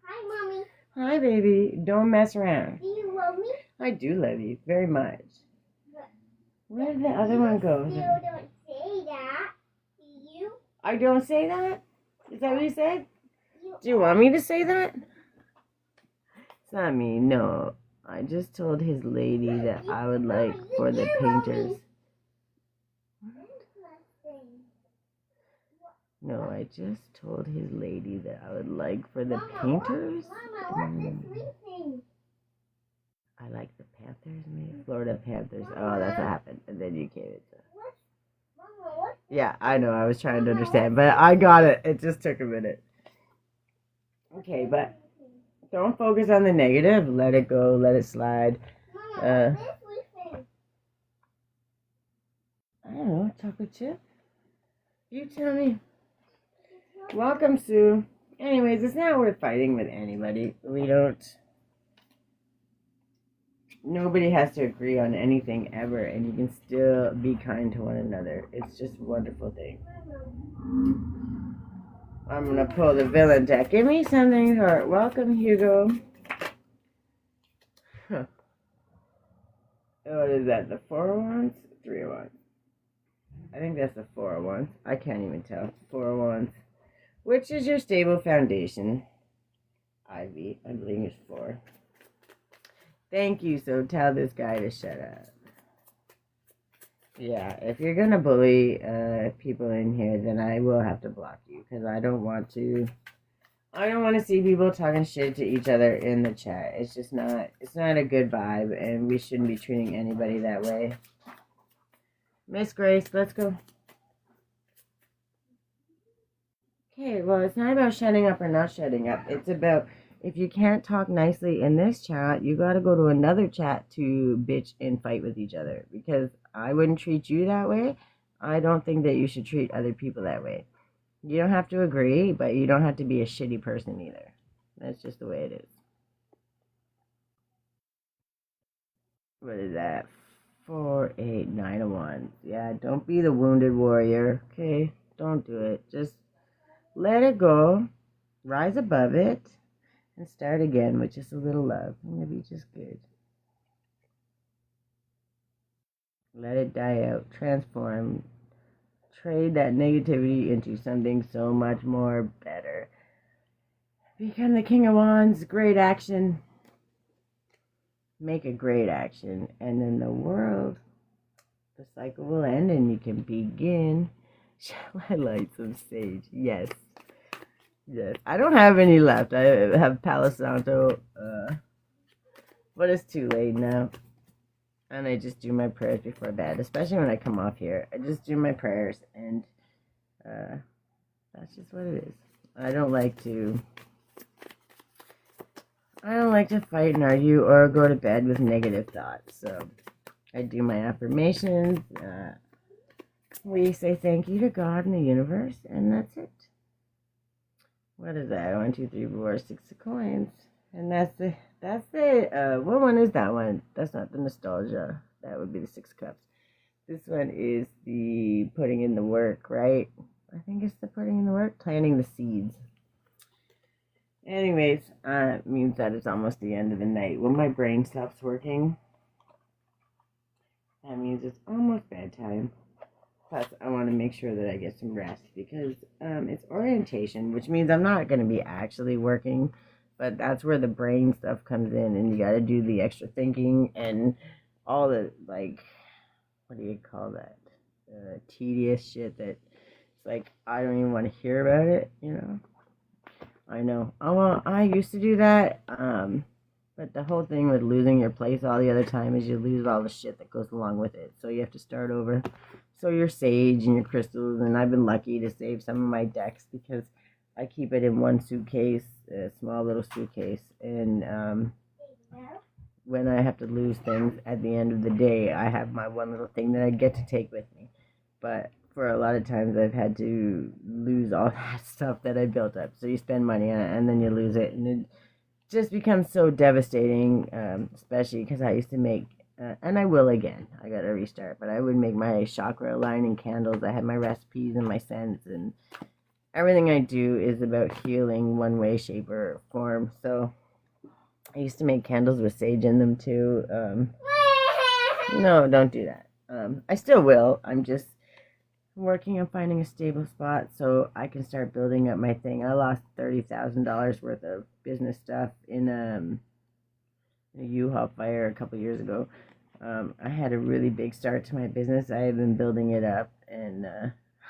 Hi, Mommy. Hi, baby. Don't mess around. Do you love me? I do love you very much. Where did the other one go? You don't say that. Do you? I don't say that? Is that what you said? Do you want me to say that? It's not me, no. I just told his lady that I would like for the painters. No, I just told his lady that I would like for the painters. Mama, what's this sleeping? I like the Panthers, maybe? Florida Panthers. Oh, that's what happened. And then you came into... Mama, what's Yeah, I know. I was trying to understand, but I got it. It just took a minute. Okay, but don't focus on the negative. Let it go. Let it slide. Mama, what's this sleeping? I don't know. Chocolate chip? You tell me. Welcome, Sue. Anyways, it's not worth fighting with anybody. We don't nobody has to agree on anything ever, and you can still be kind to one another. It's just a wonderful thing. I'm gonna pull the villain deck. Give me something hurt. Welcome, Hugo. Huh. What is that? The 4 of Wands? 3 of Wands. I think that's the 4 of Wands. I can't even tell. 4 of Wands. Which is your stable foundation? Ivy, I believe it's 4. Thank you, so tell this guy to shut up. Yeah, if you're gonna bully people in here, then I will have to block you, because I don't want to see people talking shit to each other in the chat. It's just not, it's not a good vibe, and we shouldn't be treating anybody that way. Miss Grace, let's go. Okay, well, it's not about shutting up or not shutting up. It's about, if you can't talk nicely in this chat, you got to go to another chat to bitch and fight with each other, because I wouldn't treat you that way. I don't think that you should treat other people that way. You don't have to agree, but you don't have to be a shitty person either. That's just the way it is. What is that? 4, 8, 9 of Wands. Yeah, don't be the wounded warrior, okay? Don't do it. Just let it go, rise above it, and start again with just a little love. Maybe just good. Let it die out. Transform. Trade that negativity into something so much more better. Become the King of Wands. Great action. Make a great action. And then the world, the cycle will end and you can begin. Shall I light some sage? Yes. Yes. I don't have any left. I have Palo Santo. But it's too late now. And I just do my prayers before bed, especially when I come off here. I just do my prayers, and that's just what it is. I don't like to fight and argue or go to bed with negative thoughts. So I do my affirmations. We say thank you to God and the universe, and that's it. What is that? 1, 2, 3, 4, 6 of coins, and that's the. What one is that one? That's not the nostalgia. That would be the 6 cups. This one is the putting in the work, right? I think it's the putting in the work, planting the seeds. Anyways, it means that it's almost the end of the night. When my brain stops working, that means it's almost bedtime. Plus, I want to make sure that I get some rest, because it's orientation, which means I'm not going to be actually working. But that's where the brain stuff comes in, and you got to do the extra thinking and all the, like, what do you call that? Tedious shit that it's like, I don't even want to hear about it, you know? I know. I used to do that, but the whole thing with losing your place all the other time is you lose all the shit that goes along with it. So you have to start over. So your sage and your crystals, and I've been lucky to save some of my decks because I keep it in one suitcase, a small little suitcase, and when I have to lose things at the end of the day, I have my one little thing that I get to take with me. But for a lot of times, I've had to lose all that stuff that I built up. So you spend money on it, and then you lose it, and it just becomes so devastating, especially because I used to make, and I will again, I gotta restart, but I would make my chakra aligning candles. I had my recipes and my scents, and everything I do is about healing one way, shape, or form. So I used to make candles with sage in them too. No, don't do that. I still will. I'm just working on finding a stable spot so I can start building up my thing. I lost $30,000 worth of business stuff in a U-Haul fire a couple years ago. I had a really big start to my business. I have been building it up, and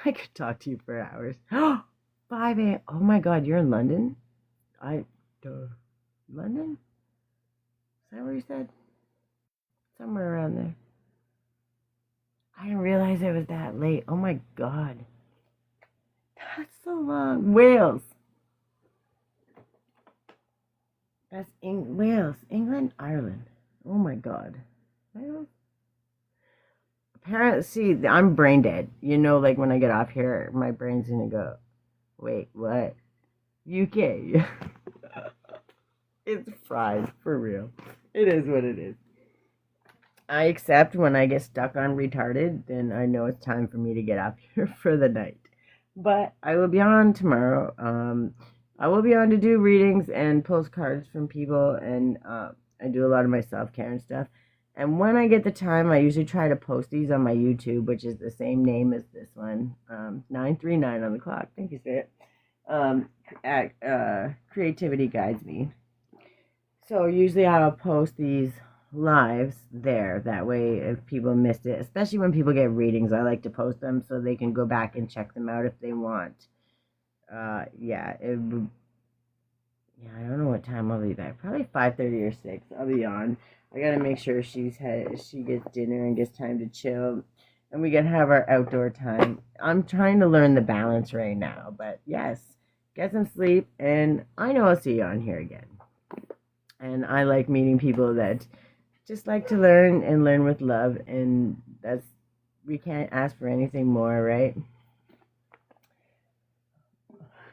I could talk to you for hours. 5 a.m. Oh my God, you're in London? London? Is that where you said? Somewhere around there. I didn't realize it was that late. Oh my God. That's so long. Wales. That's Wales. England, Ireland. Oh my God. Wales? Apparently, see, I'm brain dead. You know, like when I get off here, my brain's gonna go, wait, what? UK. It's fried, for real. It is what it is. I accept when I get stuck on retarded, then I know it's time for me to get off here for the night. But I will be on tomorrow. I will be on to do readings and postcards from people, and I do a lot of my self-care and stuff. And when I get the time, I usually try to post these on my YouTube, which is the same name as this one, 939 on the clock. Thank you, Spirit. Creativity Guides Me. So usually I'll post these lives there. That way, if people missed it, especially when people get readings, I like to post them so they can go back and check them out if they want. Yeah, I don't know what time I'll be back. Probably 5:30 or 6. I'll be on. I gotta make sure she gets dinner and gets time to chill, and we can have our outdoor time. I'm trying to learn the balance right now, but yes, get some sleep, and I know I'll see you on here again. And I like meeting people that just like to learn and learn with love, and we can't ask for anything more, right?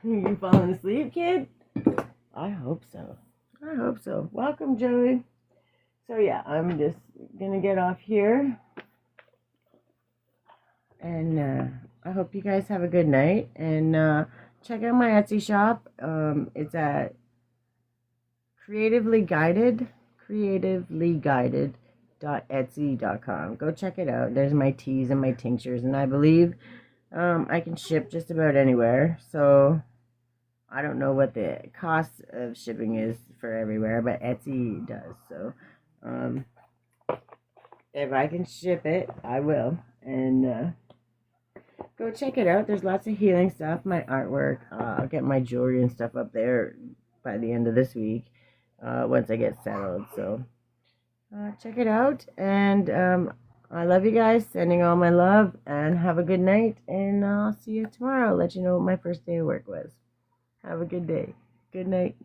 You falling asleep, kid? I hope so. I hope so. Welcome, Joey. So yeah, I'm just gonna get off here, and I hope you guys have a good night, and check out my Etsy shop. It's at creativelyguided.etsy.com. Go check it out. There's my teas and my tinctures, and I believe I can ship just about anywhere. So I don't know what the cost of shipping is for everywhere, but Etsy does. So if I can ship it, I will. And go check it out. There's lots of healing stuff, my artwork. I'll get my jewelry and stuff up there by the end of this week once I get settled. So check it out. And I love you guys. Sending all my love. And have a good night. And I'll see you tomorrow. Let you know what my first day of work was. Have a good day. Good night.